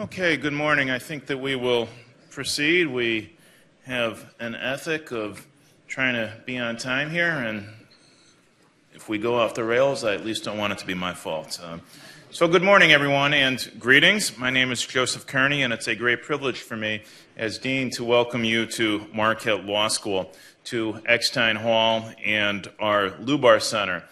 Okay, good morning. I think that we will proceed. We have an ethic of trying to be on time here, and if we go off the rails, I at least don't want it to be my fault. So good morning, everyone, and greetings. My name is Joseph Kearney, and it's a great privilege for me as Dean to welcome you to Marquette Law School, to Eckstein Hall, and our Lubar Center.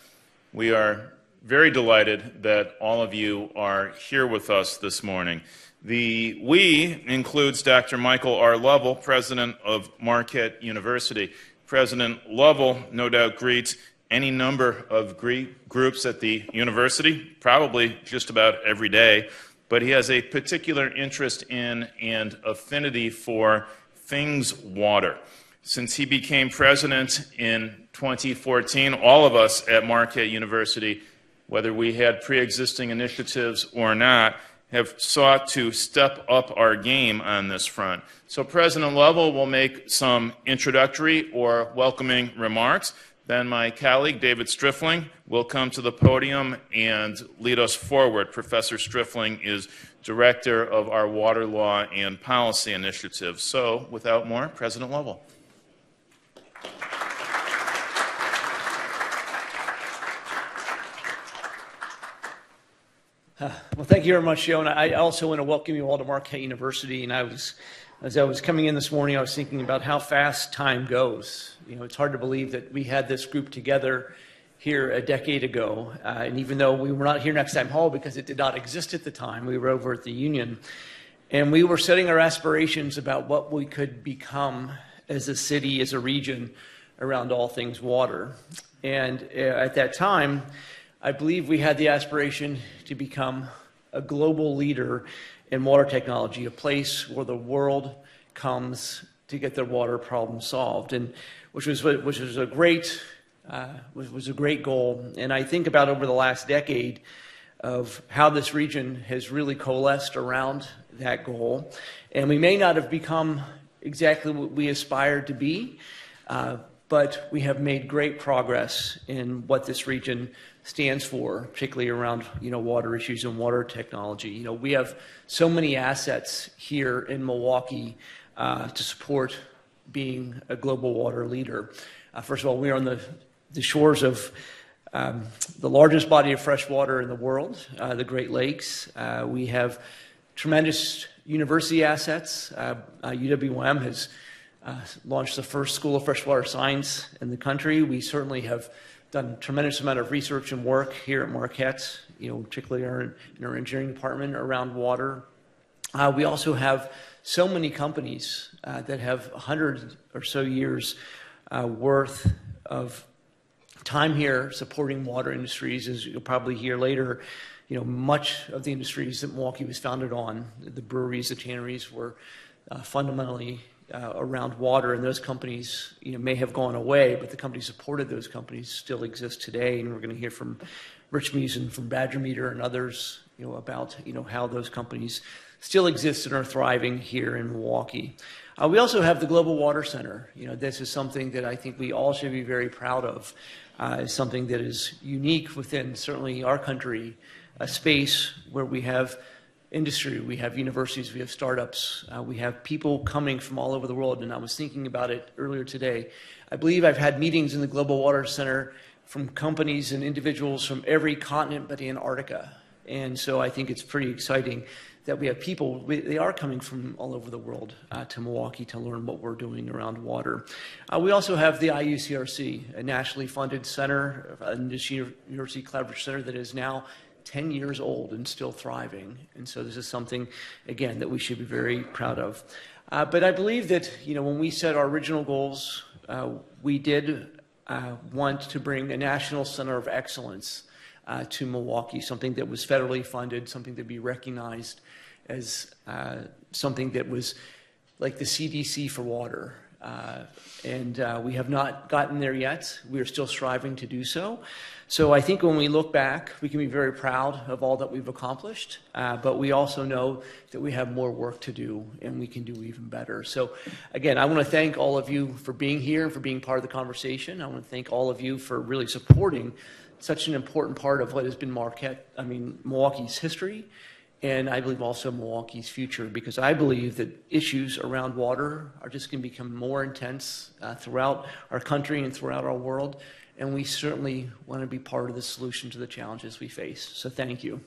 We are very delighted that all of you are here with us this morning. The we includes Dr. Michael R. Lovell, president of Marquette University. President Lovell no doubt greets any number of groups at the university, probably just about every day, but he has a particular interest in and affinity for things water. Since he became president in 2014, all of us at Marquette University, whether we had pre-existing initiatives or not, have sought to step up our game on this front. So President Lovell will make some introductory or welcoming remarks. Then my colleague, David Strifling, will come to the podium and lead us forward. Professor Strifling is director of our Water Law and Policy Initiative. So without more, President Lovell. Well, thank you very much, Joe. And I also want to welcome you all to Marquette University. And as I was coming in this morning, I was thinking about how fast time goes. You know, it's hard to believe that we had this group together here a decade ago. And even though we were not here next time hall because it did not exist at the time, we were over at the Union. And we were setting our aspirations about what we could become as a city, as a region, around all things water. And at that time, I believe we had the aspiration to become a global leader in water technology, a place where the world comes to get their water problem solved, and which was a great goal. And I think about over the last decade of how this region has really coalesced around that goal, and we may not have become exactly what we aspired to be, but we have made great progress in what this region stands for, particularly around water issues and water technology. We have so many assets here in Milwaukee to support being a global water leader. First of all, we are on the shores of the largest body of fresh water in the world, the Great Lakes. We have tremendous university assets. UWM has launched the first school of freshwater science in the country. We certainly have done a tremendous amount of research and work here at Marquette, particularly in our engineering department around water. We also have so many companies that have 100 or so years worth of time here supporting water industries. As you'll probably hear later, much of the industries that Milwaukee was founded on, the breweries, the tanneries, were fundamentally around water, and those companies may have gone away, but the companies supported those companies still exist today. And we're going to hear from Rich Meason from Badger Meter and others about how those companies still exist and are thriving here in Milwaukee. We also have the Global Water Center. This is something that I think we all should be very proud of. It's something that is unique within certainly our country, a space where we have industry, we have universities, we have startups, we have people coming from all over the world. And I was thinking about it earlier today. I believe I've had meetings in the Global Water Center from companies and individuals from every continent but Antarctica. And so I think it's pretty exciting that we have people, they are coming from all over the world to Milwaukee to learn what we're doing around water. We also have the IUCRC, a nationally funded center, a University Collaborative Center that is now 10 years old and still thriving. And so this is something, again, that we should be very proud of. But I believe that, when we set our original goals, we did want to bring a national center of excellence to Milwaukee, something that was federally funded, something to be recognized as something that was like the CDC for water. And we have not gotten there yet. We are still striving to do so. So I think when we look back, we can be very proud of all that we've accomplished, but we also know that we have more work to do and we can do even better. So again, I want to thank all of you for being here and for being part of the conversation. I want to thank all of you for really supporting such an important part of what has been Milwaukee's history and I believe also Milwaukee's future, because I believe that issues around water are just going to become more intense throughout our country and throughout our world, and we certainly want to be part of the solution to the challenges we face. So thank you.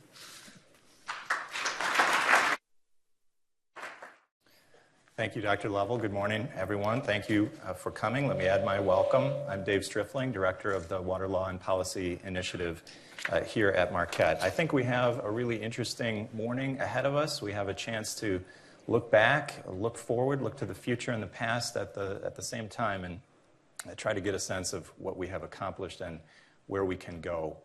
Thank you, Dr. Lovell. Good morning, everyone. Thank you for coming. Let me add my welcome. I'm Dave Striffling, Director of the Water Law and Policy Initiative here at Marquette. I think we have a really interesting morning ahead of us. We have a chance to look back, look forward, look to the future and the past at the same time, and try to get a sense of what we have accomplished and where we can go.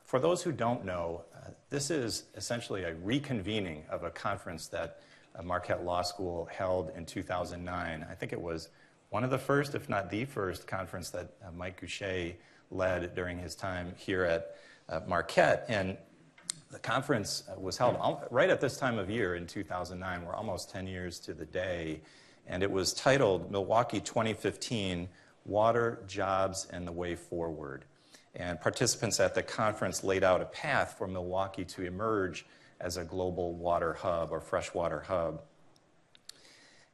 For those who don't know, this is essentially a reconvening of a conference that Marquette Law School held in 2009. I think it was one of the first, if not the first, conference that Mike Goucher led during his time here at Marquette. And the conference was held right at this time of year in 2009. We're almost 10 years to the day. And it was titled Milwaukee 2015, Water, Jobs, and the Way Forward. And participants at the conference laid out a path for Milwaukee to emerge as a global water hub or freshwater hub.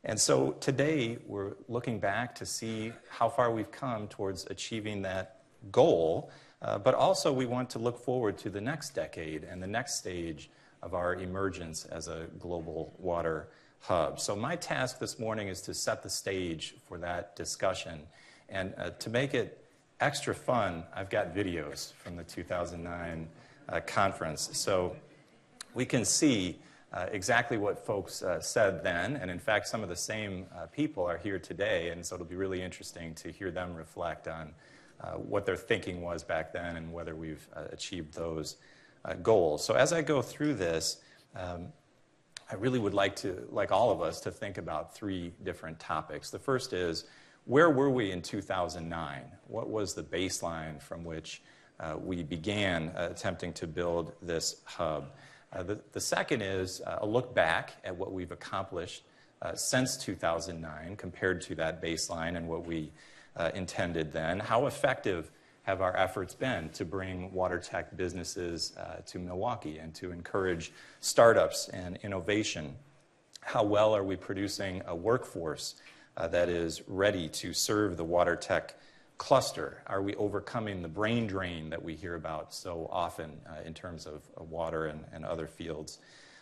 And so today we're looking back to see how far we've come towards achieving that goal, but also we want to look forward to the next decade and the next stage of our emergence as a global water hub. So my task this morning is to set the stage for that discussion. And to make it extra fun, I've got videos from the 2009 conference. So we can see exactly what folks said then, and in fact, some of the same people are here today, and so it'll be really interesting to hear them reflect on what their thinking was back then and whether we've achieved those goals. So as I go through this, I really would like all of us, to think about three different topics. The first is, where were we in 2009? What was the baseline from which we began attempting to build this hub? The second is a look back at what we've accomplished since 2009 compared to that baseline and what we intended then. How effective have our efforts been to bring water tech businesses to Milwaukee and to encourage startups and innovation? How well are we producing a workforce that is ready to serve the water tech cluster? Are we overcoming the brain drain that we hear about so often in terms of water and other fields?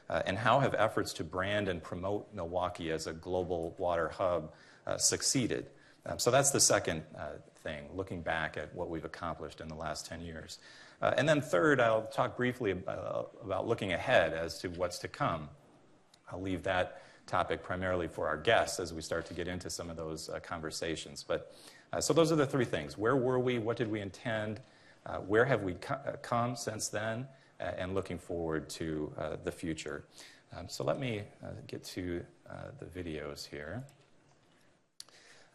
And how have efforts to brand and promote Milwaukee as a global water hub succeeded? So that's the second thing, looking back at what we've accomplished in the last 10 years. And then third, I'll talk briefly about looking ahead as to what's to come. I'll leave that topic primarily for our guests as we start to get into some of those conversations. But so those are the three things. Where were we? What did we intend? Where have we come since then? And looking forward to the future. So let me get to the videos here.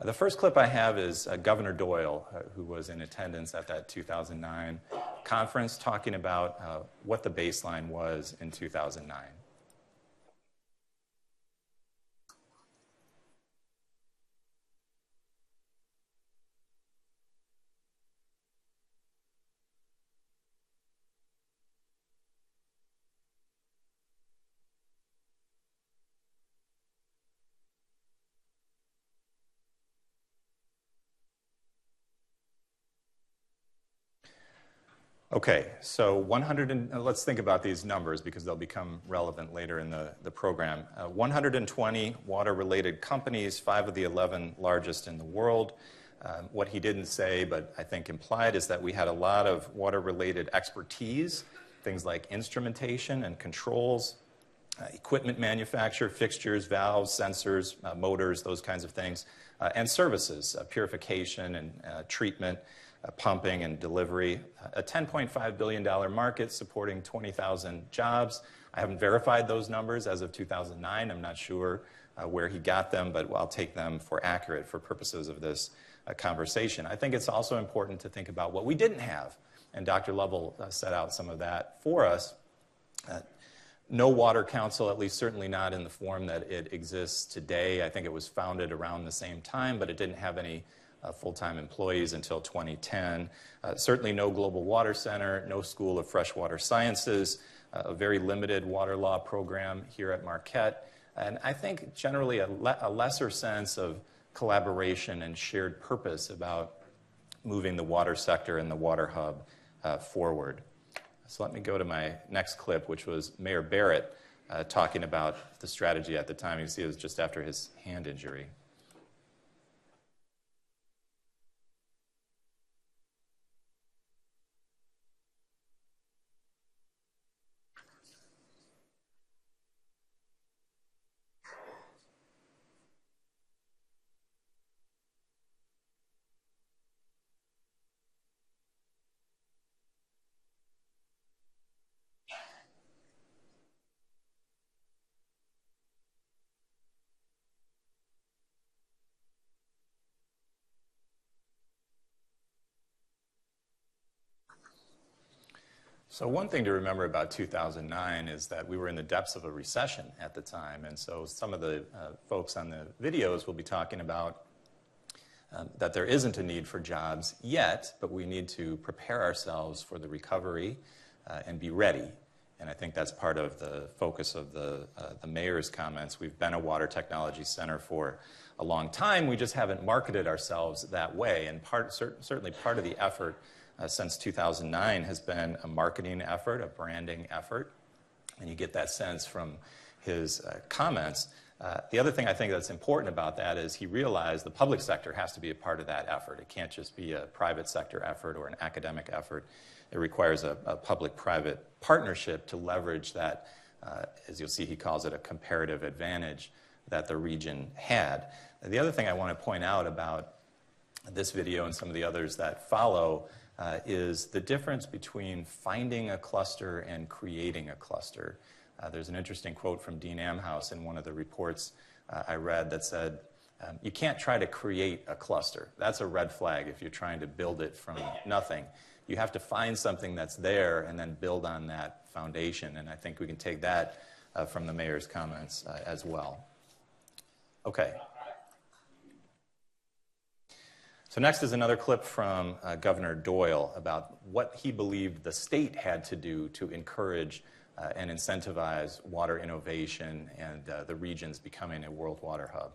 The first clip I have is Governor Doyle, who was in attendance at that 2009 conference, talking about what the baseline was in 2009. Okay, so let's think about these numbers because they'll become relevant later in the program. 120 water-related companies, 5 of the 11 largest in the world. What he didn't say, but I think implied, is that we had a lot of water-related expertise, things like instrumentation and controls, equipment manufacture, fixtures, valves, sensors, motors, those kinds of things, and services, purification and treatment, pumping and delivery. A $10.5 billion market supporting 20,000 jobs. I haven't verified those numbers as of 2009. I'm not sure where he got them, but I'll take them for accurate for purposes of this conversation. I think it's also important to think about what we didn't have, and Dr. Lovell set out some of that for us. No water council, at least certainly not in the form that it exists today. I think it was founded around the same time, but it didn't have any full-time employees until 2010. Certainly no Global Water Center, no School of Freshwater Sciences, a very limited water law program here at Marquette, and I think generally a lesser sense of collaboration and shared purpose about moving the water sector and the water hub forward. So let me go to my next clip, which was Mayor Barrett talking about the strategy at the time. You see it was just after his hand injury. So one thing to remember about 2009 is that we were in the depths of a recession at the time, and so some of the folks on the videos will be talking about that there isn't a need for jobs yet, but we need to prepare ourselves for the recovery and be ready. And I think that's part of the focus of the mayor's comments. We've been a water technology center for a long time. We just haven't marketed ourselves that way, and certainly part of the effort since 2009 has been a marketing effort, a branding effort, and you get that sense from his comments. The other thing I think that's important about that is he realized the public sector has to be a part of that effort. It can't just be a private sector effort or an academic effort. It requires a public-private partnership to leverage that, as you'll see, he calls it a comparative advantage that the region had. The other thing I want to point out about this video and some of the others that follow is the difference between finding a cluster and creating a cluster. There's an interesting quote from Dean Amhouse in one of the reports I read that said, you can't try to create a cluster. That's a red flag if you're trying to build it from nothing. You have to find something that's there and then build on that foundation. And I think we can take that from the mayor's comments as well. Okay. So next is another clip from Governor Doyle about what he believed the state had to do to encourage and incentivize water innovation and the regions becoming a world water hub.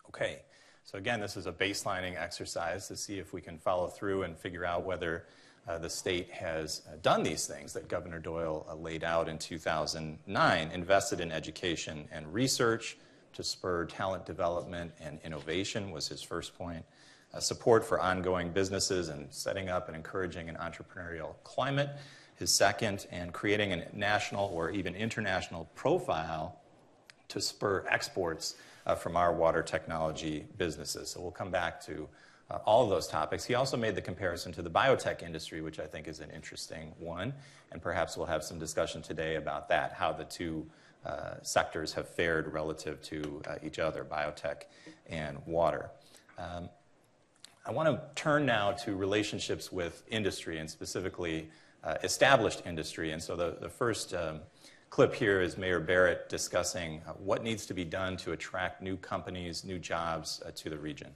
Okay, so again, this is a baselining exercise to see if we can follow through and figure out whether the state has done these things that Governor Doyle laid out in 2009, invested in education and research to spur talent development and innovation was his first point. Support for ongoing businesses and setting up and encouraging an entrepreneurial climate, his second, and creating a national or even international profile to spur exports from our water technology businesses. So we'll come back to all of those topics. He also made the comparison to the biotech industry, which I think is an interesting one, and perhaps we'll have some discussion today about that, how the two sectors have fared relative to each other, biotech and water. I want to turn now to relationships with industry, and specifically established industry. And so the first clip here is Mayor Barrett discussing what needs to be done to attract new companies, new jobs to the region.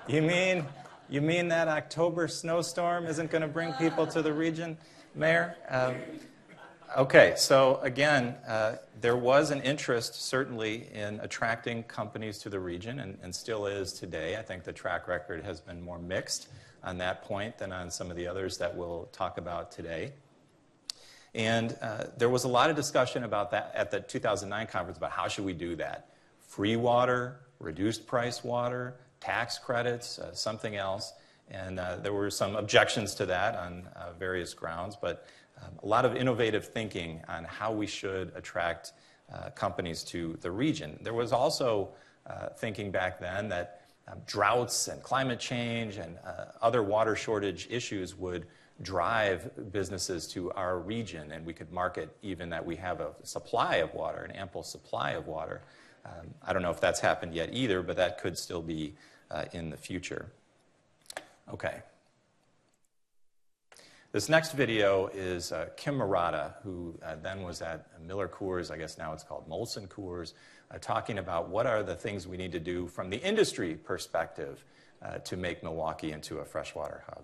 You mean that October snowstorm isn't going to bring people to the region, Mayor? Okay, so again, there was an interest certainly in attracting companies to the region, and still is today. I think the track record has been more mixed on that point than on some of the others that we'll talk about today. And there was a lot of discussion about that at the 2009 conference about how should we do that. Free water, reduced price water, tax credits, something else. And there were some objections to that on various grounds, but a lot of innovative thinking on how we should attract companies to the region. There was also thinking back then that droughts and climate change and other water shortage issues would drive businesses to our region, and we could market even that we have a supply of water, an ample supply of water. I don't know if that's happened yet either, but that could still be in the future. Okay. This next video is Kim Murata, who then was at Miller Coors, I guess now it's called Molson Coors, talking about what are the things we need to do from the industry perspective to make Milwaukee into a freshwater hub.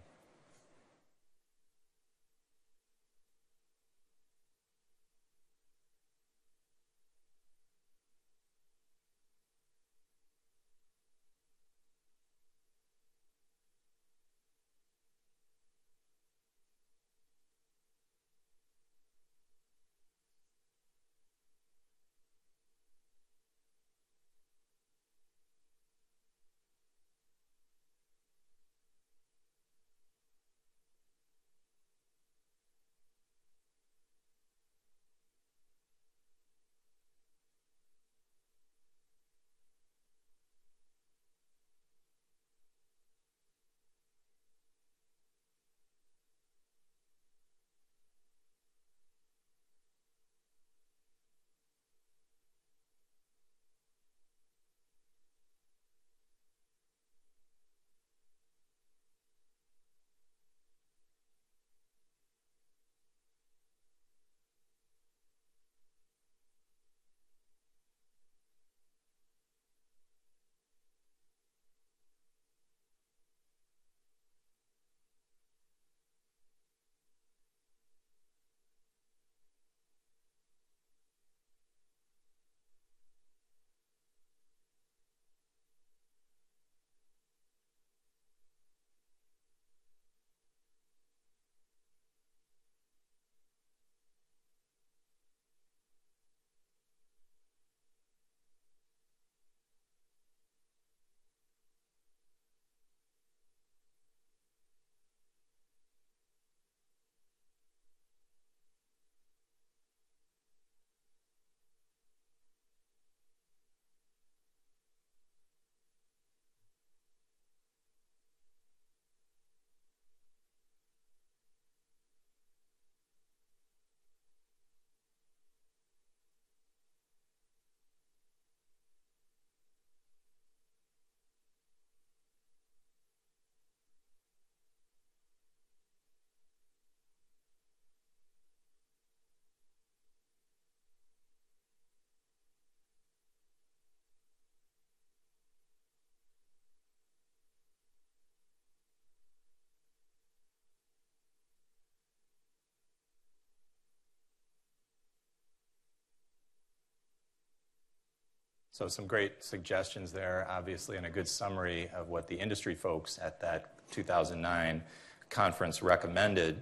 So some great suggestions there, obviously, and a good summary of what the industry folks at that 2009 conference recommended.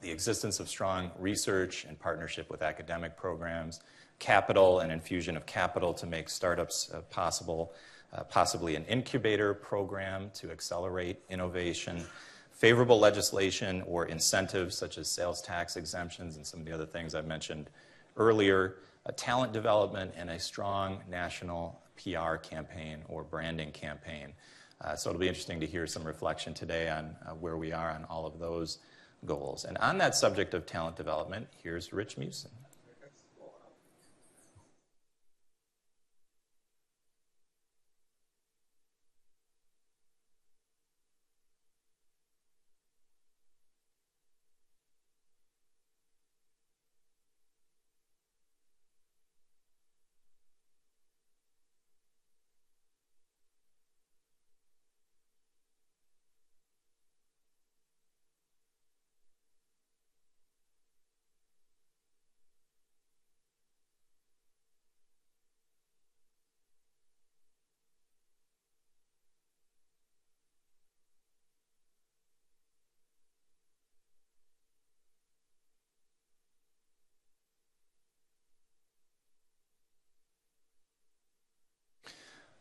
The existence of strong research and partnership with academic programs, capital and infusion of capital to make startups possible, possibly an incubator program to accelerate innovation, favorable legislation or incentives such as sales tax exemptions and some of the other things I mentioned earlier, talent development, and a strong national PR campaign or branding campaign. So it'll be interesting to hear some reflection today on where we are on all of those goals. And on that subject of talent development, here's Rich Mewson.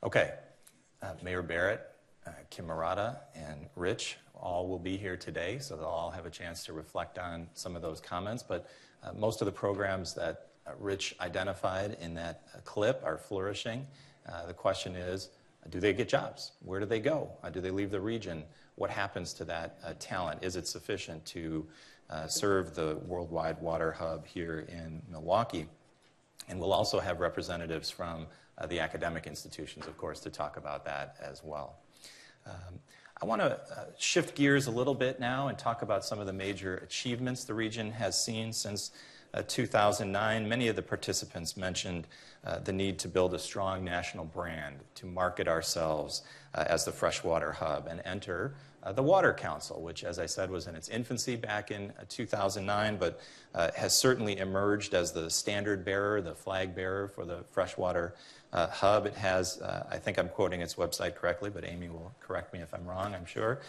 Okay, Mayor Barrett, Kim Murata, and Rich all will be here today, so they'll all have a chance to reflect on some of those comments. But most of the programs that Rich identified in that clip are flourishing. The question is, do they get jobs? Where do they go? Do they leave the region? What happens to that talent? Is it sufficient to serve the worldwide water hub here in Milwaukee? And we'll also have representatives from the academic institutions, of course, to talk about that as well. I want to shift gears a little bit now and talk about some of the major achievements the region has seen since 2009. Many of the participants mentioned the need to build a strong national brand, to market ourselves as the freshwater hub and enter the Water Council, which, as I said, was in its infancy back in 2009, but has certainly emerged as the standard bearer, the flag bearer for the freshwater hub. It has, I think I'm quoting its website correctly, but Amy will correct me if I'm wrong, I'm sure,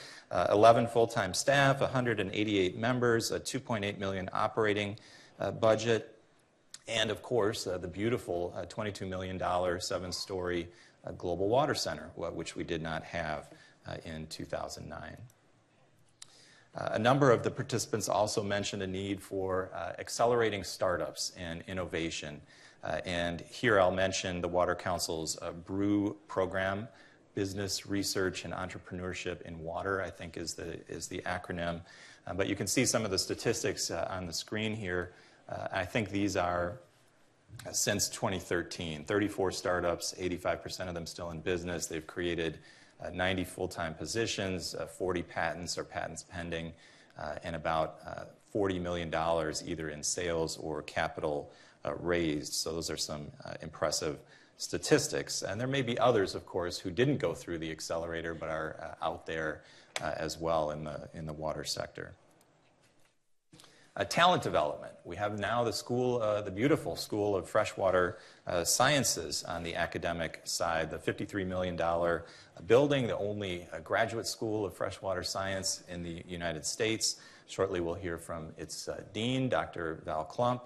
11 full-time staff, 188 members, a $2.8 million operating budget, and of course, the beautiful $22 million, 7-story Global Water Center, which we did not have in 2009. A number of the participants also mentioned a need for accelerating startups and innovation. And here I'll mention the Water Council's BREW program, Business, Research, and Entrepreneurship in Water, I think is the acronym. But you can see some of the statistics on the screen here. I think these are since 2013, 34 startups, 85% of them still in business. They've created 90 full-time positions, 40 patents or patents pending, and about $40 million either in sales or capital raised. So those are some impressive statistics. And there may be others, of course, who didn't go through the accelerator but are out there as well in the water sector. Talent development. We have now the beautiful School of Freshwater Sciences on the academic side, the $53 million building, the only graduate school of freshwater science in the United States. Shortly we'll hear from its dean, Dr. Val Klump.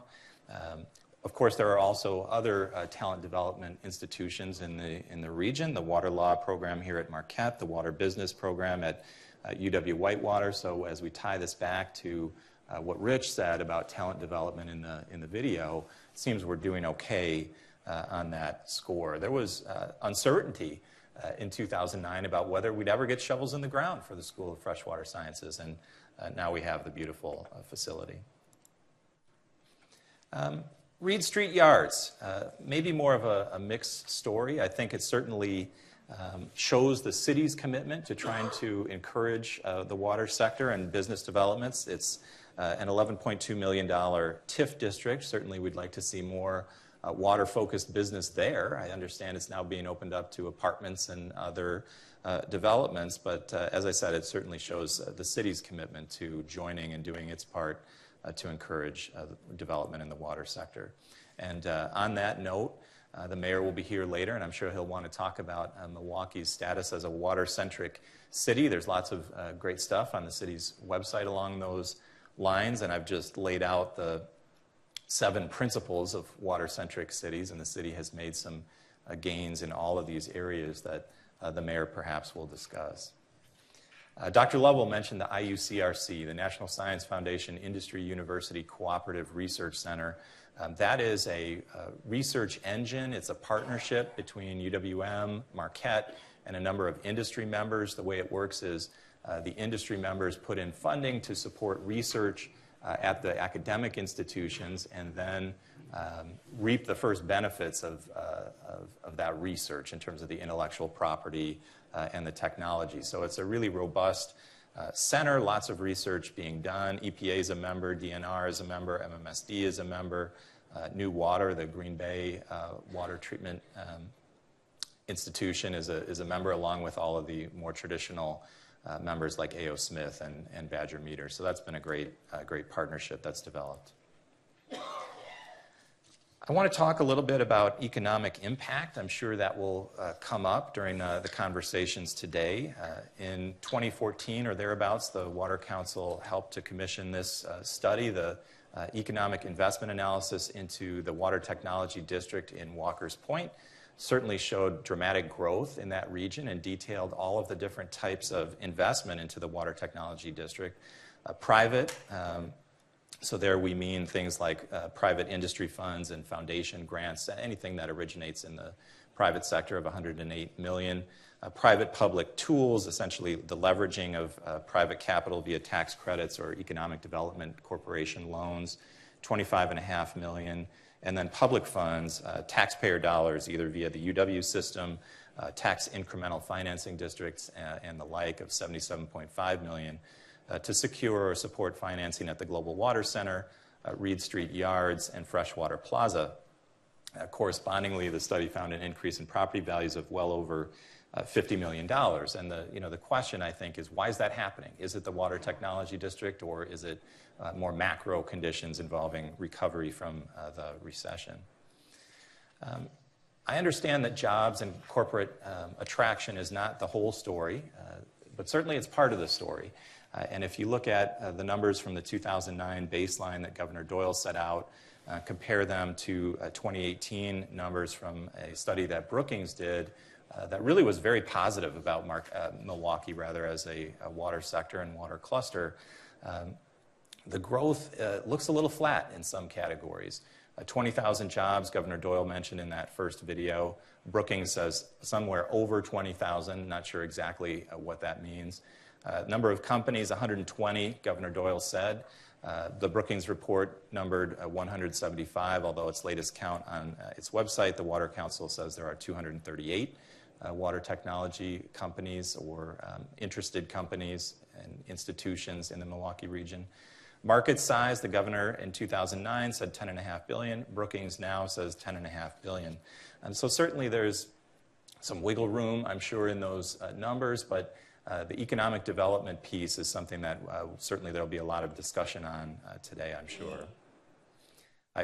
Of course, there are also other talent development institutions in the region, the Water Law program here at Marquette, the Water Business program at UW-Whitewater. So as we tie this back to what Rich said about talent development in the video, it seems we're doing okay on that score. There was uncertainty in 2009 about whether we'd ever get shovels in the ground for the School of Freshwater Sciences, and now we have the beautiful facility. Reed Street Yards, maybe more of a mixed story. I think it certainly shows the city's commitment to trying to encourage the water sector and business developments. It's an $11.2 million TIF district. Certainly we'd like to see more water-focused business there. I understand it's now being opened up to apartments and other developments, but as I said, it certainly shows the city's commitment to joining and doing its part to encourage development in the water sector. And on that note, the mayor will be here later, and I'm sure he'll want to talk about Milwaukee's status as a water-centric city. There's lots of great stuff on the city's website along those lines, and I've just laid out the 7 principles of water-centric cities, and the city has made some gains in all of these areas that the mayor perhaps will discuss. Dr. Lovell mentioned the IUCRC, the National Science Foundation Industry University Cooperative Research Center. That is a research engine. It's a partnership between UWM, Marquette, and a number of industry members. The way it works is the industry members put in funding to support research at the academic institutions and then reap the first benefits of that research in terms of the intellectual property and the technology. So it's a really robust center, lots of research being done. EPA is a member, DNR is a member, MMSD is a member, New Water, the Green Bay Water Treatment Institution is a member, along with all of the more traditional members like A.O. Smith and Badger Meter. So that's been a great partnership that's developed. I want to talk a little bit about economic impact. I'm sure that will come up during the conversations today. In 2014 or thereabouts, the Water Council helped to commission this study, the economic investment analysis into the Water Technology District in Walker's Point. Certainly showed dramatic growth in that region and detailed all of the different types of investment into the Water Technology District. Private, so there we mean things like private industry funds and foundation grants, anything that originates in the private sector of $108 million. Private-public tools, essentially the leveraging of private capital via tax credits or economic development corporation loans, $25.5 million. And then public funds, taxpayer dollars, either via the UW system, tax incremental financing districts, and the like, of $77.5 million. To secure or support financing at the Global Water Center, Reed Street Yards, and Freshwater Plaza. Correspondingly, the study found an increase in property values of well over $50 million. And the question, I think, is why is that happening? Is it the Water Technology District, or is it more macro conditions involving recovery from the recession? I understand that jobs and corporate attraction is not the whole story, but certainly it's part of the story. And if you look at the numbers from the 2009 baseline that Governor Doyle set out, compare them to 2018 numbers from a study that Brookings did, that really was very positive about Milwaukee, rather, as a water sector and water cluster. The growth looks a little flat in some categories. 20,000 jobs, Governor Doyle mentioned in that first video. Brookings says somewhere over 20,000, not sure exactly what that means. Number of companies, 120, Governor Doyle said. The Brookings report numbered 175, although its latest count on its website, the Water Council says there are 238 water technology companies or interested companies and institutions in the Milwaukee region. Market size, the governor in 2009 said $10.5 billion. Brookings now says $10.5 billion. And so certainly there's some wiggle room, I'm sure, in those numbers, but the economic development piece is something that certainly there will be a lot of discussion on today, I'm sure.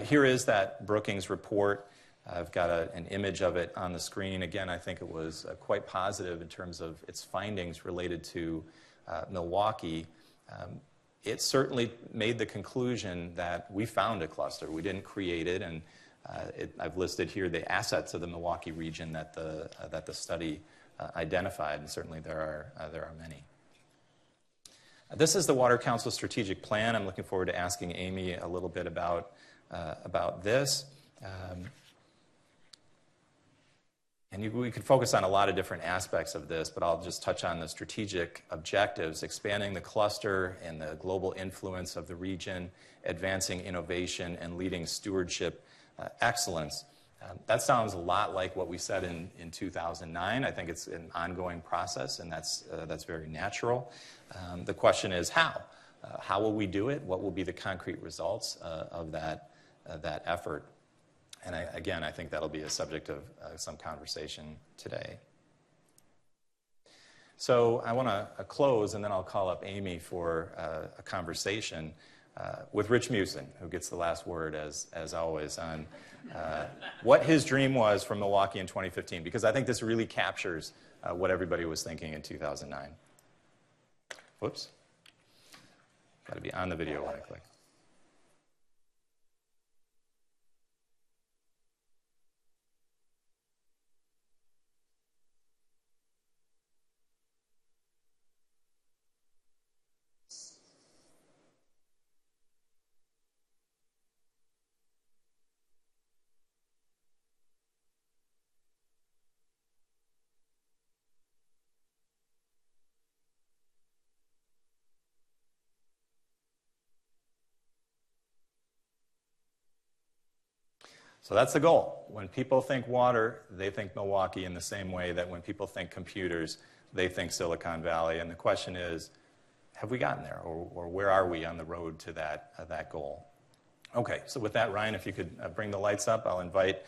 Here is that Brookings report. I've got an image of it on the screen. Again, I think it was quite positive in terms of its findings related to Milwaukee. It certainly made the conclusion that we found a cluster. We didn't create it, and I've listed here the assets of the Milwaukee region that the study identified, and certainly there are many. This is the Water Council strategic plan. I'm looking forward to asking Amy a little bit about this. And we could focus on a lot of different aspects of this, but I'll just touch on the strategic objectives: expanding the cluster and the global influence of the region, advancing innovation, and leading stewardship excellence. That sounds a lot like what we said in 2009. I think it's an ongoing process, and that's very natural. The question is how? How will we do it? What will be the concrete results of that effort? And again, I think that'll be a subject of some conversation today. So I want to close, and then I'll call up Amy for a conversation with Rich Mewson, who gets the last word, as always, on what his dream was from Milwaukee in 2015, because I think this really captures what everybody was thinking in 2009. Whoops. Got to be on the video when I click. So that's the goal. When people think water, they think Milwaukee in the same way that when people think computers, they think Silicon Valley. And the question is, have we gotten there, or where are we on the road to that goal? Okay, so with that, Ryan, if you could bring the lights up, I'll invite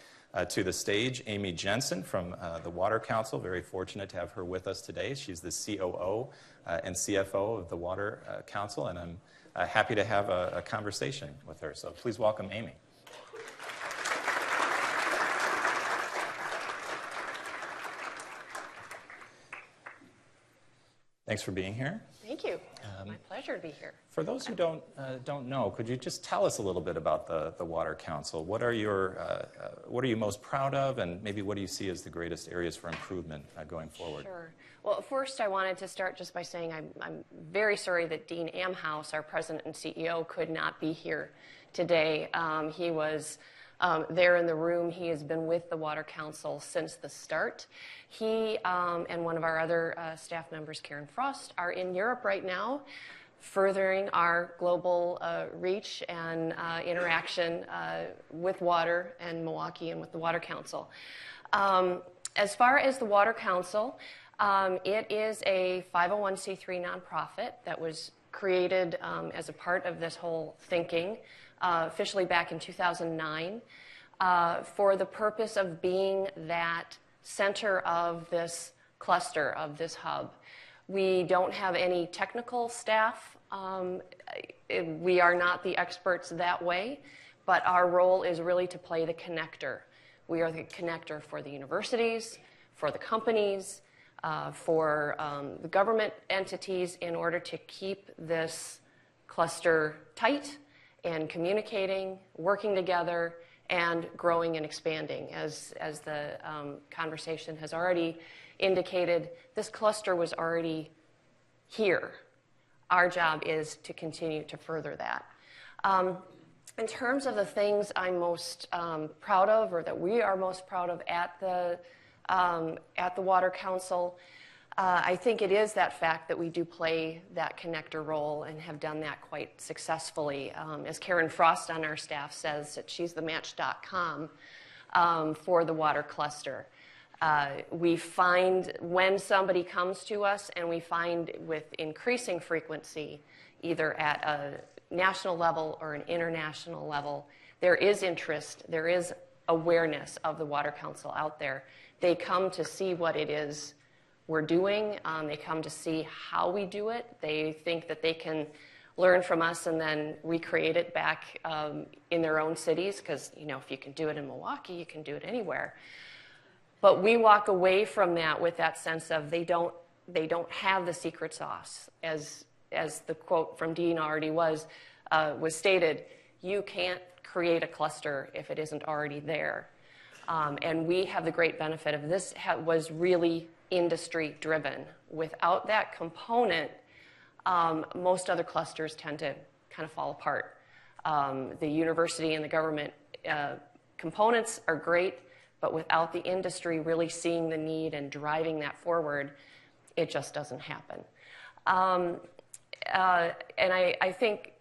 to the stage Amy Jensen from the Water Council. Very fortunate to have her with us today. She's the COO and CFO of the Water Council, and I'm happy to have a conversation with her. So please welcome Amy. Thanks for being here. Thank you. My pleasure to be here. For those who don't know, could you just tell us a little bit about the Water Council? What are you most proud of, and maybe what do you see as the greatest areas for improvement going forward? Sure. Well, first I wanted to start just by saying I'm very sorry that Dean Amhouse, our president and CEO, could not be here today. He was there in the room. He has been with the Water Council since the start. He and one of our other staff members, Karen Frost, are in Europe right now, furthering our global reach and interaction with water and Milwaukee and with the Water Council. As far as the Water Council, it is a 501c3 nonprofit that was created as a part of this whole thinking officially back in 2009 for the purpose of being that center of this cluster, of this hub. We don't have any technical staff. We are not the experts that way, but our role is really to play the connector. We are the connector for the universities, for the companies, for the government entities in order to keep this cluster tight and communicating, working together, and growing and expanding. As the conversation has already indicated, this cluster was already here. Our job is to continue to further that. In terms of the things I'm most proud of, or that we are most proud of at the Water Council, I think it is that fact that we do play that connector role and have done that quite successfully. As Karen Frost on our staff says, that she's the match.com for the water cluster. We find when somebody comes to us, and we find with increasing frequency, either at a national level or an international level, there is interest, there is awareness of the Water Council out there. They come to see what it is we're doing. They come to see how we do it. They think that they can learn from us and then recreate it back in their own cities, because if you can do it in Milwaukee, you can do it anywhere. But we walk away from that with that sense of they don't have the secret sauce, as the quote from Dean already was stated. You can't create a cluster if it isn't already there. And we have the great benefit of this was really industry driven. Without that component, most other clusters tend to kind of fall apart. The university and the government components are great, but without the industry really seeing the need and driving that forward, it just doesn't happen. And I think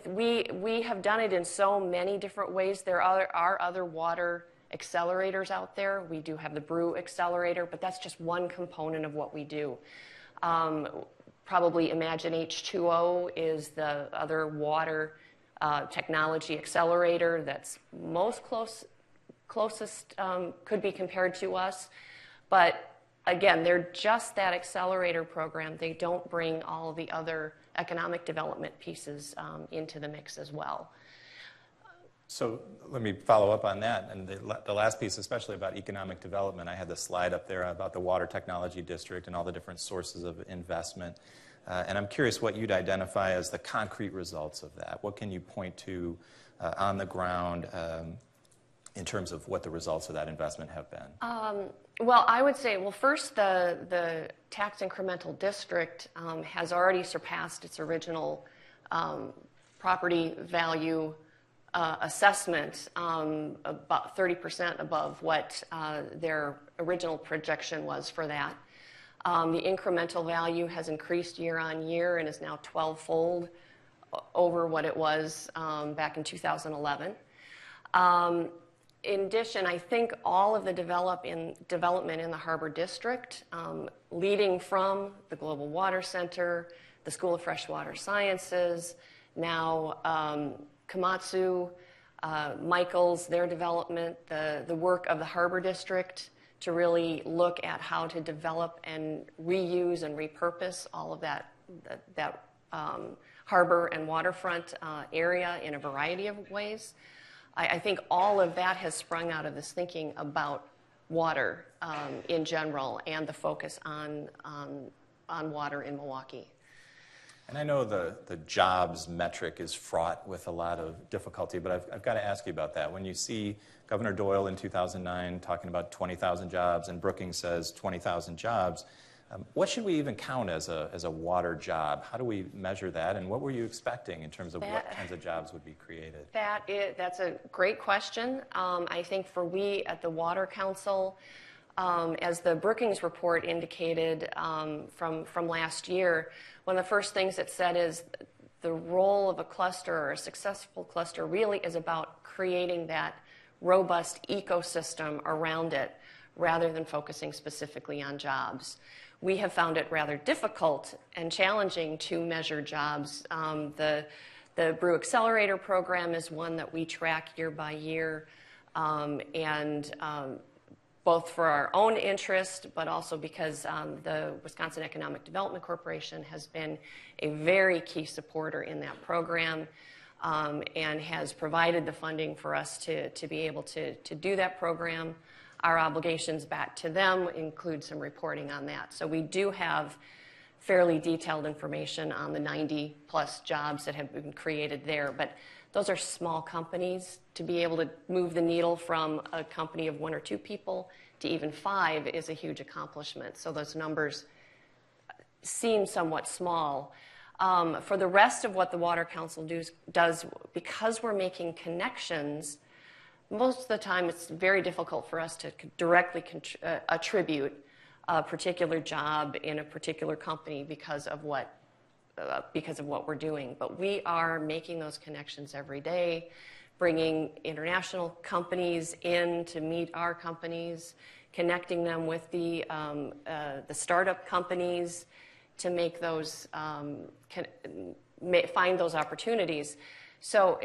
we have done it in so many different ways. There are other water accelerators out there. We do have the Brew Accelerator, but that's just one component of what we do. Probably Imagine H2O is the other water technology accelerator that's closest could be compared to us. But again, they're just that accelerator program. They don't bring all of the other economic development pieces into the mix as well. So let me follow up on that. And the last piece, especially about economic development, I had the slide up there about the Water Technology District and all the different sources of investment. And I'm curious what you'd identify as the concrete results of that. What can you point to on the ground in terms of what the results of that investment have been? Well, I would say, first, the tax incremental district has already surpassed its original property value assessment, about 30% above what their original projection was for that. The incremental value has increased year on year and is now 12-fold over what it was back in 2011. in addition, I think all of the development in the Harbor District, leading from the Global Water Center, the School of Freshwater Sciences, now Komatsu, Michael's, their development, the work of the Harbor District to really look at how to develop and reuse and repurpose all of that harbor and waterfront area in a variety of ways. I think all of that has sprung out of this thinking about water in general and the focus on water in Milwaukee. And I know the jobs metric is fraught with a lot of difficulty, but I've got to ask you about that. When you see Governor Doyle in 2009 talking about 20,000 jobs and Brookings says 20,000 jobs, what should we even count as a water job? How do we measure that, and what were you expecting in terms of what kinds of jobs would be created? That's a great question. I think for we at the Water Council, as the Brookings report indicated from last year, one of the first things it said is the role of a cluster or a successful cluster really is about creating that robust ecosystem around it rather than focusing specifically on jobs. We have found it rather difficult and challenging to measure jobs. The Brew Accelerator program is one that we track year by year, and both for our own interest, but also because the Wisconsin Economic Development Corporation has been a very key supporter in that program and has provided the funding for us to be able to do that program. Our obligations back to them include some reporting on that. So we do have fairly detailed information on the 90-plus jobs that have been created there. But those are small companies. To be able to move the needle from a company of 1 or 2 people to even 5 is a huge accomplishment. So those numbers seem somewhat small. For the rest of what the Water Council does, because we're making connections, most of the time it's very difficult for us to directly attribute a particular job in a particular company because of what we're doing. But we are making those connections every day, bringing international companies in to meet our companies, connecting them with the startup companies to make those find those opportunities. So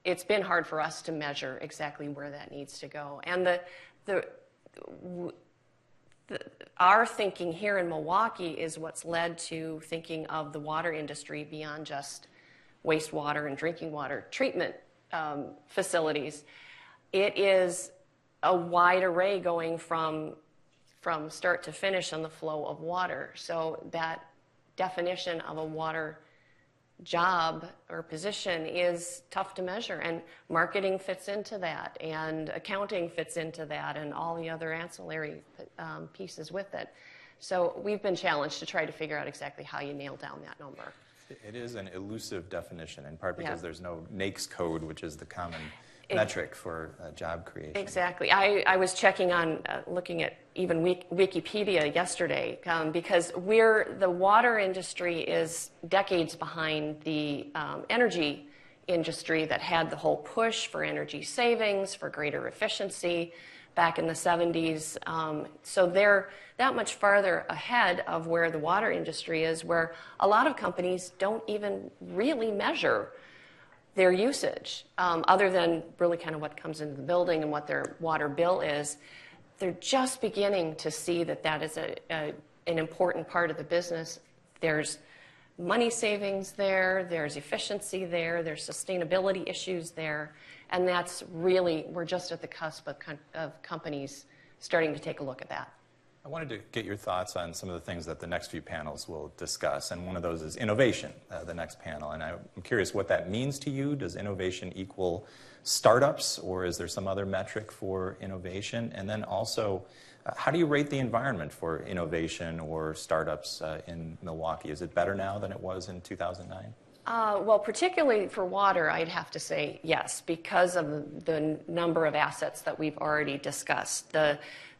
it's been hard for us to measure exactly where that needs to go. And our thinking here in Milwaukee is what's led to thinking of the water industry beyond just wastewater and drinking water treatment facilities. It is a wide array going from start to finish on the flow of water. So that definition of a water job or position is tough to measure, and marketing fits into that, and accounting fits into that, and all the other ancillary pieces with it. So we've been challenged to try to figure out exactly how you nail down that number. It is an elusive definition, in part because there's no NAICS code, which is the common metric for job creation. Exactly. I was checking on, looking at even Wikipedia yesterday, because the water industry is decades behind the energy industry that had the whole push for energy savings, for greater efficiency back in the 70s. So they're that much farther ahead of where the water industry is, where a lot of companies don't even really measure their usage, other than really kind of what comes into the building and what their water bill is. They're just beginning to see that is an important part of the business. There's money savings there, there's efficiency there, there's sustainability issues there, and that's really, we're just at the cusp of companies starting to take a look at that. I wanted to get your thoughts on some of the things that the next few panels will discuss, and one of those is innovation, the next panel. And I'm curious what that means to you. Does innovation equal startups, or is there some other metric for innovation? And then also, how do you rate the environment for innovation or startups in Milwaukee? Is it better now than it was in 2009? Well, particularly for water, I'd have to say yes, because of the number of assets that we've already discussed.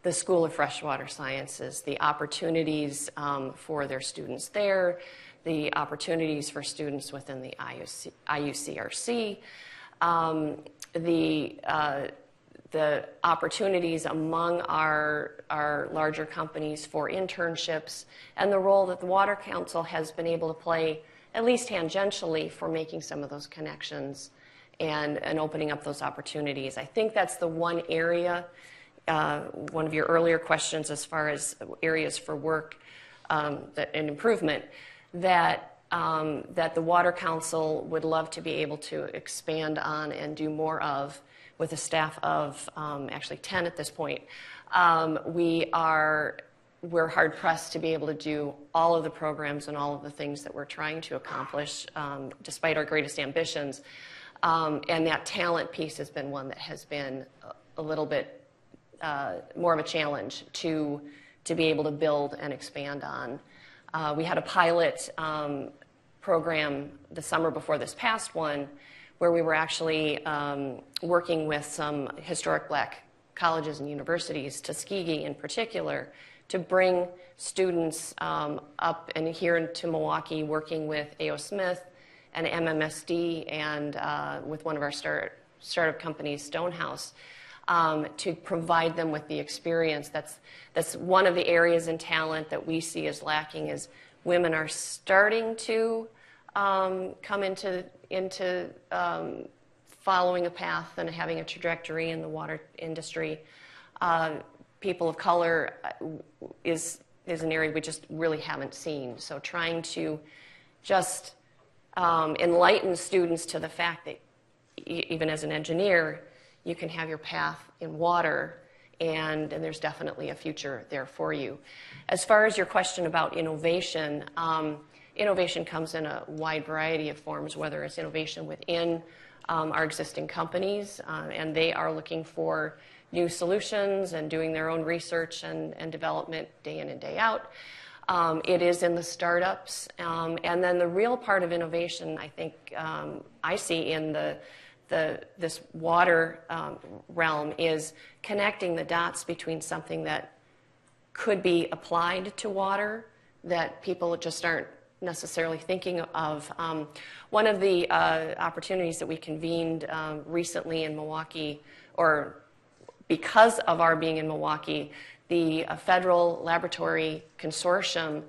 The School of Freshwater Sciences, the opportunities for their students there, the opportunities for students within the IUCRC, the opportunities among our larger companies for internships, and the role that the Water Council has been able to play, at least tangentially, for making some of those connections and opening up those opportunities. I think that's the one area, one of your earlier questions as far as areas for work and improvement, that the Water Council would love to be able to expand on and do more of, with a staff of actually 10 at this point. We're hard-pressed to be able to do all of the programs and all of the things that we're trying to accomplish, despite our greatest ambitions. And that talent piece has been one that has been a little bit more of a challenge to be able to build and expand on. We had a pilot program the summer before this past one, where we were actually working with some historic black colleges and universities, Tuskegee in particular, to bring students up and here into Milwaukee, working with A.O. Smith and MMSD and with one of our startup companies, Stonehouse, to provide them with the experience. That's one of the areas in talent that we see as lacking, is women are starting to come into following a path and having a trajectory in the water industry. People of color is an area we just really haven't seen. So trying to just enlighten students to the fact that even as an engineer, you can have your path in water, and there's definitely a future there for you. As far as your question about innovation, innovation comes in a wide variety of forms, whether it's innovation within our existing companies, and they are looking for new solutions and doing their own research and development day in and day out. It is in the startups. And then the real part of innovation, I think, I see in this water realm is connecting the dots between something that could be applied to water that people just aren't necessarily thinking of. One of the opportunities that we convened recently in Milwaukee, or because of our being in Milwaukee, the Federal Laboratory Consortium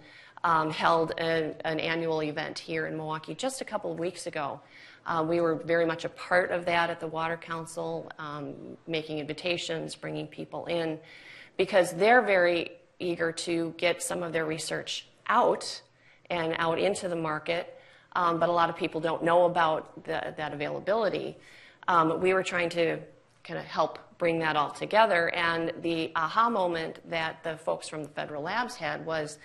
held an annual event here in Milwaukee just a couple of weeks ago. We were very much a part of that at the Water Council, making invitations, bringing people in, because they're very eager to get some of their research out and out into the market, but a lot of people don't know about that availability. We were trying to kind of help bring that all together, and the aha moment that the folks from the federal labs had was,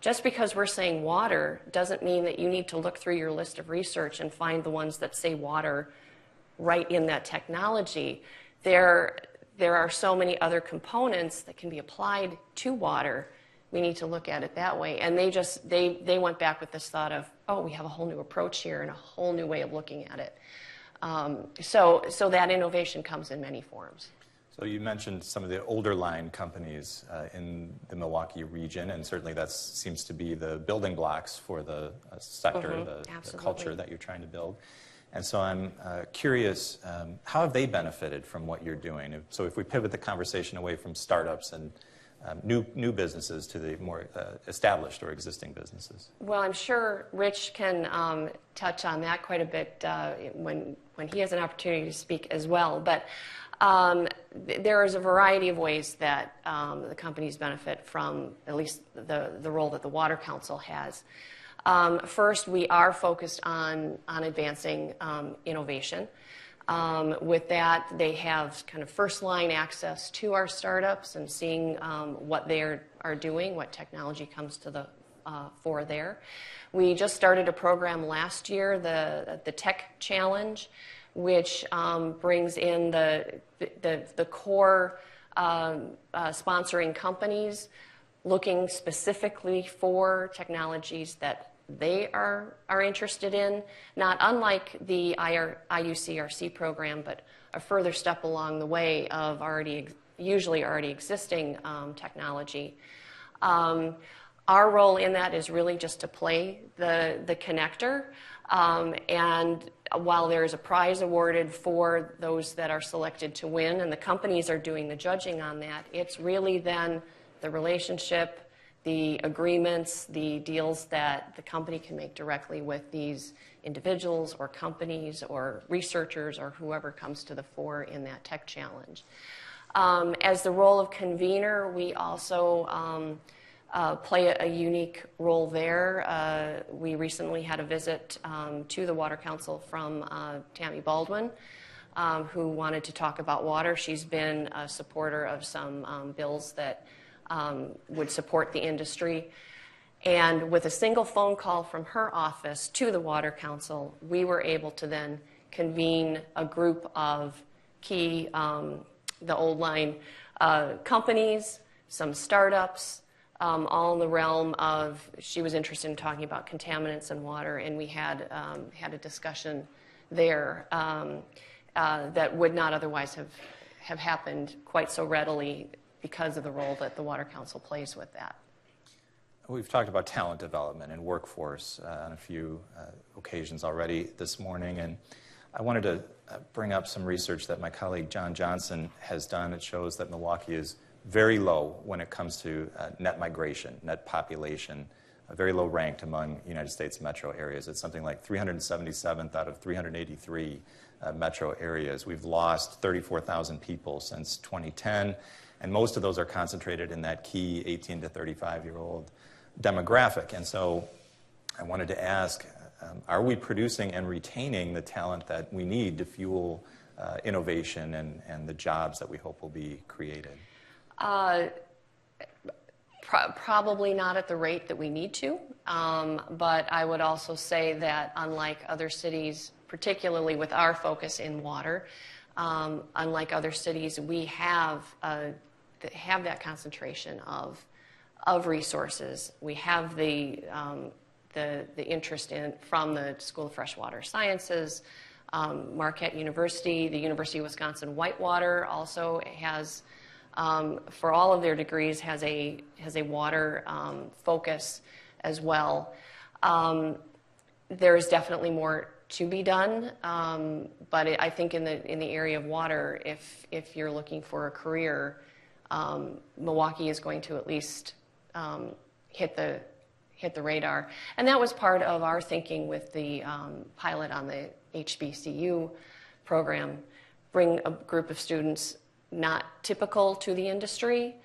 just because we're saying water doesn't mean that you need to look through your list of research and find the ones that say water right in that technology. There are so many other components that can be applied to water. We need to look at it that way. And they went back with this thought of, oh, we have a whole new approach here and a whole new way of looking at it. So that innovation comes in many forms. So you mentioned some of the older line companies in the Milwaukee region, and certainly that seems to be the building blocks for the sector, the culture that you're trying to build. And so I'm curious, how have they benefited from what you're doing? So if we pivot the conversation away from startups and new businesses to the more established or existing businesses. Well, I'm sure Rich can touch on that quite a bit when he has an opportunity to speak as well. But there is a variety of ways that the companies benefit from at least the role that the Water Council has. First, we are focused on advancing innovation. With that, they have kind of first-line access to our startups and seeing what they are doing, what technology comes to the fore there. We just started a program last year, the Tech Challenge, which brings in the core sponsoring companies, looking specifically for technologies that they are interested in, not unlike the IUCRC program, but a further step along the way of usually already existing technology. Our role in that is really just to play the connector. And while there is a prize awarded for those that are selected to win, and the companies are doing the judging on that, it's really then the relationship, the agreements, the deals that the company can make directly with these individuals or companies or researchers or whoever comes to the fore in that tech challenge. As the role of convener, we also play a unique role there. We recently had a visit to the Water Council from Tammy Baldwin, who wanted to talk about water. She's been a supporter of some bills that would support the industry. And with a single phone call from her office to the Water Council, we were able to then convene a group of key, the old line companies, some startups, all in the realm of, she was interested in talking about contaminants in water, and we had a discussion there that would not otherwise have happened quite so readily because of the role that the Water Council plays with that. We've talked about talent development and workforce on a few occasions already this morning, and I wanted to bring up some research that my colleague John Johnson has done. It shows that Milwaukee is very low when it comes to net migration, net population, very low ranked among United States metro areas. It's something like 377th out of 383 metro areas. We've lost 34,000 people since 2010, and most of those are concentrated in that key 18 to 35-year-old demographic. And so I wanted to ask, are we producing and retaining the talent that we need to fuel innovation and the jobs that we hope will be created? Probably not at the rate that we need to, but I would also say that unlike other cities, particularly with our focus in water, unlike other cities, we have that concentration of resources. We have the interest in from the School of Freshwater Sciences, Marquette University, the University of Wisconsin Whitewater also has. For all of their degrees, has a water focus as well. There is definitely more to be done, but I think in the area of water, if you're looking for a career, Milwaukee is going to at least hit the radar, and that was part of our thinking with the pilot on the HBCU program. Bring a group of students not typical to the industry,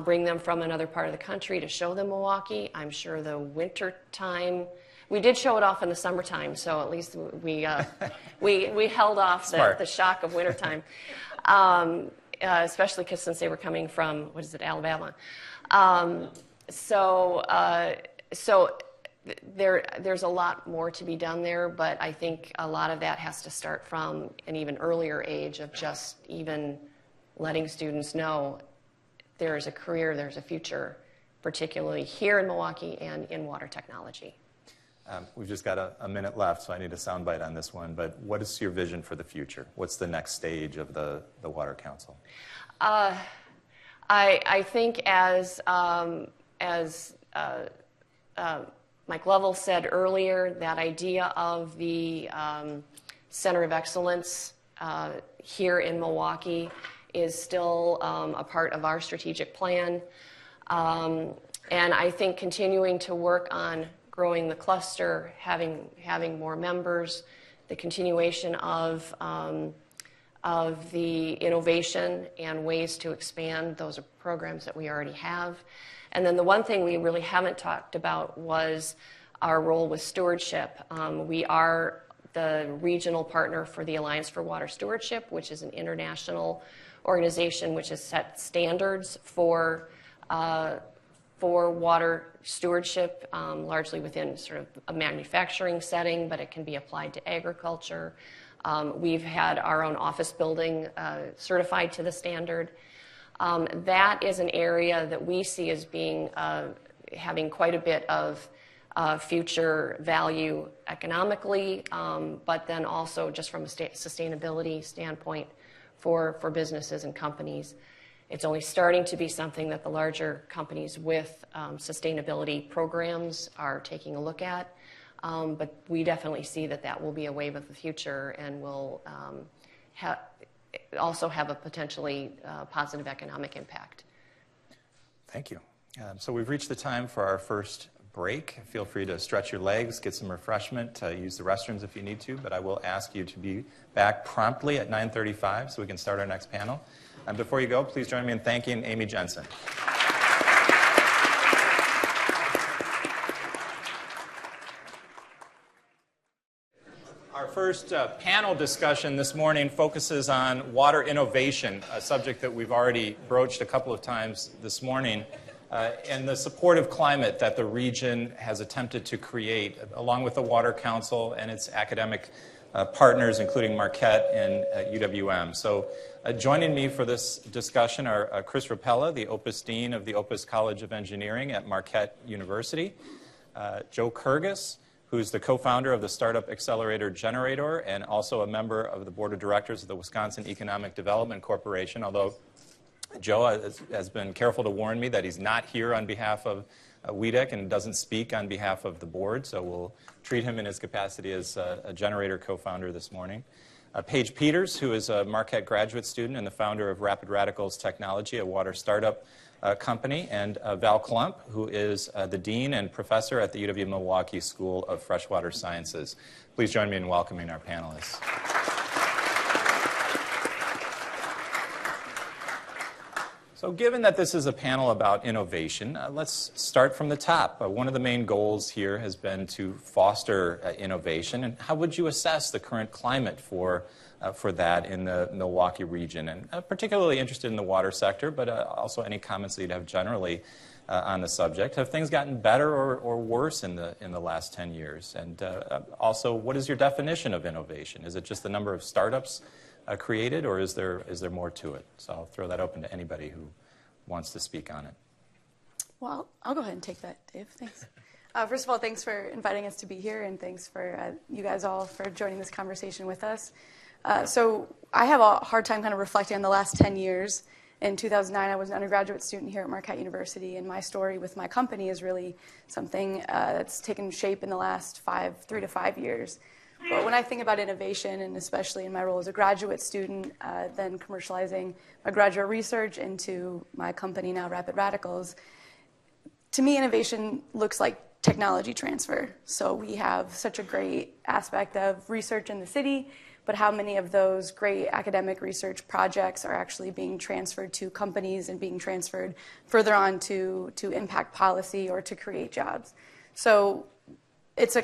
bring them from another part of the country to show them Milwaukee. I'm sure the winter time, we did show it off in the summertime, so at least we held off the shock of wintertime, especially because since they were coming from, Alabama. So there's a lot more to be done there, but I think a lot of that has to start from an even earlier age of just even letting students know there is a career, there's a future, particularly here in Milwaukee and in water technology. We've just got a minute left, so I need a soundbite on this one, but what is your vision for the future? What's the next stage of the Water Council? I think as Mike Lovell said earlier, that idea of the Center of Excellence here in Milwaukee is still a part of our strategic plan. And I think continuing to work on growing the cluster, having more members, the continuation of the innovation and ways to expand those programs that we already have. And then the one thing we really haven't talked about was our role with stewardship. We are the regional partner for the Alliance for Water Stewardship, which is an international organization which has set standards for water stewardship, largely within sort of a manufacturing setting, but it can be applied to agriculture. We've had our own office building certified to the standard. That is an area that we see as being having quite a bit of future value economically, but then also just from a sustainability standpoint for businesses and companies. It's only starting to be something that the larger companies with sustainability programs are taking a look at. But we definitely see that will be a wave of the future and will also have a potentially positive economic impact. Thank you. So we've reached the time for our first break. Feel free to stretch your legs, get some refreshment, use the restrooms if you need to, but I will ask you to be back promptly at 9:35 so we can start our next panel. And before you go, please join me in thanking Amy Jensen. Our first panel discussion this morning focuses on water innovation, a subject that we've already broached a couple of times this morning, and the supportive climate that the region has attempted to create, along with the Water Council and its academic partners, including Marquette and UWM. So joining me for this discussion are Chris Rapella, the Opus Dean of the Opus College of Engineering at Marquette University, Joe Kurgis, who's the co-founder of the Startup Accelerator Generator and also a member of the board of directors of the Wisconsin Economic Development Corporation, although Joe has been careful to warn me that he's not here on behalf of WEDC and doesn't speak on behalf of the board, so we'll treat him in his capacity as a Generator co-founder this morning. Paige Peters, who is a Marquette graduate student and the founder of Rapid Radicals Technology, a water startup company, and Val Klump, who is the dean and professor at the UW-Milwaukee School of Freshwater Sciences. Please join me in welcoming our panelists. So given that this is a panel about innovation, let's start from the top. One of the main goals here has been to foster innovation. And how would you assess the current climate for that in the Milwaukee region? And particularly interested in the water sector, but also any comments that you'd have generally on the subject. Have things gotten better or worse in the last 10 years? And also, what is your definition of innovation? Is it just the number of startups created, or is there more to it? So I'll throw that open to anybody who wants to speak on it. Well, I'll go ahead and take that, Dave. Thanks. First of all, thanks for inviting us to be here, and thanks for you guys all for joining this conversation with us. So I have a hard time kind of reflecting on the last 10 years. In 2009, I was an undergraduate student here at Marquette University, and my story with my company is really something that's taken shape in the last 3 to 5 years. But when I think about innovation, and especially in my role as a graduate student, then commercializing my graduate research into my company now, Rapid Radicals, to me, innovation looks like technology transfer. So we have such a great aspect of research in the city, but how many of those great academic research projects are actually being transferred to companies and being transferred further on to impact policy or to create jobs? So it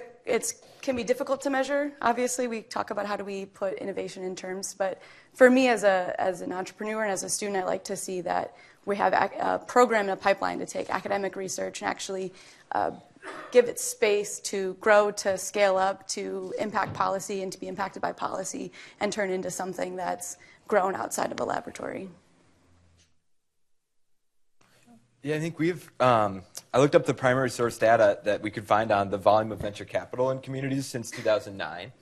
can be difficult to measure. Obviously, we talk about how do we put innovation in terms, but for me as an entrepreneur and as a student, I like to see that we have a program and a pipeline to take academic research and actually give it space to grow, to scale up, to impact policy and to be impacted by policy and turn into something that's grown outside of a laboratory. Yeah, I think I looked up the primary source data that we could find on the volume of venture capital in communities since 2009.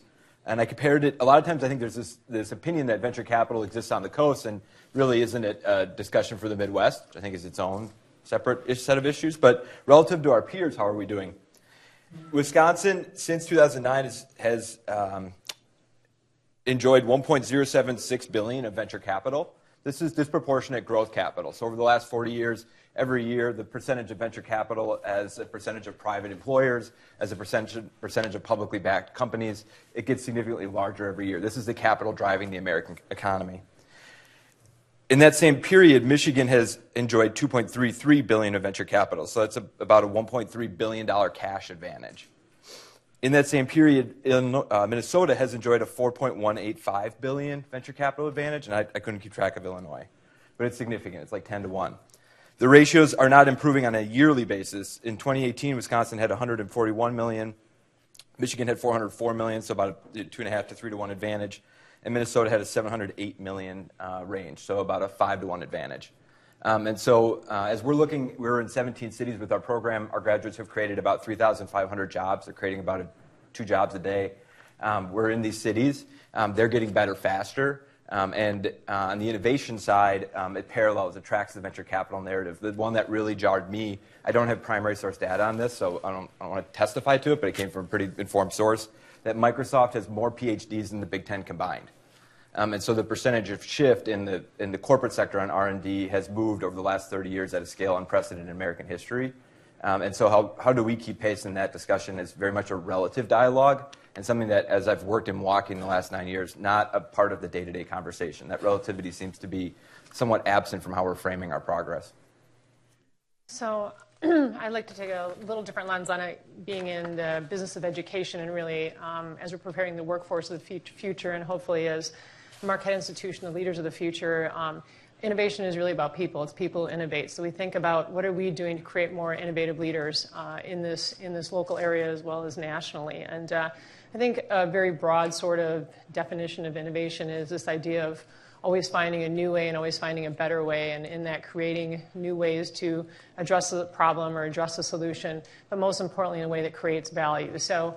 And I compared it. A lot of times I think there's this opinion that venture capital exists on the coast, and really isn't it a discussion for the Midwest, which I think is its own separate set of issues. But relative to our peers, how are we doing? Wisconsin, since 2009, has enjoyed $1.076 billion of venture capital. This is disproportionate growth capital. So over the last 40 years, every year, the percentage of venture capital as a percentage of private employers, as a percentage of publicly backed companies, it gets significantly larger every year. This is the capital driving the American economy. In that same period, Michigan has enjoyed $2.33 billion of venture capital. So that's about a $1.3 billion cash advantage. In that same period, Minnesota has enjoyed a $4.185 billion venture capital advantage, and I couldn't keep track of Illinois. But it's significant. It's like 10 to 1. The ratios are not improving on a yearly basis. In 2018, Wisconsin had 141 million. Michigan had 404 million, so about a 2.5 to 3 to 1 advantage. And Minnesota had a 708 million range, so about a 5 to 1 advantage. And so as we're in 17 cities with our program. Our graduates have created about 3,500 jobs. They're creating about 2 jobs a day. We're in these cities. They're getting better faster. And on the innovation side, it tracks the venture capital narrative. The one that really jarred me, I don't have primary source data on this, so I don't want to testify to it, but it came from a pretty informed source, that Microsoft has more PhDs than the Big Ten combined. And so the percentage of shift in the corporate sector on R&D has moved over the last 30 years at a scale unprecedented in American history. And so how do we keep pace in that discussion is very much a relative dialogue, and something that, as I've worked in Milwaukee in the last 9 years, not a part of the day-to-day conversation. That relativity seems to be somewhat absent from how we're framing our progress. So I'd like to take a little different lens on it, being in the business of education, and really, as we're preparing the workforce of the future, and hopefully as the Marquette institution, the leaders of the future, innovation is really about people. It's people who innovate. So we think about what are we doing to create more innovative leaders in this local area as well as nationally. And I think a very broad sort of definition of innovation is this idea of always finding a new way and always finding a better way, and in that creating new ways to address the problem or address the solution, but most importantly in a way that creates value. So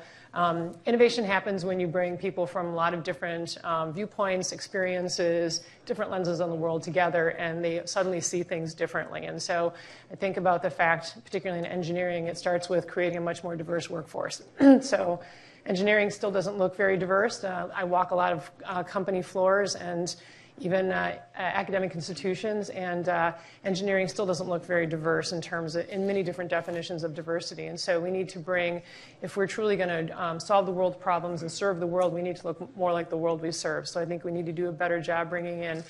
innovation happens when you bring people from a lot of different viewpoints, experiences, different lenses on the world together, and they suddenly see things differently. And so I think about the fact, particularly in engineering, it starts with creating a much more diverse workforce. So engineering still doesn't look very diverse. I walk a lot of company floors and even academic institutions, and engineering still doesn't look very diverse in many different definitions of diversity. And so we need to bring, if we're truly going to solve the world's problems and serve the world, we need to look more like the world we serve. So I think we need to do a better job bringing in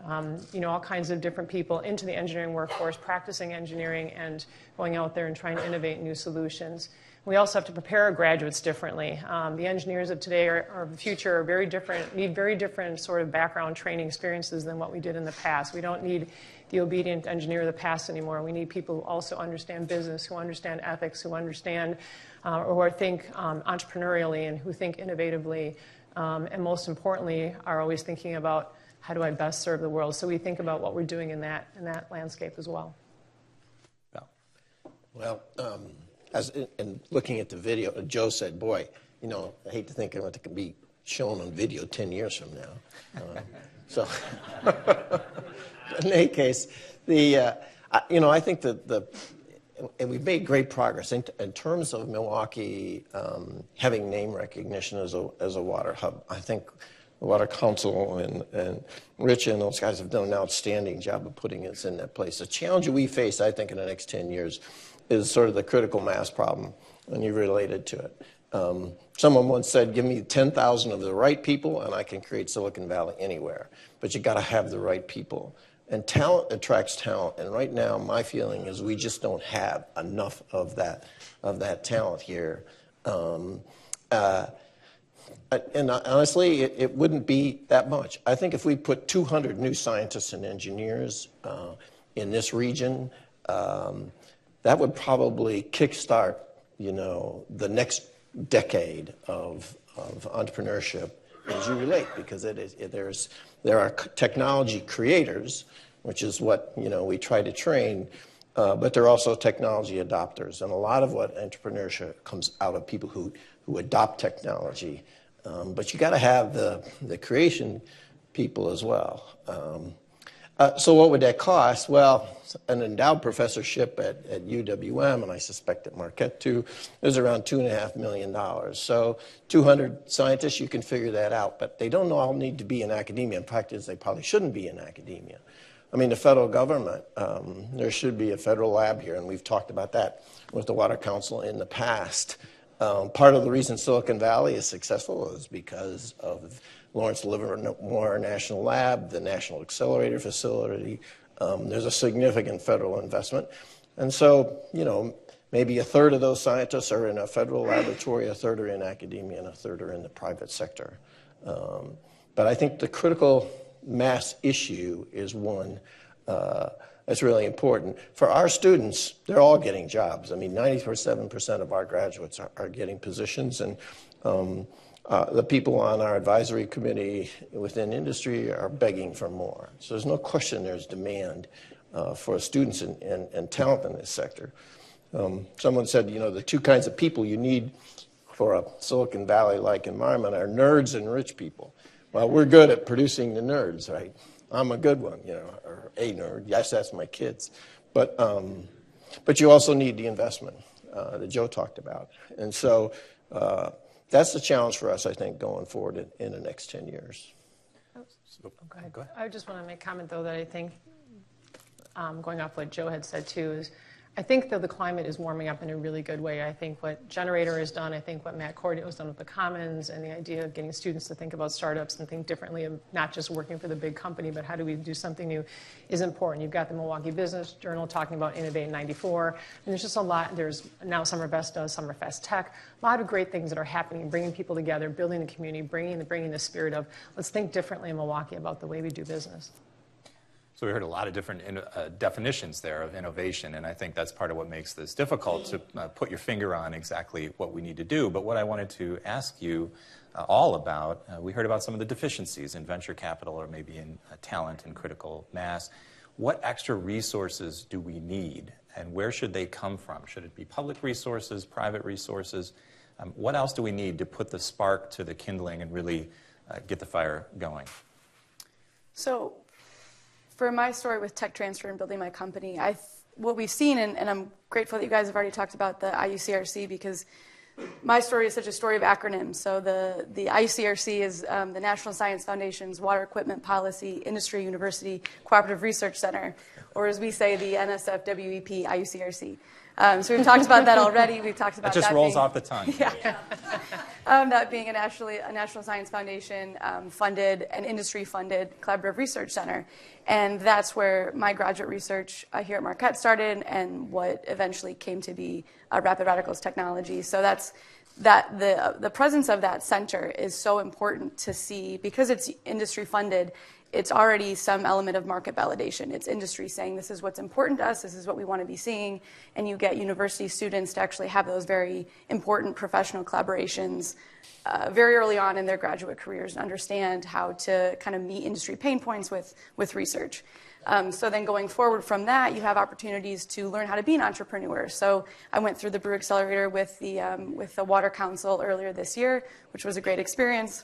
all kinds of different people into the engineering workforce, practicing engineering and going out there and trying to innovate new solutions. We also have to prepare our graduates differently. The engineers of today or of the future are very different, need very different sort of background training experiences than what we did in the past. We don't need the obedient engineer of the past anymore. We need people who also understand business, who understand ethics, who understand or think entrepreneurially and who think innovatively, and most importantly are always thinking about how do I best serve the world. So we think about what we're doing in that landscape as well. Well, and looking at the video, Joe said, boy, I hate to think of what can be shown on video 10 years from now. So in any case, I think that and we've made great progress in terms of Milwaukee having name recognition as a water hub. I think the Water Council and Rich and those guys have done an outstanding job of putting us in that place. The challenge we face, I think, in the next 10 years is sort of the critical mass problem, and you related to it. Someone once said, give me 10,000 of the right people, and I can create Silicon Valley anywhere. But you got to have the right people. And talent attracts talent. And right now, my feeling is we just don't have enough of that talent here. And honestly, it wouldn't be that much. I think if we put 200 new scientists and engineers in this region, that would probably kickstart, the next decade of entrepreneurship as you relate, because there are technology creators, which is what we try to train, but there are also technology adopters, and a lot of what entrepreneurship comes out of people who adopt technology. But you got to have the creation people as well. So what would that cost? Well, an endowed professorship at UWM, and I suspect at Marquette too, is around $2.5 million. So 200 scientists, you can figure that out. But they don't all need to be in academia. In fact, they probably shouldn't be in academia. I mean, the federal government, there should be a federal lab here, and we've talked about that with the Water Council in the past. Part of the reason Silicon Valley is successful is because of Lawrence Livermore National Lab, the National Accelerator Facility. There's a significant federal investment. And so, maybe a third of those scientists are in a federal laboratory, a third are in academia, and a third are in the private sector. But I think the critical mass issue is one that's really important. For our students, they're all getting jobs. I mean, 97% of our graduates are getting positions, and the people on our advisory committee within industry are begging for more. So there's no question there's demand for students and talent in this sector. Someone said, the two kinds of people you need for a Silicon Valley-like environment are nerds and rich people. Well, we're good at producing the nerds, right? I'm a good one, or a nerd. Yes, that's my kids. But you also need the investment that Joe talked about. And so that's the challenge for us, I think, going forward in the next 10 years. Go ahead. I just want to make a comment, though, that I think, going off what Joe had said, too, is I think that the climate is warming up in a really good way. I think what Generator has done, I think what Matt Cordio has done with the Commons, and the idea of getting students to think about startups and think differently, of not just working for the big company, but how do we do something new, is important. You've got the Milwaukee Business Journal talking about Innovate in 94, and there's just a lot. There's now Summerfest does Summerfest Tech, a lot of great things that are happening, bringing people together, building the community, bringing the spirit of let's think differently in Milwaukee about the way we do business. So we heard a lot of different definitions there of innovation, and I think that's part of what makes this difficult to put your finger on exactly what we need to do. But what I wanted to ask you all about, we heard about some of the deficiencies in venture capital or maybe in talent and critical mass. What extra resources do we need, and where should they come from? Should it be public resources, private resources? What else do we need to put the spark to the kindling and really get the fire going? So, for my story with tech transfer and building my company, what we've seen, and I'm grateful that you guys have already talked about the IUCRC, because my story is such a story of acronyms. So the IUCRC is the National Science Foundation's Water Equipment Policy Industry University Cooperative Research Center, or as we say, the NSFWEP IUCRC. So we've talked about that already. We've talked about that just rolls off the tongue. Yeah. That being a National Science Foundation funded and industry funded collaborative research center. And that's where my graduate research here at Marquette started, and what eventually came to be Rapid Radicals Technology. So the presence of that center is so important to see, because it's industry funded. It's already some element of market validation. It's industry saying this is what's important to us, this is what we want to be seeing, and you get university students to actually have those very important professional collaborations very early on in their graduate careers and understand how to kind of meet industry pain points with research. So then going forward from that, you have opportunities to learn how to be an entrepreneur. So I went through the Brew Accelerator with the Water Council earlier this year, which was a great experience.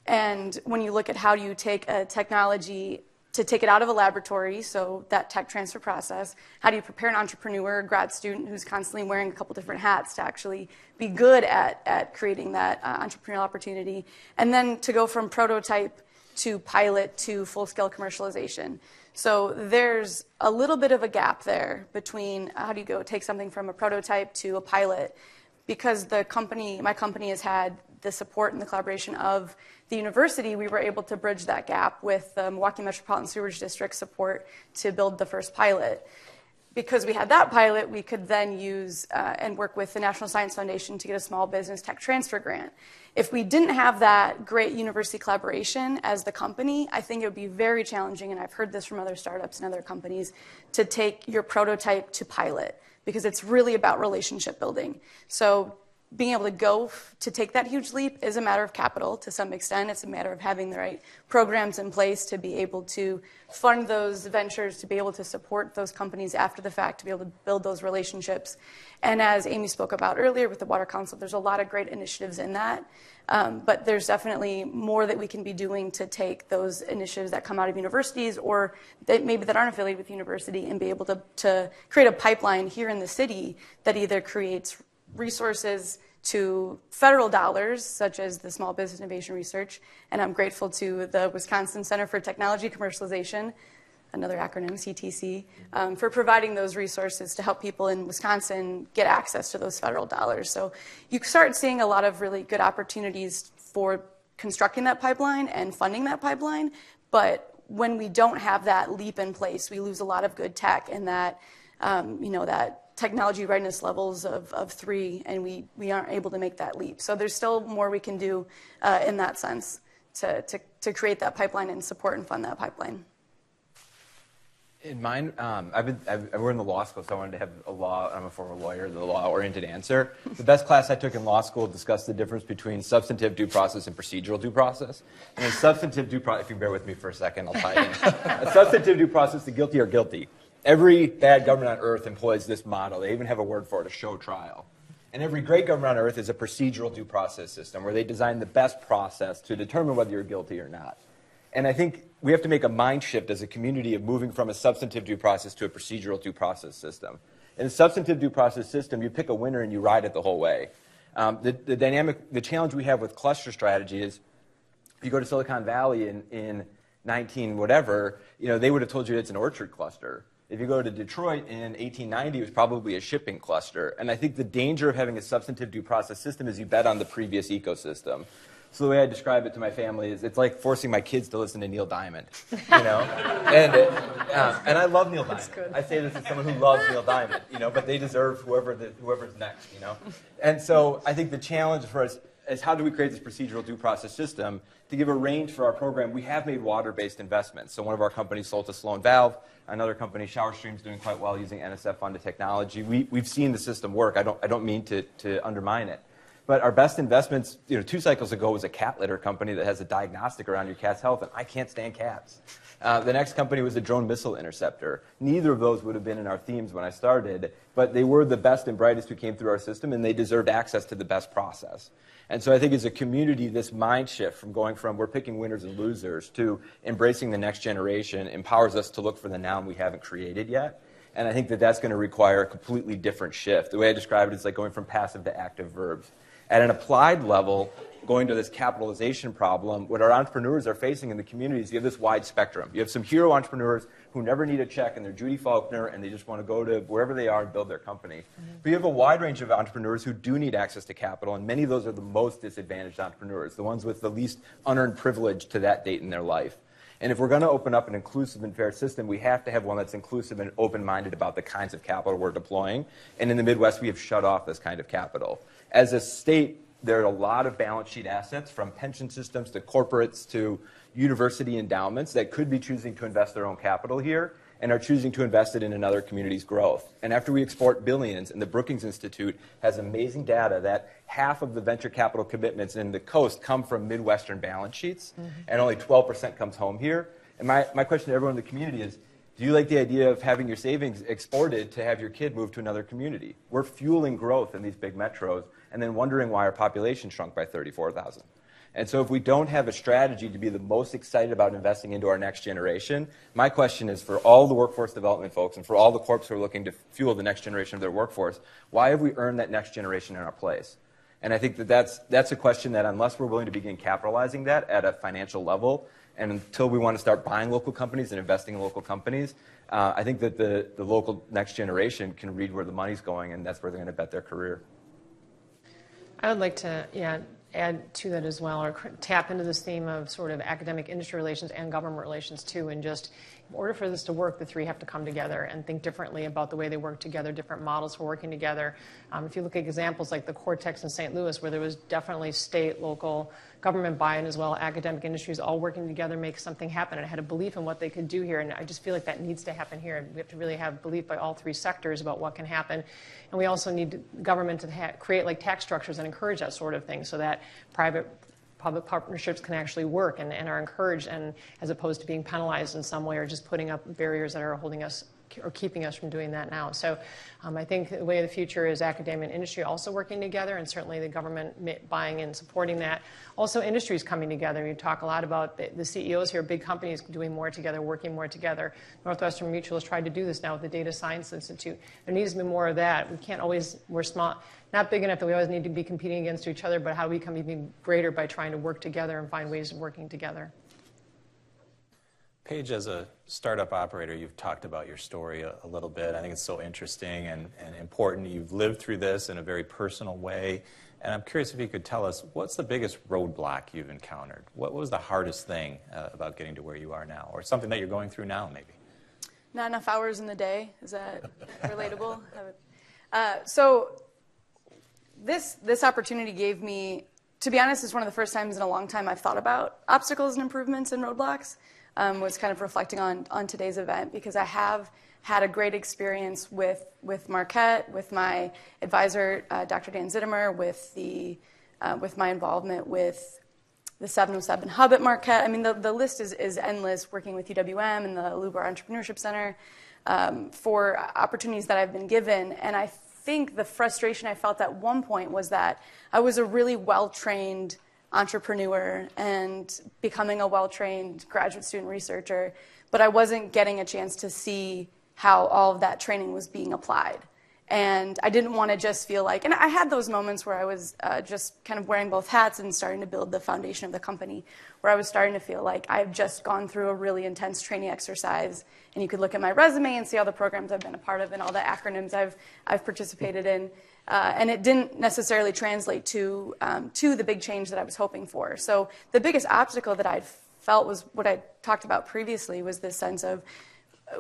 And when you look at how do you take a technology to take it out of a laboratory, so that tech transfer process, how do you prepare an entrepreneur, a grad student who's constantly wearing a couple different hats to actually be good at creating that entrepreneurial opportunity, and then to go from prototype to pilot to full-scale commercialization. So there's a little bit of a gap there between how do you go take something from a prototype to a pilot, because my company has had the support and the collaboration of the university. We were able to bridge that gap with the Milwaukee Metropolitan Sewerage District support to build the first pilot. Because we had that pilot, we could then use and work with the National Science Foundation to get a small business tech transfer grant. If we didn't have that great university collaboration as the company, I think it would be very challenging, and I've heard this from other startups and other companies, to take your prototype to pilot, because it's really about relationship building. So being able to go to take that huge leap is a matter of capital to some extent. It's a matter of having the right programs in place to be able to fund those ventures, to be able to support those companies after the fact, to be able to build those relationships. And as Amy spoke about earlier with the Water Council, there's a lot of great initiatives in that. But there's definitely more that we can be doing to take those initiatives that come out of universities, or that maybe that aren't affiliated with university, and be able to create a pipeline here in the city that either creates resources to federal dollars, such as the Small Business Innovation Research, and I'm grateful to the Wisconsin Center for Technology Commercialization, another acronym, CTC, for providing those resources to help people in Wisconsin get access to those federal dollars. So you start seeing a lot of really good opportunities for constructing that pipeline and funding that pipeline, but when we don't have that leap in place, we lose a lot of good tech, and that, that technology readiness levels of 3, and we aren't able to make that leap. So there's still more we can do in that sense to create that pipeline and support and fund that pipeline. In mine, we're in the law school, so I wanted to have I'm a former lawyer, the law-oriented answer. The best class I took in law school discussed the difference between substantive due process and procedural due process. And in substantive due process, if you bear with me for a second, I'll tie it in. A substantive due process, the guilty are guilty. Every bad government on earth employs this model. They even have a word for it, a show trial. And every great government on earth is a procedural due process system where they design the best process to determine whether you're guilty or not. And I think we have to make a mind shift as a community of moving from a substantive due process to a procedural due process system. In a substantive due process system, you pick a winner and you ride it the whole way. The challenge we have with cluster strategy is, if you go to Silicon Valley in 19 whatever, they would have told you it's an orchard cluster. If you go to Detroit in 1890, it was probably a shipping cluster. And I think the danger of having a substantive due process system is you bet on the previous ecosystem. So the way I describe it to my family is it's like forcing my kids to listen to Neil Diamond, And I love Neil Diamond. I say this as someone who loves Neil Diamond, but they deserve whoever's next, And so I think the challenge for us is how do we create this procedural due process system to give a range for our program? We have made water-based investments. So one of our companies sold to Sloan Valve. Another company, ShowerStream's doing quite well using NSF-funded technology. We've seen the system work. I don't mean to undermine it. But our best investments, 2 cycles ago, was a cat litter company that has a diagnostic around your cat's health, and I can't stand cats. The next company was a drone missile interceptor. Neither of those would have been in our themes when I started, but they were the best and brightest who came through our system, and they deserved access to the best process. And so I think as a community, this mind shift from going from we're picking winners and losers to embracing the next generation empowers us to look for the noun we haven't created yet. And I think that's going to require a completely different shift. The way I describe it is like going from passive to active verbs. At an applied level, going to this capitalization problem, what our entrepreneurs are facing in the community is you have this wide spectrum. You have some hero entrepreneurs who never need a check and they're Judy Faulkner and they just want to go to wherever they are and build their company. But you have a wide range of entrepreneurs who do need access to capital, and many of those are the most disadvantaged entrepreneurs, the ones with the least unearned privilege to that date in their life. And if we're going to open up an inclusive and fair system, we have to have one that's inclusive and open-minded about the kinds of capital we're deploying. And in the Midwest, we have shut off this kind of capital. As a state, there are a lot of balance sheet assets, from pension systems to corporates to university endowments, that could be choosing to invest their own capital here and are choosing to invest it in another community's growth. And after we export billions, and the Brookings Institute has amazing data that half of the venture capital commitments in the coast come from Midwestern balance sheets, and only 12% comes home here. And my question to everyone in the community is, do you like the idea of having your savings exported to have your kid move to another community? We're fueling growth in these big metros and then wondering why our population shrunk by 34,000. And so if we don't have a strategy to be the most excited about investing into our next generation, my question is for all the workforce development folks and for all the corps who are looking to fuel the next generation of their workforce, why have we earned that next generation in our place? And I think that's a question that unless we're willing to begin capitalizing that at a financial level, and until we want to start buying local companies and investing in local companies, I think that the local next generation can read where the money's going, and that's where they're going to bet their career. I would like to add to that as well, or tap into this theme of sort of academic industry relations and government relations too, and just in order for this to work, the three have to come together and think differently about the way they work together, different models for working together. If you look at examples like the Cortex in St. Louis, where there was definitely state, local, government buy-in as well, academic industries all working together make something happen, and had a belief in what they could do here, and I just feel like that needs to happen here. We have to really have belief by all three sectors about what can happen, and we also need government to create like tax structures and encourage that sort of thing so that private-public partnerships can actually work and are encouraged, and as opposed to being penalized in some way or just putting up barriers that are holding us or keeping us from doing that now. So I think the way of the future is academia and industry also working together, and certainly the government buying and supporting that. Also industries coming together. We talk a lot about the CEOs here, big companies doing more together, working more together. Northwestern Mutual has tried to do this now with the Data Science Institute. There needs to be more of that. We can't always, we're small, not big enough that we always need to be competing against each other, but how do we become even greater by trying to work together and find ways of working together. Paige, as a startup operator, you've talked about your story a little bit. I think it's so interesting and important. You've lived through this in a very personal way. And I'm curious if you could tell us, what's the biggest roadblock you've encountered? What was the hardest thing about getting to where you are now? Or something that you're going through now, maybe? Not enough hours in the day. Is that relatable? So this opportunity gave me, to be honest, it's one of the first times in a long time I've thought about obstacles and improvements and roadblocks. Was kind of reflecting on today's event, because I have had a great experience with Marquette, with my advisor, Dr. Dan Zittimer, with my involvement with the 707 Hub at Marquette. I mean, the list is endless, working with UWM and the Lubar Entrepreneurship Center for opportunities that I've been given. And I think the frustration I felt at one point was that I was a really well-trained entrepreneur and becoming a well-trained graduate student researcher, but I wasn't getting a chance to see how all of that training was being applied. And I didn't want to just feel like, and I had those moments where I was just kind of wearing both hats and starting to build the foundation of the company, where I was starting to feel like I've just gone through a really intense training exercise, and you could look at my resume and see all the programs I've been a part of and all the acronyms I've participated in. And it didn't necessarily translate to the big change that I was hoping for. So the biggest obstacle that I felt was what I talked about previously, was this sense of,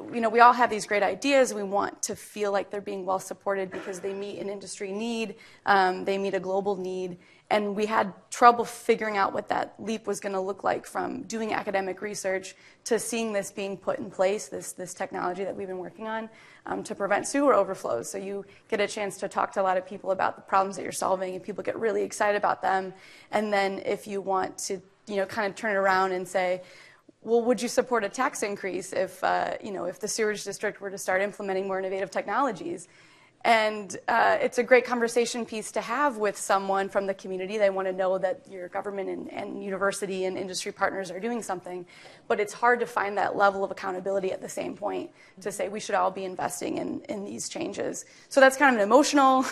we all have these great ideas. We want to feel like they're being well supported because they meet an industry need, they meet a global need, and we had trouble figuring out what that leap was going to look like from doing academic research to seeing this being put in place, this technology that we've been working on to prevent sewer overflows. So you get a chance to talk to a lot of people about the problems that you're solving, and people get really excited about them. And then if you want to, kind of turn it around and say, well, would you support a tax increase if the sewage district were to start implementing more innovative technologies? And it's a great conversation piece to have with someone from the community. They want to know that your government and university and industry partners are doing something. But it's hard to find that level of accountability at the same point to say we should all be investing in these changes. So that's kind of an emotional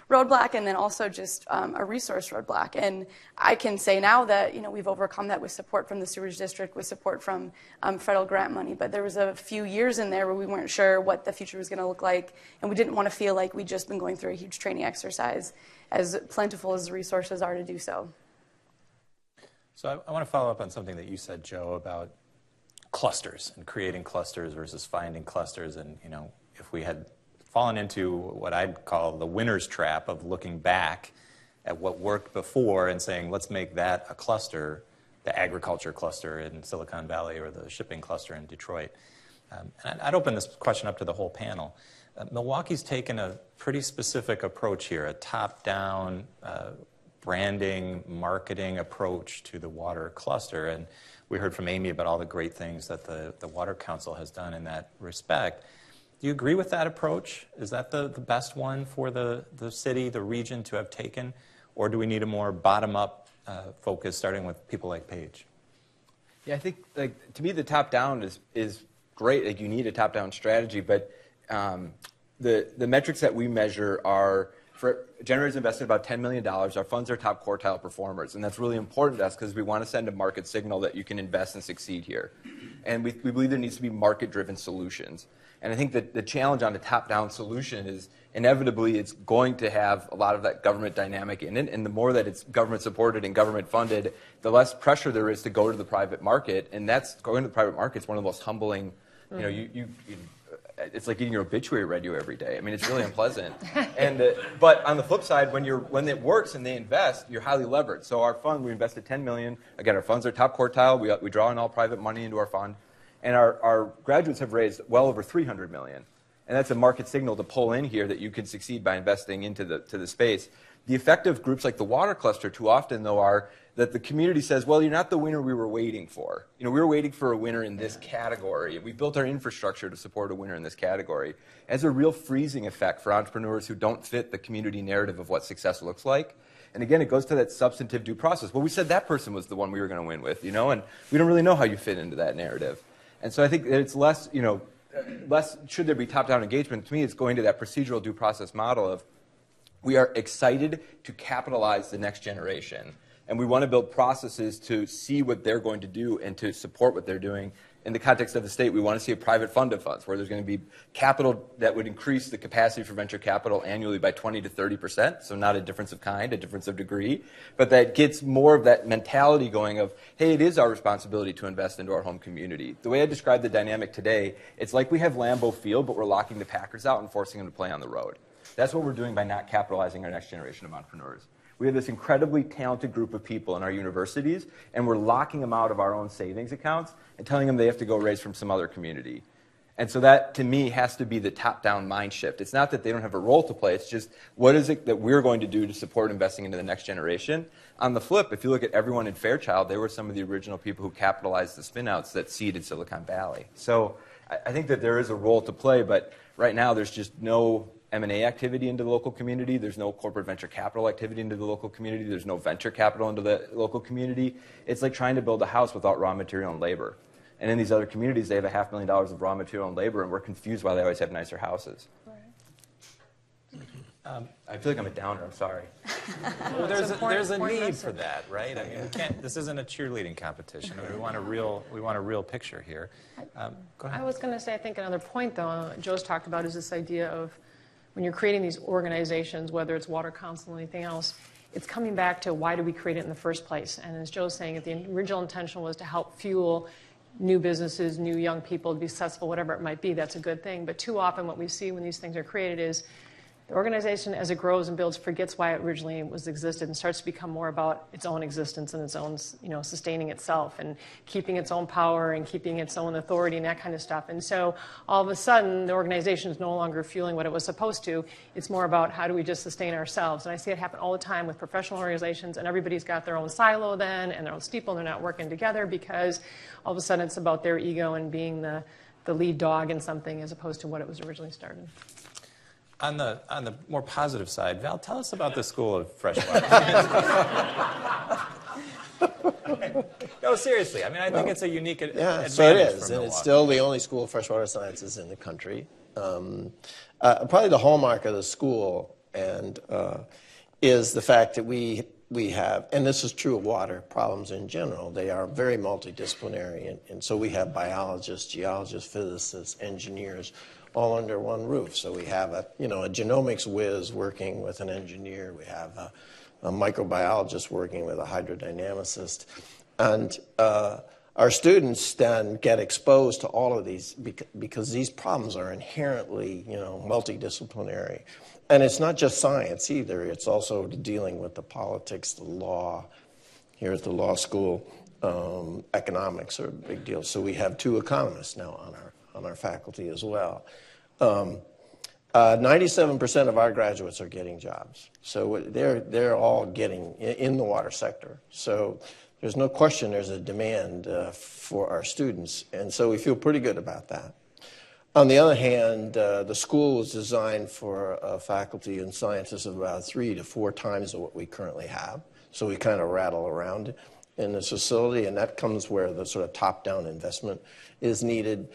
roadblock, and then also just a resource roadblock. And I can say now that we've overcome that with support from the sewage district, with support from federal grant money. But there was a few years in there where we weren't sure what the future was going to look like, and we didn't want to feel like we'd just been going through a huge training exercise, as plentiful as the resources are to do so. So I want to follow up on something that you said, Joe, about clusters and creating clusters versus finding clusters. And, if we had fallen into what I'd call the winner's trap of looking back at what worked before and saying, let's make that a cluster, the agriculture cluster in Silicon Valley or the shipping cluster in Detroit. And I'd open this question up to the whole panel. Milwaukee's taken a pretty specific approach here, a top-down branding, marketing approach to the water cluster. And we heard from Amy about all the great things that the Water Council has done in that respect. Do you agree with that approach? Is that the best one for the city, the region to have taken? Or do we need a more bottom-up focus, starting with people like Paige? Yeah, I think, to me, the top-down is great. You need a top-down strategy, but the metrics that we measure are, for generators invested about $10 million, our funds are top quartile performers, and that's really important to us because we want to send a market signal that you can invest and succeed here. And we believe there needs to be market-driven solutions. And I think that the challenge on the top-down solution is inevitably it's going to have a lot of that government dynamic in it, and the more that it's government-supported and government-funded, the less pressure there is to go to the private market, and that's going to the private market is one of the most humbling. It's like getting your obituary read you every day. I mean, it's really unpleasant. But on the flip side, when it works and they invest, you're highly levered. So our fund, we invested $10 million. Again, our funds are top quartile. We draw in all private money into our fund. And our graduates have raised well over $300 million. And that's a market signal to pull in here that you can succeed by investing into the space. The effect of groups like the water cluster too often, though, are that the community says, well, you're not the winner we were waiting for. We were waiting for a winner in this category. We built our infrastructure to support a winner in this category. It has a real freezing effect for entrepreneurs who don't fit the community narrative of what success looks like. And again, it goes to that substantive due process. Well, we said that person was the one we were going to win with, and we don't really know how you fit into that narrative. And so I think that it's less should there be top-down engagement. To me, it's going to that procedural due process model of we are excited to capitalize the next generation. And we want to build processes to see what they're going to do and to support what they're doing. In the context of the state, we want to see a private fund of funds where there's going to be capital that would increase the capacity for venture capital annually by 20 to 30%. So not a difference of kind, a difference of degree, but that gets more of that mentality going of, hey, it is our responsibility to invest into our home community. The way I describe the dynamic today, it's like we have Lambeau Field, but we're locking the Packers out and forcing them to play on the road. That's what we're doing by not capitalizing our next generation of entrepreneurs. We have this incredibly talented group of people in our universities, and we're locking them out of our own savings accounts and telling them they have to go raise from some other community. And so that, to me, has to be the top-down mind shift. It's not that they don't have a role to play. It's just, what is it that we're going to do to support investing into the next generation? On the flip, if you look at everyone in Fairchild, they were some of the original people who capitalized the spin-outs that seeded Silicon Valley. So I think that there is a role to play, but right now there's just no M&A activity into the local community. There's no corporate venture capital activity into the local community. There's no venture capital into the local community. It's like trying to build a house without raw material and labor. And in these other communities, they have $500,000 of raw material and labor, and we're confused why they always have nicer houses. I feel like I'm a downer. I'm sorry. Well, there's a need for that, right? I mean, we can't. This isn't a cheerleading competition. We want a real picture here. Go ahead. I was going to say, I think another point, though, Joe's talked about is this idea of when you're creating these organizations, whether it's Water Council or anything else, it's coming back to why did we create it in the first place? And as Joe's saying, if the original intention was to help fuel new businesses, new young people to be successful, whatever it might be, that's a good thing. But too often what we see when these things are created is the organization, as it grows and builds, forgets why it originally was existed and starts to become more about its own existence and its own, sustaining itself and keeping its own power and keeping its own authority and that kind of stuff. And so all of a sudden, the organization is no longer fueling what it was supposed to. It's more about how do we just sustain ourselves. And I see it happen all the time with professional organizations, and everybody's got their own silo then and their own steeple, and they're not working together because all of a sudden it's about their ego and being the lead dog in something as opposed to what it was originally started. On the more positive side, Val, tell us about the School of Freshwater. No, seriously. I mean, I think it's a unique advantage. So it is, for and it's still the only school of freshwater sciences in the country. Probably the hallmark of the school is the fact that we have, and this is true of water problems in general, they are very multidisciplinary, and so we have biologists, geologists, physicists, engineers, all under one roof. So we have a genomics whiz working with an engineer. We have a microbiologist working with a hydrodynamicist. And our students then get exposed to all of these because these problems are inherently, multidisciplinary. And it's not just science either. It's also dealing with the politics, the law. Here at the law school, economics are a big deal. So we have 2 economists now on our faculty as well. 97% of our graduates are getting jobs. So they're all getting in the water sector. So there's no question there's a demand for our students. And so we feel pretty good about that. On the other hand, the school was designed for faculty and scientists of about 3 to 4 times what we currently have. So we kind of rattle around in this facility, and that comes where the sort of top-down investment is needed.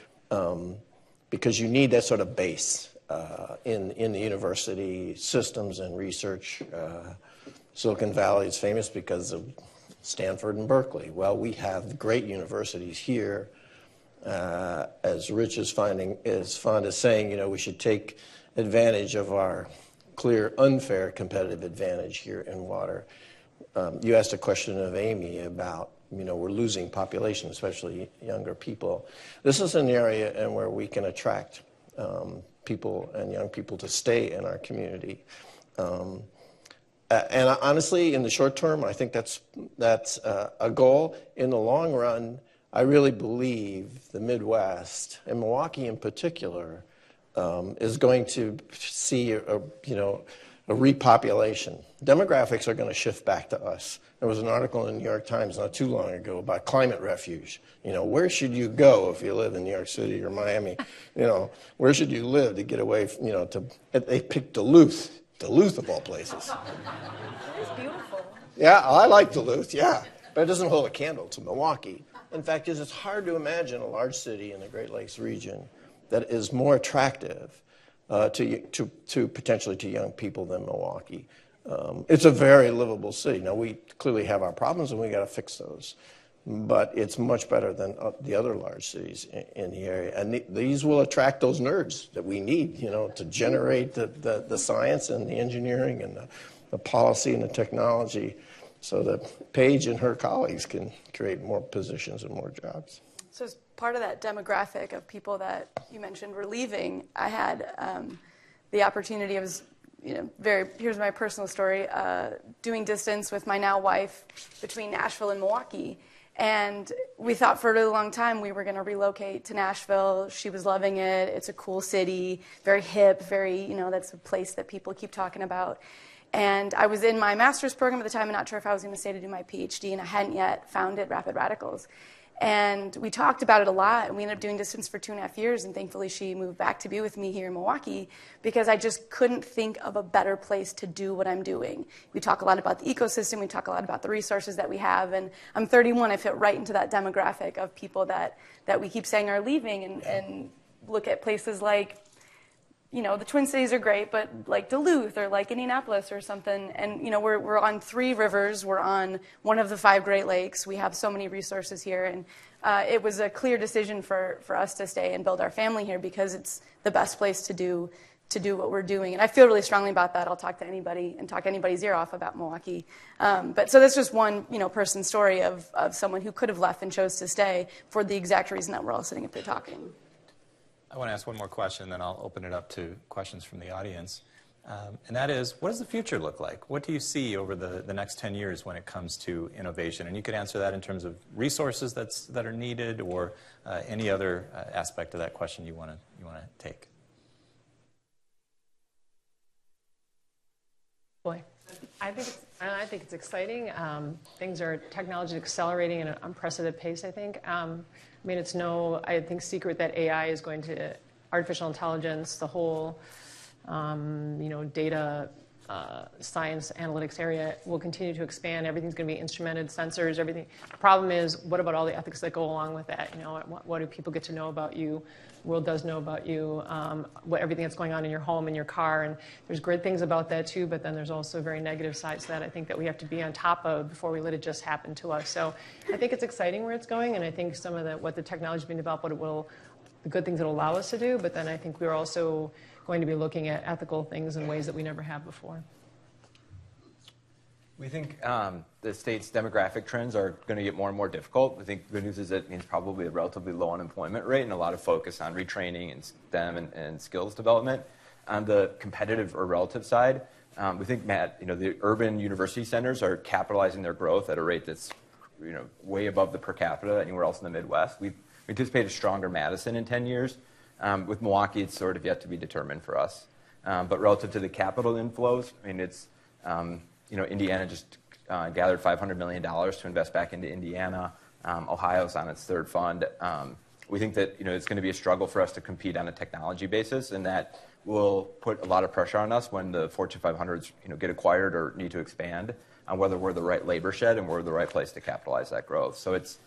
Because you need that sort of base in the university systems and research. Silicon Valley is famous because of Stanford and Berkeley. Well, we have great universities here. As Rich is fond of saying, we should take advantage of our clear, unfair competitive advantage here in water. You asked a question of Amy about we're losing population, especially younger people. This is an area where we can attract people and young people to stay in our community. And honestly, in the short term, I think that's a goal. In the long run, I really believe the Midwest, and Milwaukee in particular, is going to see a repopulation. Demographics are going to shift back to us. There was an article in the New York Times not too long ago about climate refuge. Where should you go if you live in New York City or Miami? Where should you live to get away from, they picked Duluth of all places. It is beautiful. Yeah, I like Duluth, yeah. But it doesn't hold a candle to Milwaukee. In fact, it's hard to imagine a large city in the Great Lakes region that is more attractive to potentially to young people than Milwaukee. It's a very livable city. Now, we clearly have our problems, and we got to fix those. But it's much better than the other large cities in the area. And these will attract those nerds that we need, to generate the science and the engineering and the policy and the technology so that Paige and her colleagues can create more positions and more jobs. So as part of that demographic of people that you mentioned were leaving, I had the opportunity of, here's my personal story, doing distance with my now wife between Nashville and Milwaukee. And we thought for a really long time we were going to relocate to Nashville. She was loving it. It's a cool city, very hip, very, that's a place that people keep talking about. And I was in my master's program at the time. I'm not sure if I was going to stay to do my PhD, and I hadn't yet founded Rapid Radicals. And we talked about it a lot, and we ended up doing distance for 2.5 years, and thankfully she moved back to be with me here in Milwaukee because I just couldn't think of a better place to do what I'm doing. We talk a lot about the ecosystem, we talk a lot about the resources that we have, and I'm 31, I fit right into that demographic of people that we keep saying are leaving, and look at places like, you know, the Twin Cities are great, but like Duluth or like Indianapolis or something. And, you know, we're on 3 rivers. We're on one of the 5 Great Lakes. We have so many resources here. And it was a clear decision for us to stay and build our family here because it's the best place to do what we're doing. And I feel really strongly about that. I'll talk to anybody and talk anybody's ear off about Milwaukee. But so that's just one, you know, person's story of someone who could have left and chose to stay for the exact reason that we're all sitting up here talking. I want to ask one more question, then I'll open it up to questions from the audience. And that is, what does the future look like? What do you see over the next 10 years when it comes to innovation? And you could answer that in terms of resources that are needed or any other aspect of that question you want to take. Boy, I think it's exciting. Things are technology accelerating at an unprecedented pace, I think. I mean, it's no, I think, secret that AI is going to, artificial intelligence, the whole, data science analytics area will continue to expand. Everything's going to be instrumented, sensors, everything. The problem is, what about all the ethics that go along with that? You know, what do people get to know about you? The world does know about you, everything that's going on in your home, in your car, and there's great things about that too, but then there's also very negative sides to that I think that we have to be on top of before we let it just happen to us. So I think it's exciting where it's going, and I think some of what the technology is being developed, the good things it'll allow us to do, but then I think we're also going to be looking at ethical things in ways that we never have before. We think the state's demographic trends are going to get more and more difficult. I think the good news is it means probably a relatively low unemployment rate and a lot of focus on retraining and STEM and skills development. On the competitive or relative side, we think, Matt, the urban university centers are capitalizing their growth at a rate that's way above the per capita anywhere else in the Midwest. We anticipate a stronger Madison in 10 years. With Milwaukee, it's sort of yet to be determined for us. But relative to the capital inflows, I mean, it's Indiana just gathered $500 million to invest back into Indiana. Ohio's on its 3rd fund. We think that it's going to be a struggle for us to compete on a technology basis, and that will put a lot of pressure on us when the Fortune 500s get acquired or need to expand on whether we're the right labor shed and we're the right place to capitalize that growth. So it's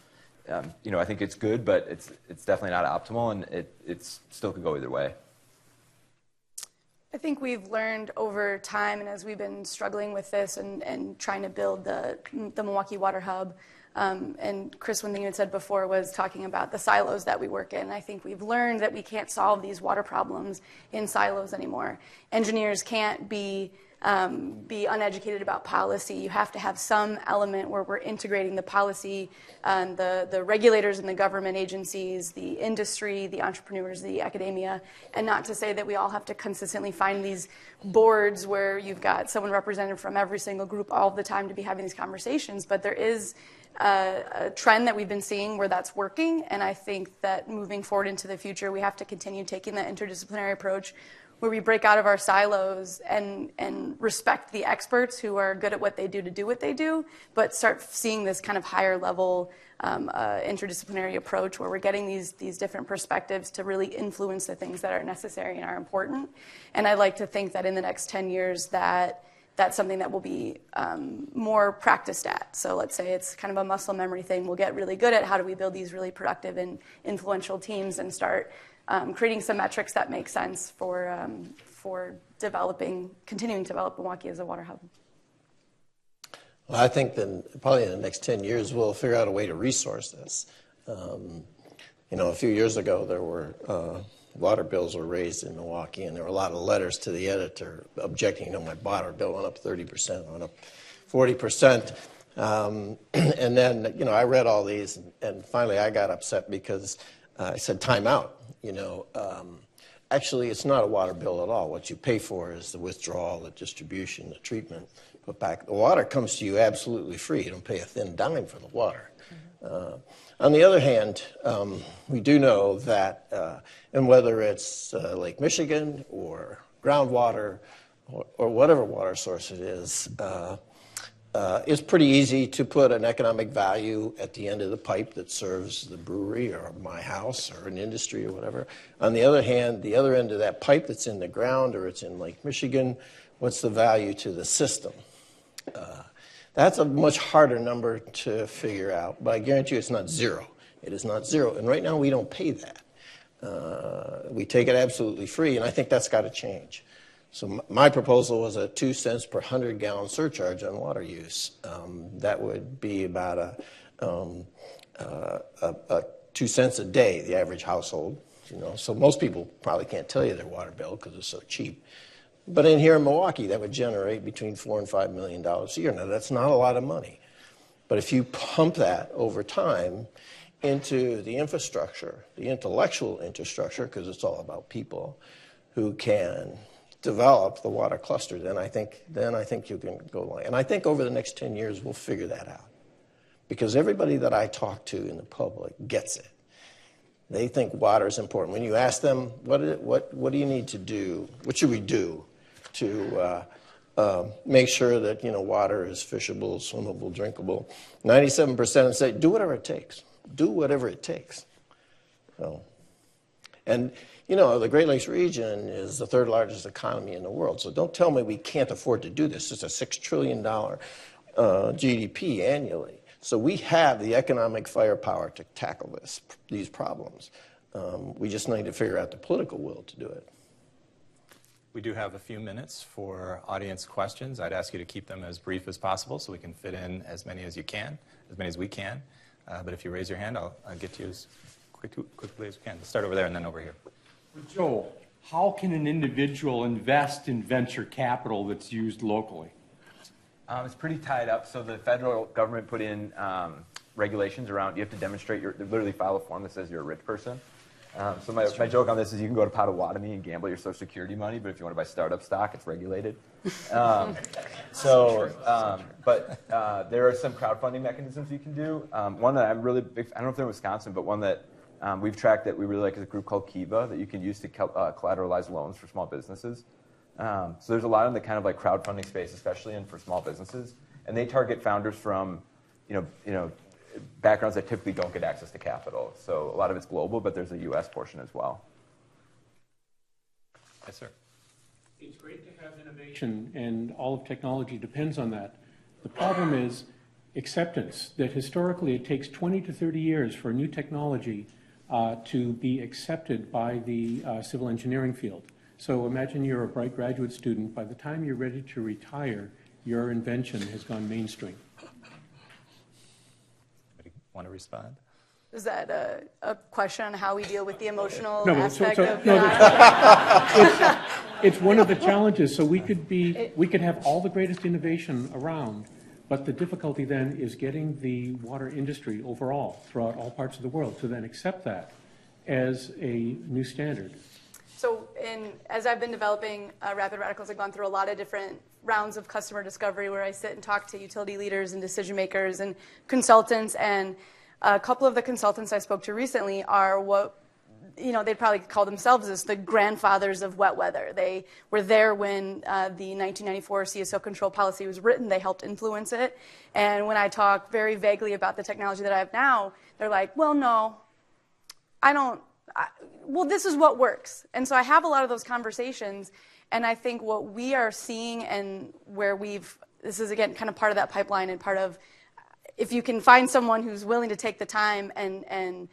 I think it's good, but it's definitely not optimal, and it's still could go either way. I think we've learned over time, and as we've been struggling with this and trying to build the Milwaukee Water Hub, and Chris, one thing you had said before was talking about the silos that we work in. I think we've learned that we can't solve these water problems in silos anymore. Engineers can't be uneducated about policy. You have to have some element where we're integrating the policy, the regulators and the government agencies, the industry, the entrepreneurs, the academia, and not to say that we all have to consistently find these boards where you've got someone represented from every single group all the time to be having these conversations, but there is a trend that we've been seeing where that's working, and I think that moving forward into the future, we have to continue taking that interdisciplinary approach where we break out of our silos and respect the experts who are good at what they do to do what they do, but start seeing this kind of higher level interdisciplinary approach where we're getting these different perspectives to really influence the things that are necessary and are important. And I like to think that in the next 10 years that's something that will be more practiced at. So let's say it's kind of a muscle memory thing. We'll get really good at how do we build these really productive and influential teams and start creating some metrics that make sense for continuing to develop Milwaukee as a water hub. Well, I think then probably in the next 10 years, we'll figure out a way to resource this. A few years ago, there were water bills were raised in Milwaukee, and there were a lot of letters to the editor objecting, my water bill went up 30%, went up 40%. And then, I read all these, and finally I got upset because I said, time out. Actually, it's not a water bill at all. What you pay for is the withdrawal, the distribution, the treatment, put back. The water comes to you absolutely free. You don't pay a thin dime for the water. Mm-hmm. On the other hand, we do know that, and whether it's Lake Michigan or groundwater or whatever water source it is, It's pretty easy to put an economic value at the end of the pipe that serves the brewery or my house or an industry or whatever. On the other hand, the other end of that pipe that's in the ground or it's in Lake Michigan, what's the value to the system? That's a much harder number to figure out, but I guarantee you it's not zero. It is not zero, and right now we don't pay that. We take it absolutely free, and I think that's got to change. So my proposal was a 2 cents per 100-gallon surcharge on water use. That would be about 2 cents a day, the average household. So most people probably can't tell you their water bill because it's so cheap. But in here in Milwaukee, that would generate between $4 and $5 million a year. Now, that's not a lot of money. But if you pump that over time into the infrastructure, the intellectual infrastructure, because it's all about people who can develop the water cluster, then I think you can go along. And I think over the next 10 years, we'll figure that out. Because everybody that I talk to in the public gets it. They think water is important. When you ask them, what do you need to do? What should we do to make sure that water is fishable, swimmable, drinkable? 97% say, do whatever it takes. Do whatever it takes. And the Great Lakes region is the third largest economy in the world. So don't tell me we can't afford to do this. It's a $6 trillion GDP annually. So we have the economic firepower to tackle these problems. We just need to figure out the political will to do it. We do have a few minutes for audience questions. I'd ask you to keep them as brief as possible so we can fit in as many as you can, as many as we can. But if you raise your hand, I'll get to you as quickly as we can. Let's start over there and then over here. Joe, how can an individual invest in venture capital that's used locally? It's pretty tied up. So the federal government put in regulations around, you have to demonstrate, literally file a form that says you're a rich person. So my joke on this is you can go to Potawatomi and gamble your Social Security money, but if you want to buy startup stock, it's regulated. But there are some crowdfunding mechanisms you can do. One that I'm really big, I don't know if they're in Wisconsin, but one that we've tracked that we really like is a group called Kiva that you can use to collateralize loans for small businesses. So there's a lot in the kind of like crowdfunding space, especially for small businesses, and they target founders from, backgrounds that typically don't get access to capital. So a lot of it's global, but there's a U.S. portion as well. Yes, sir. It's great to have innovation, and all of technology depends on that. The problem is acceptance, that historically it takes 20 to 30 years for a new technology to be accepted by the civil engineering field. So imagine you're a bright graduate student. By the time you're ready to retire, your invention has gone mainstream. Want to respond? Is that a question on how we deal with the emotional No, aspect of it's one of the challenges. So we could have all the greatest innovation around, but the difficulty then is getting the water industry overall throughout all parts of the world to then accept that as a new standard. So as I've been developing Rapid Radicals, I've gone through a lot of different rounds of customer discovery where I sit and talk to utility leaders and decision makers and consultants. And a couple of the consultants I spoke to recently are what, they'd probably call themselves as the grandfathers of wet weather. They were there when the 1994 CSO control policy was written. They helped influence it. And when I talk very vaguely about the technology that I have now, they're like, well, no, I don't. Well, this is what works. And so I have a lot of those conversations, and I think what we are seeing and where this is again kind of part of that pipeline and part of, if you can find someone who's willing to take the time and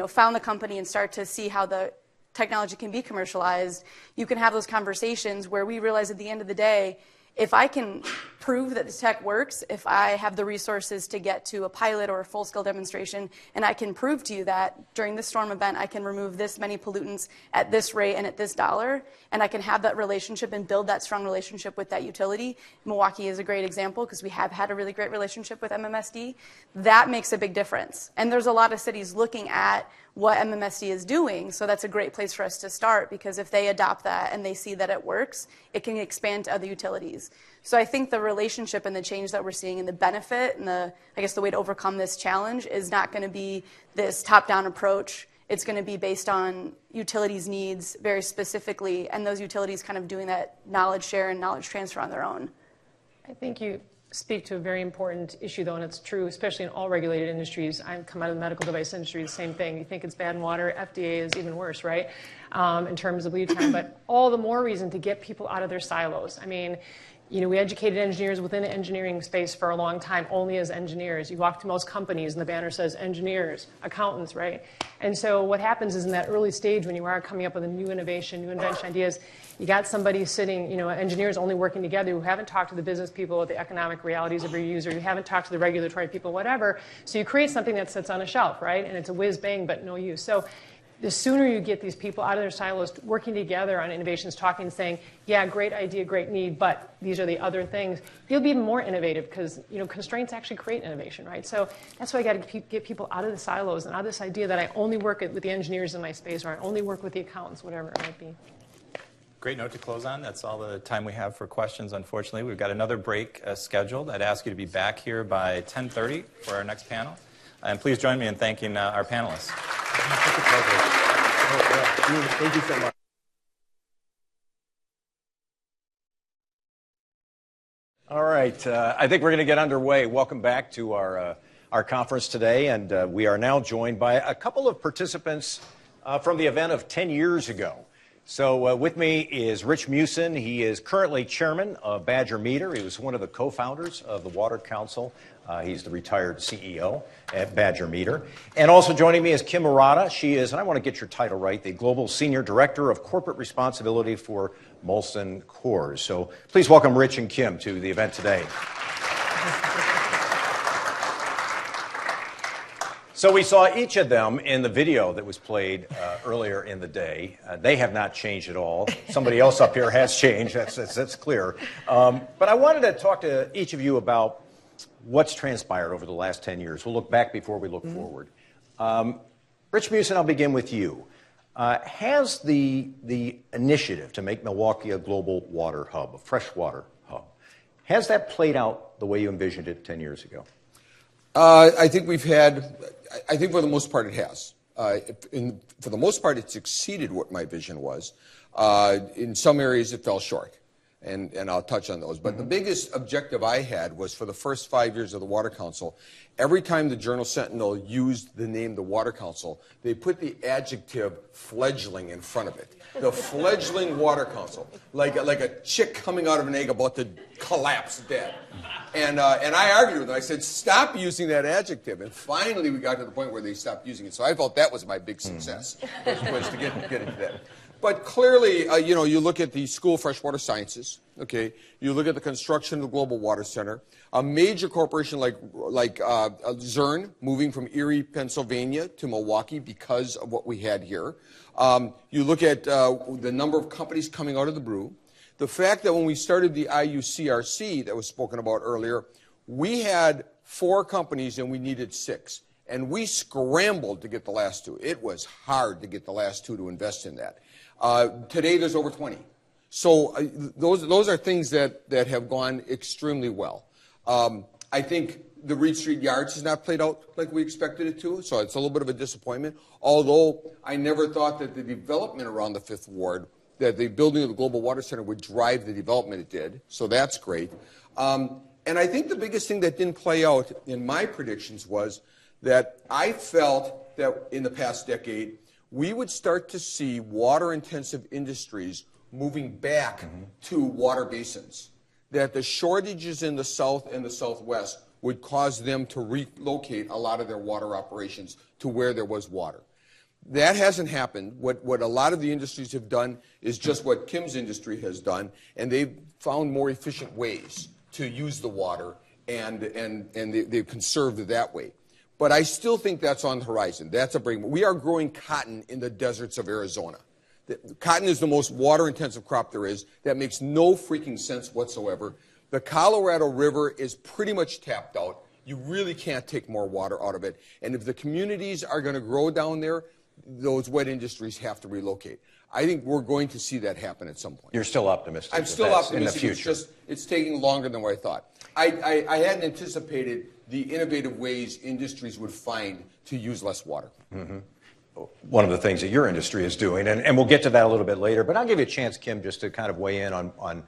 found the company and start to see how the technology can be commercialized, you can have those conversations where we realize at the end of the day, if I can prove that the tech works, if I have the resources to get to a pilot or a full-scale demonstration, and I can prove to you that during this storm event I can remove this many pollutants at this rate and at this dollar, and I can have that relationship and build that strong relationship with that utility. Milwaukee is a great example because we have had a really great relationship with MMSD. That makes a big difference. And there's a lot of cities looking at what MMSD is doing, so that's a great place for us to start, because if they adopt that and they see that it works, it can expand to other utilities. So I think the relationship and the change that we're seeing and the benefit and the way to overcome this challenge is not going to be this top-down approach. It's going to be based on utilities' needs very specifically, and those utilities kind of doing that knowledge share and knowledge transfer on their own. I think you speak to a very important issue, though, and it's true, especially in all regulated industries. I come out of the medical device industry, the same thing. You think it's bad in water, FDA is even worse, right, in terms of lead time. But all the more reason to get people out of their silos. I mean, you know, we educated engineers within the engineering space for a long time, only as engineers. You walk to most companies and the banner says engineers, accountants, right? And so what happens is in that early stage when you are coming up with a new innovation, new invention ideas, you got somebody sitting, you know, engineers only working together who haven't talked to the business people, the economic realities of your user, you haven't talked to the regulatory people, whatever. So you create something that sits on a shelf, right? And it's a whiz bang, but no use. So the sooner you get these people out of their silos, working together on innovations, talking and saying, yeah, great idea, great need, but these are the other things, you'll be even more innovative because, you know, constraints actually create innovation, right? So that's why I got to get people out of the silos and out of this idea that I only work with the engineers in my space or I only work with the accountants, whatever it might be. Great note to close on. That's all the time we have for questions, unfortunately. We've got another break scheduled. I'd ask you to be back here by 10:30 for our next panel. And please join me in thanking our panelists. Thank you so much. All right, I think we're going to get underway. Welcome back to our conference today, and we are now joined by a couple of participants from the event of 10 years ago. So with me is Rich Musin. He is currently chairman of Badger Meter. He was one of the co-founders of the Water Council. He's the retired CEO at Badger Meter. And also joining me is Kim Murata. She is, and I want to get your title right, the Global Senior Director of Corporate Responsibility for Molson Coors. So please welcome Rich and Kim to the event today. So we saw each of them in the video that was played earlier in the day. They have not changed at all. Somebody else up here has changed. That's clear. But I wanted to talk to each of you about what's transpired over the last 10 years. We'll look back before we look forward. Rich Musin, I'll begin with you. Has the initiative to make Milwaukee a global water hub, a freshwater hub, has that played out the way you envisioned it 10 years ago? I think for the most part it has. For the most part, it's exceeded what my vision was. In some areas, it fell short, and I'll touch on those. But the biggest objective I had was for the first 5 years of the Water Council, every time the Journal-Sentinel used the name the Water Council, they put the adjective fledgling in front of it. The fledgling Water Council, like a chick coming out of an egg about to collapse dead. And I argued with them. I said, stop using that adjective. And finally, we got to the point where they stopped using it. So I felt that was my big success, was to get into that. But clearly, you look at the School of Freshwater Sciences, okay? You look at the construction of the Global Water Center. A major corporation like Zurn moving from Erie, Pennsylvania to Milwaukee because of what we had here. You look at the number of companies coming out of the brew. The fact that when we started the IUCRC that was spoken about earlier, we had 4 companies and we needed 6. And we scrambled to get the last 2. It was hard to get the last 2 to invest in that. Today there's over 20. So those are things that have gone extremely well. I think the Reed Street Yards has not played out like we expected it to, so it's a little bit of a disappointment. Although I never thought that the development around the 5th Ward, that the building of the Global Water Center would drive the development it did, so that's great. And I think the biggest thing that didn't play out in my predictions was that I felt that in the past decade, we would start to see water-intensive industries moving back to water basins, that the shortages in the South and the Southwest would cause them to relocate a lot of their water operations to where there was water. That hasn't happened. What a lot of the industries have done is just what Kim's industry has done, and they've found more efficient ways to use the water, and they've conserved it that way. But I still think that's on the horizon. That's a break. We are growing cotton in the deserts of Arizona. Cotton is the most water-intensive crop there is. That makes no freaking sense whatsoever. The Colorado River is pretty much tapped out. You really can't take more water out of it. And if the communities are going to grow down there, those wet industries have to relocate. I think we're going to see that happen at some point. You're still optimistic. I'm still optimistic. In the future. It's taking longer than what I thought. I hadn't anticipated the innovative ways industries would find to use less water. One of the things that your industry is doing, and we'll get to that a little bit later, but I'll give you a chance, Kim, just to kind of weigh in on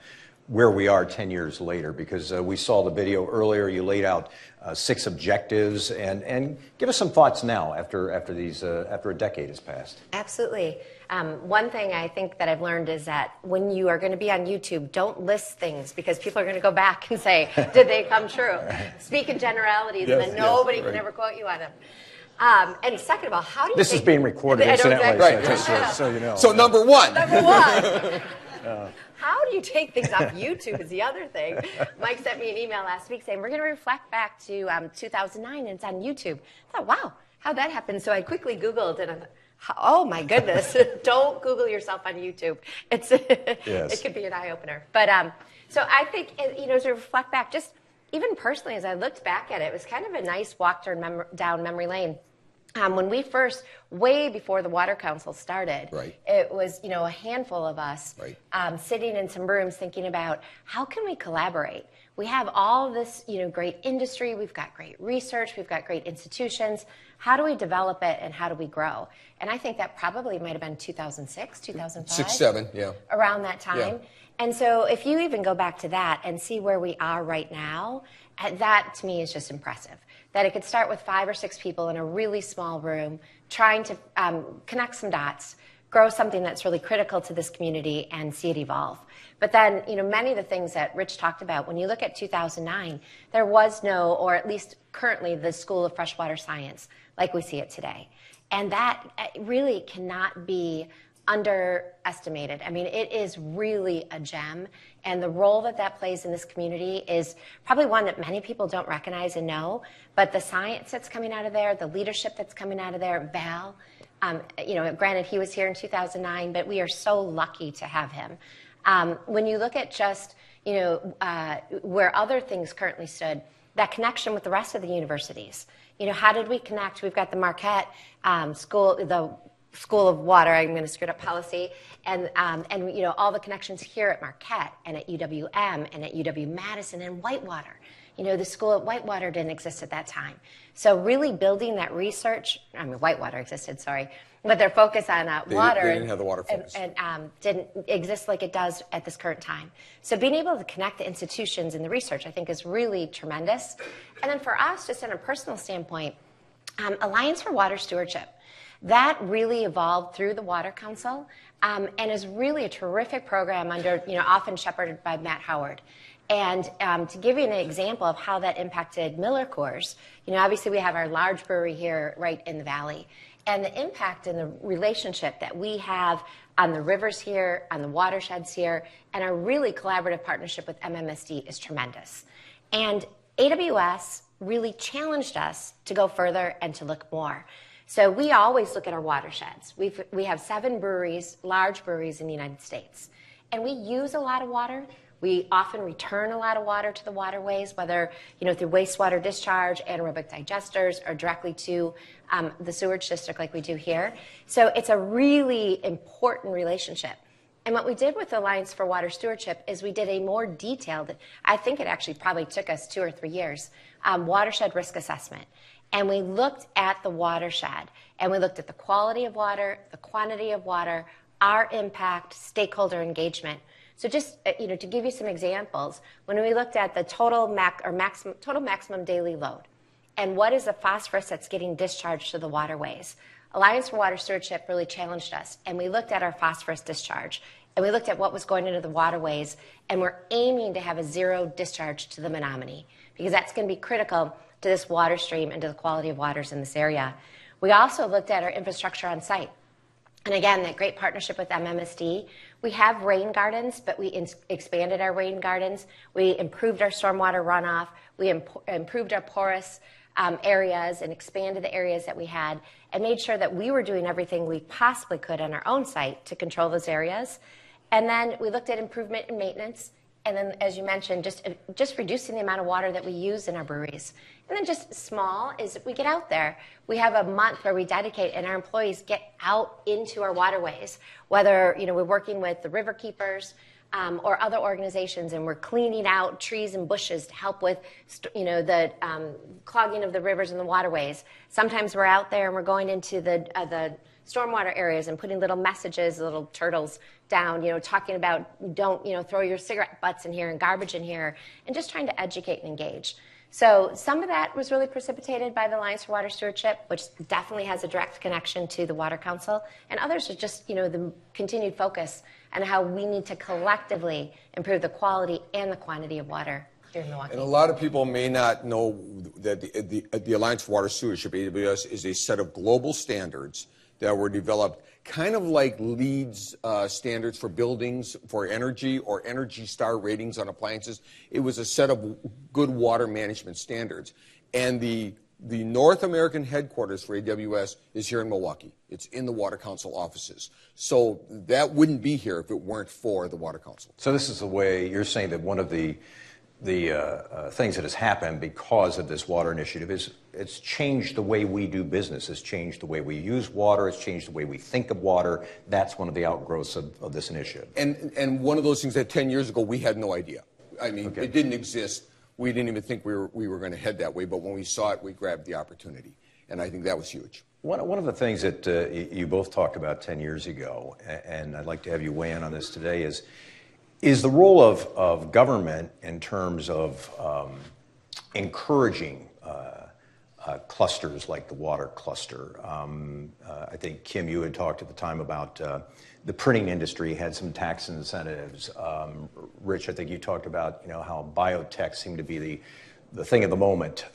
where we are 10 years later? Because we saw the video earlier. You laid out 6 objectives, and give us some thoughts now after a decade has passed. Absolutely. One thing I think that I've learned is that when you are going to be on YouTube, don't list things because people are going to go back and say, did they come true? Speak in generalities, and then nobody can ever quote you on them. And second of all, how do you This is being recorded, incidentally, Right. just so you know. So number one. How do you take things off YouTube is the other thing. Mike sent me an email last week saying, we're going to reflect back to 2009, and it's on YouTube. I thought, wow, how'd that happen? So I quickly Googled, and I thought, oh my goodness, don't Google yourself on YouTube. It could be an eye-opener. But so I think, as we reflect back, just even personally, as I looked back at it, it was kind of a nice walk down memory lane. When we first, way before the Water Council started, it was, a handful of us sitting in some rooms thinking about how can we collaborate? We have all this, great industry. We've got great research. We've got great institutions. How do we develop it and how do we grow? And I think that probably might have been 2006, 2005. 6, 7, yeah. Around that time. Yeah. And so if you even go back to that and see where we are right now, that to me is just impressive. That it could start with 5 or 6 people in a really small room trying to connect some dots, grow something that's really critical to this community and see it evolve. But then, many of the things that Rich talked about, when you look at 2009, there was no, or at least currently, the School of Freshwater Science like we see it today. And that really cannot be underestimated. I mean, it is really a gem, and the role that plays in this community is probably one that many people don't recognize and know, but the science that's coming out of there, the leadership that's coming out of there, Val, granted he was here in 2009, but we are so lucky to have him. When you look at just, where other things currently stood, that connection with the rest of the universities, how did we connect? We've got the Marquette School of Water, I'm going to screw it up, policy, and all the connections here at Marquette and at UWM and at UW-Madison and Whitewater. The school at Whitewater didn't exist at that time. So really building that research, Whitewater existed, sorry, but their focus on water they didn't have the water focus. and didn't exist like it does at this current time. So being able to connect the institutions and the research, I think, is really tremendous. And then for us, just on a personal standpoint, Alliance for Water Stewardship, that really evolved through the Water Council and is really a terrific program under, often shepherded by Matt Howard. And to give you an example of how that impacted Miller Coors, obviously we have our large brewery here right in the valley. And the impact and the relationship that we have on the rivers here, on the watersheds here, and our really collaborative partnership with MMSD is tremendous. And AWS really challenged us to go further and to look more. So we always look at our watersheds. We have 7 breweries, large breweries in the United States. And we use a lot of water. We often return a lot of water to the waterways, whether through wastewater discharge, anaerobic digesters, or directly to the sewage district like we do here. So it's a really important relationship. And what we did with Alliance for Water Stewardship is we did a more detailed, I think it actually probably took us 2 or 3 years, watershed risk assessment. And we looked at the watershed, and we looked at the quality of water, the quantity of water, our impact, stakeholder engagement. So just to give you some examples, when we looked at the total maximum daily load, and what is the phosphorus that's getting discharged to the waterways, Alliance for Water Stewardship really challenged us, and we looked at our phosphorus discharge, and we looked at what was going into the waterways, and we're aiming to have a 0 discharge to the Menominee, because that's going to be critical to this water stream and to the quality of waters in this area. We also looked at our infrastructure on site. And again, that great partnership with MMSD. We have rain gardens, but we expanded our rain gardens. We improved our stormwater runoff. We improved our porous areas and expanded the areas that we had and made sure that we were doing everything we possibly could on our own site to control those areas. And then we looked at improvement in maintenance. And then, as you mentioned, just reducing the amount of water that we use in our breweries. And then just small is we get out there. We have a month where we dedicate, and our employees get out into our waterways, whether we're working with the river keepers or other organizations, and we're cleaning out trees and bushes to help with the clogging of the rivers and the waterways. Sometimes we're out there and we're going into the stormwater areas and putting little messages, little turtles down, talking about don't, throw your cigarette butts in here and garbage in here, and just trying to educate and engage. So some of that was really precipitated by the Alliance for Water Stewardship, which definitely has a direct connection to the Water Council, and others are just, the continued focus on how we need to collectively improve the quality and the quantity of water here in Milwaukee. And a lot of people may not know that the Alliance for Water Stewardship, AWS, is a set of global standards that were developed kind of like LEED's standards for buildings, for energy, or Energy Star ratings on appliances. It was a set of good water management standards. And the North American headquarters for AWS is here in Milwaukee. It's in the Water Council offices. So that wouldn't be here if it weren't for the Water Council. So this is the way you're saying that one of the things that has happened because of this water initiative is it's changed the way we do business. It's changed the way we use water. It's changed the way we think of water. That's one of the outgrowths of this initiative. And one of those things that 10 years ago we had no idea. I mean, It didn't exist. We didn't even think we were going to head that way. But when we saw it, we grabbed the opportunity. And I think that was huge. One of the things that you both talked about 10 years ago, and I'd like to have you weigh in on this today, is the role of government in terms of encouraging clusters like the water cluster. I think, Kim, you had talked at the time about the printing industry had some tax incentives. Rich, I think you talked about how biotech seemed to be the thing of the moment.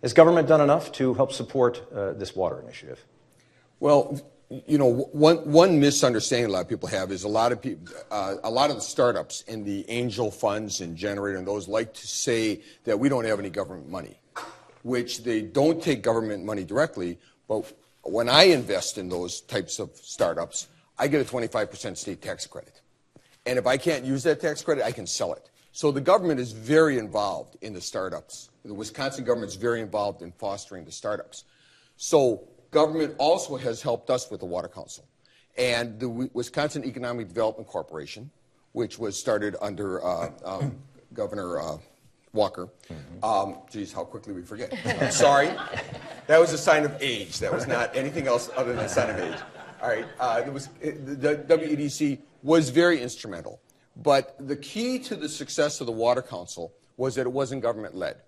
Has government done enough to help support this water initiative? Well, one misunderstanding a lot of people have is a lot of the startups and the angel funds and Generator and those like to say that we don't have any government money, which they don't take government money directly. But when I invest in those types of startups, I get a 25% state tax credit. And if I can't use that tax credit, I can sell it. So the government is very involved in the startups. The Wisconsin government is very involved in fostering the startups. So government also has helped us with the Water Council. And the Wisconsin Economic Development Corporation, which was started under Governor Walker. Geez, how quickly we forget. I'm sorry. That was a sign of age. That was not anything else other than a sign of age. All right. The WEDC was very instrumental. But the key to the success of the Water Council was that it wasn't government-led.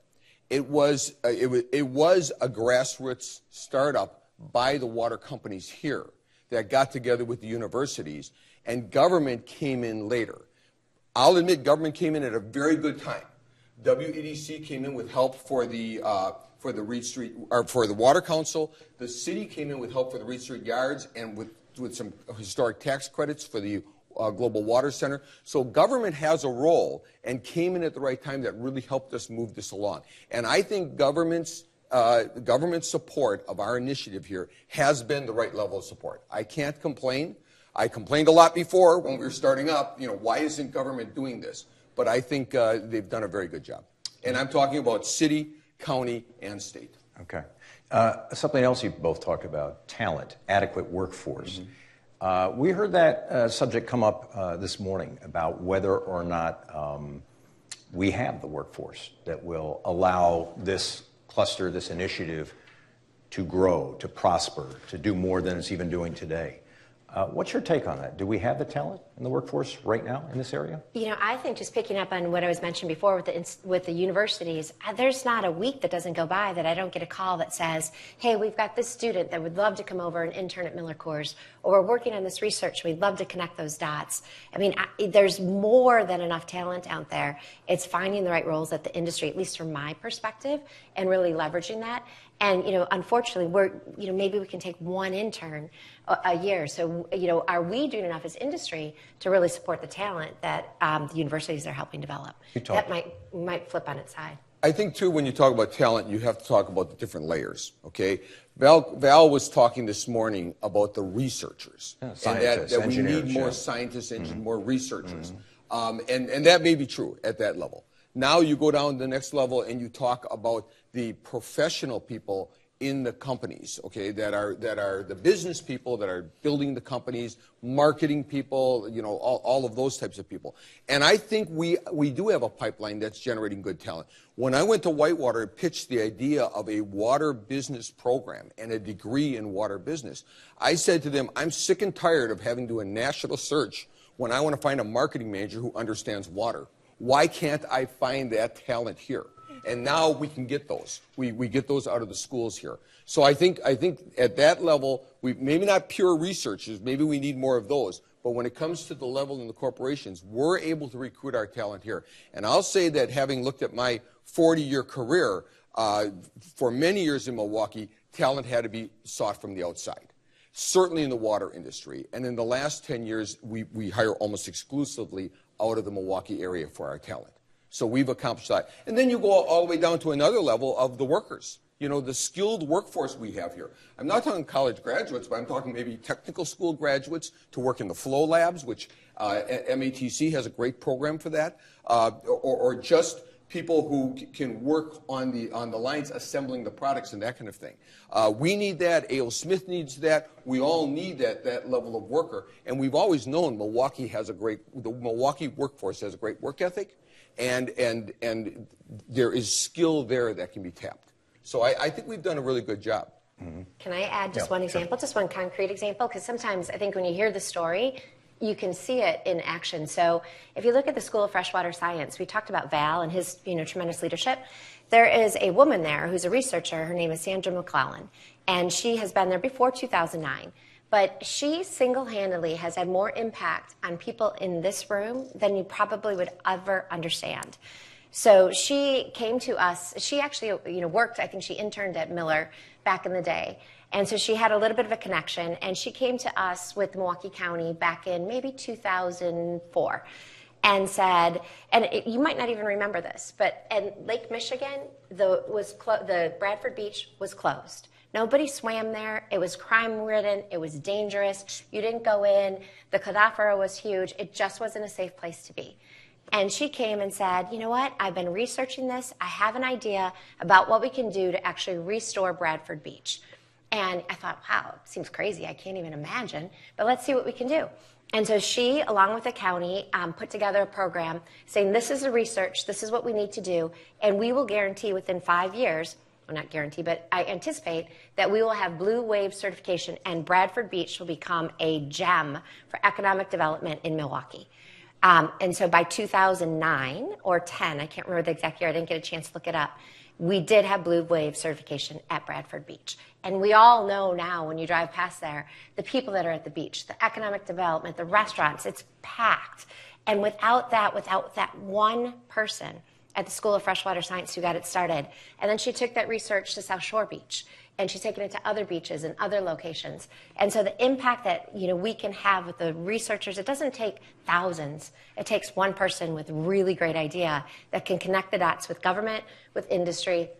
It was a grassroots startup by the water companies here that got together with the universities, and government came in later. I'll admit government came in at a very good time. WEDC came in with help for the Reed Street, or for the Water Council. The city came in with help for the Reed Street Yards and with some historic tax credits for the Global Water Center. So government has a role and came in at the right time that really helped us move this along. And I think government support of our initiative here has been the right level of support. I can't complain. I complained a lot before when we were starting up, why isn't government doing this? But I think they've done a very good job. And I'm talking about city, county, and state. Okay. Something else you both talked about, talent, adequate workforce. We heard that subject come up this morning about whether or not we have the workforce that will allow this cluster, this initiative, to grow, to prosper, to do more than it's even doing today. What's your take on that? Do we have the talent in the workforce right now in this area? I think just picking up on what I was mentioning before with the universities, there's not a week that doesn't go by that I don't get a call that says, hey, we've got this student that would love to come over and intern at Miller Coors, or we're working on this research, we'd love to connect those dots. I mean, there's more than enough talent out there. It's finding the right roles at the industry, at least from my perspective, and really leveraging that. And, unfortunately, maybe we can take one intern a year. So, are we doing enough as industry to really support the talent that the universities are helping develop? That might flip on its side. I think, too, when you talk about talent, you have to talk about the different layers, okay? Val was talking this morning about the researchers. Scientists, and that we need more scientists, more researchers. And that may be true at that level. Now you go down to the next level and you talk about the professional people in the companies, okay, that are the business people that are building the companies, marketing people, you know, all of those types of people. And I think we do have a pipeline that's generating good talent. When I went to Whitewater and pitched the idea of a water business program and a degree in water business, I said to them, I'm sick and tired of having to do a national search when I want to find a marketing manager who understands water. Why can't I find that talent here? And now we can get those. We get those out of the schools here. So I think at that level, maybe not pure researchers, maybe we need more of those. But when it comes to the level in the corporations, we're able to recruit our talent here. And I'll say that having looked at my 40-year career, for many years in Milwaukee, talent had to be sought from the outside. Certainly in the water industry. And in the last 10 years, we hire almost exclusively out of the Milwaukee area for our talent. So we've accomplished that. And then you go all the way down to another level of the workers. You know, the skilled workforce we have here. I'm not talking college graduates, but I'm talking maybe technical school graduates to work in the flow labs, which MATC has a great program for that, or just people who can work on the lines assembling the products and that kind of thing. We need that. A.O. Smith needs that. We all need that level of worker. And we've always known the Milwaukee workforce has a great work ethic. And there is skill there that can be tapped. So I think we've done a really good job. Mm-hmm. Can I add just one example, just one concrete example? Because sometimes I think when you hear the story, you can see it in action. So if you look at the School of Freshwater Science, we talked about Val and his tremendous leadership. There is a woman there who's a researcher. Her name is Sandra McClellan, and she has been there before 2009. But she single-handedly has had more impact on people in this room than you probably would ever understand. So she came to us. She actually, worked. I think she interned at Miller back in the day, and so she had a little bit of a connection. And she came to us with Milwaukee County back in maybe 2004, and said, you might not even remember this, but in Lake Michigan, the Bradford Beach was closed. Nobody swam there. It was crime-ridden. It was dangerous. You didn't go in. The cadaver was huge. It just wasn't a safe place to be. And she came and said, you know what? I've been researching this. I have an idea about what we can do to actually restore Bradford Beach. And I thought, wow, it seems crazy. I can't even imagine. But let's see what we can do. And so she, along with the county, put together a program saying, this is the research. This is what we need to do. And we will guarantee within 5 years, well, not guarantee, but I anticipate that we will have Blue Wave certification and Bradford Beach will become a gem for economic development in Milwaukee. And so by 2009 or 10, I can't remember the exact year, I didn't get a chance to look it up, we did have Blue Wave certification at Bradford Beach. And we all know now when you drive past there, the people that are at the beach, the economic development, the restaurants, it's packed. And without that one person at the School of Freshwater Science who got it started. And then she took that research to South Shore Beach, and she's taken it to other beaches and other locations. And so the impact that we can have with the researchers, it doesn't take thousands. It takes one person with a really great idea that can connect the dots with government, with industry,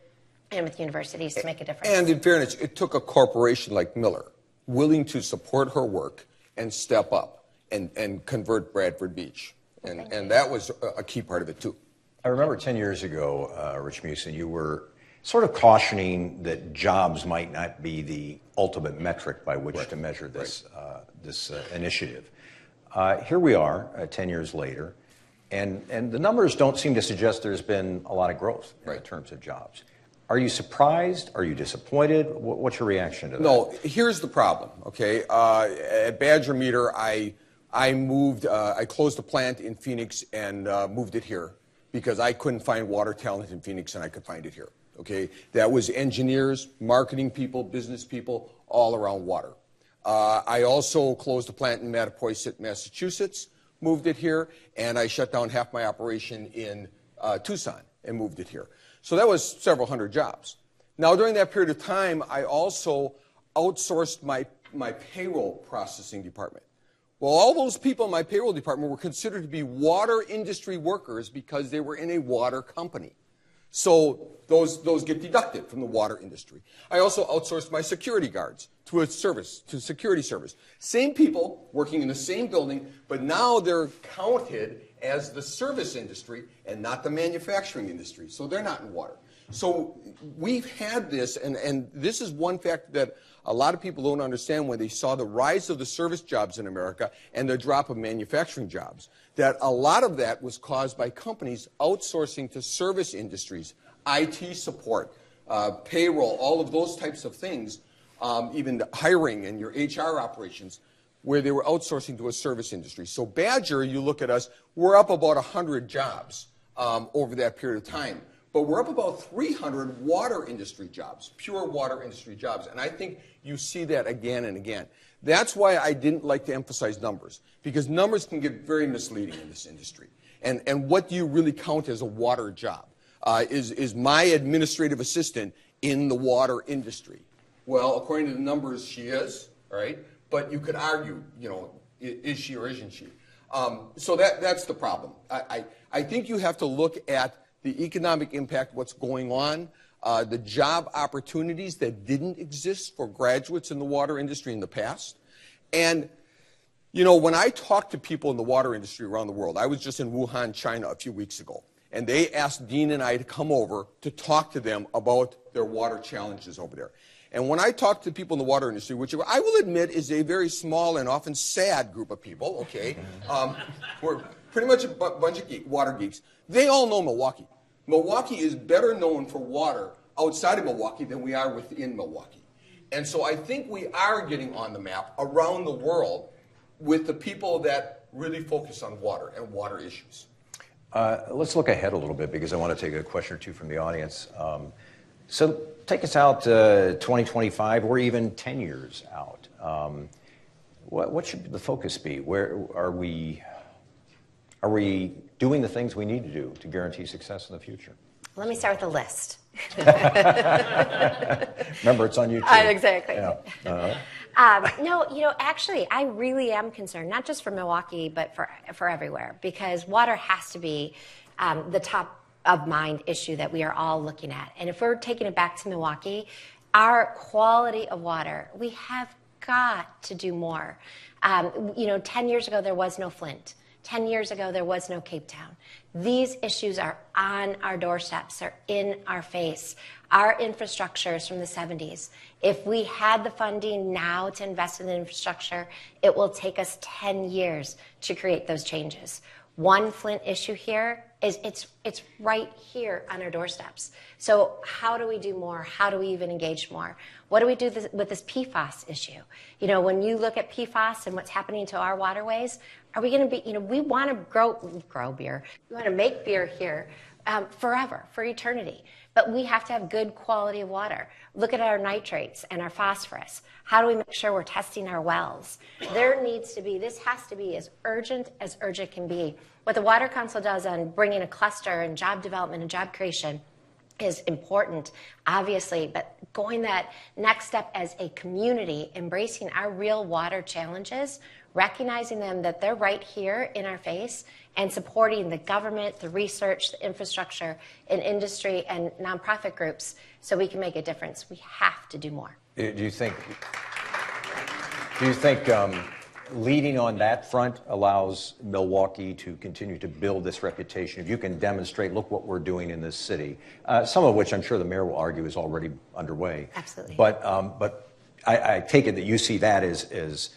and with universities to make a difference. And in fairness, it took a corporation like Miller willing to support her work and step up and convert Bradford Beach. And that was a key part of it, too. I remember 10 years ago, Rich Musin, you were sort of cautioning that jobs might not be the ultimate metric by which to measure this, this initiative. Here we are, 10 years later, and the numbers don't seem to suggest there's been a lot of growth in terms of jobs. Are you surprised? Are you disappointed? What's your reaction to that? No, here's the problem, okay? At Badger Meter, I moved, I closed a plant in Phoenix and moved it here, because I couldn't find water talent in Phoenix and I could find it here, okay? That was engineers, marketing people, business people, all around water. I also closed a plant in Mattapoisett, Massachusetts, moved it here, and I shut down half my operation in Tucson and moved it here. So that was several hundred jobs. Now, during that period of time, I also outsourced my payroll processing department. Well, all those people in my payroll department were considered to be water industry workers because they were in a water company. So those get deducted from the water industry. I also outsourced my security guards to a security service. Same people working in the same building, but now they're counted as the service industry and not the manufacturing industry. So they're not in water. So we've had this, and this is one fact that a lot of people don't understand when they saw the rise of the service jobs in America and the drop of manufacturing jobs, that a lot of that was caused by companies outsourcing to service industries, IT support, payroll, all of those types of things, even the hiring and your HR operations, where they were outsourcing to a service industry. So Badger, you look at us, we're up about 100 jobs over that period of time. But we're up about 300 water industry jobs, pure water industry jobs. And I think you see that again and again. That's why I didn't like to emphasize numbers, because numbers can get very misleading in this industry. And what do you really count as a water job? Is my administrative assistant in the water industry? Well, according to the numbers, she is, right? But you could argue, is she or isn't she? So that's the problem. I think you have to look at the economic impact, what's going on, the job opportunities that didn't exist for graduates in the water industry in the past. And, when I talk to people in the water industry around the world, I was just in Wuhan, China a few weeks ago, and they asked Dean and I to come over to talk to them about their water challenges over there. And when I talk to people in the water industry, which I will admit is a very small and often sad group of people, okay, we're pretty much a bunch of water geeks, they all know Milwaukee. Milwaukee is better known for water outside of Milwaukee than we are within Milwaukee. And so I think we are getting on the map around the world with the people that really focus on water and water issues. Let's look ahead a little bit, because I want to take a question or two from the audience. So take us out 2025 or even 10 years out. What should the focus be? Where are we doing the things we need to do to guarantee success in the future? Let me start with a list. Remember, it's on YouTube. Exactly. Yeah. No, actually, I really am concerned, not just for Milwaukee, but for everywhere, because water has to be the top of mind issue that we are all looking at. And if we're taking it back to Milwaukee, our quality of water, we have got to do more. 10 years ago, there was no Flint. 10 years ago, there was no Cape Town. These issues are on our doorsteps, they're in our face. Our infrastructure is from the 70s. If we had the funding now to invest in the infrastructure, it will take us 10 years to create those changes. One Flint issue here is it's right here on our doorsteps. So how do we do more? How do we even engage more? What do we do with this PFAS issue? When you look at PFAS and what's happening to our waterways, are we going to be, we want to grow beer. We want to make beer here forever, for eternity. But we have to have good quality of water. Look at our nitrates and our phosphorus. How do we make sure we're testing our wells? This has to be as urgent can be. What the Water Council does on bringing a cluster and job development and job creation is important, obviously, but going that next step as a community, embracing our real water challenges, recognizing them that they're right here in our face, and supporting the government, the research, the infrastructure, and industry and nonprofit groups so we can make a difference. We have to do more. Do you think leading on that front allows Milwaukee to continue to build this reputation? If you can demonstrate, look what we're doing in this city, some of which I'm sure the mayor will argue is already underway. Absolutely. But I take it that you see that as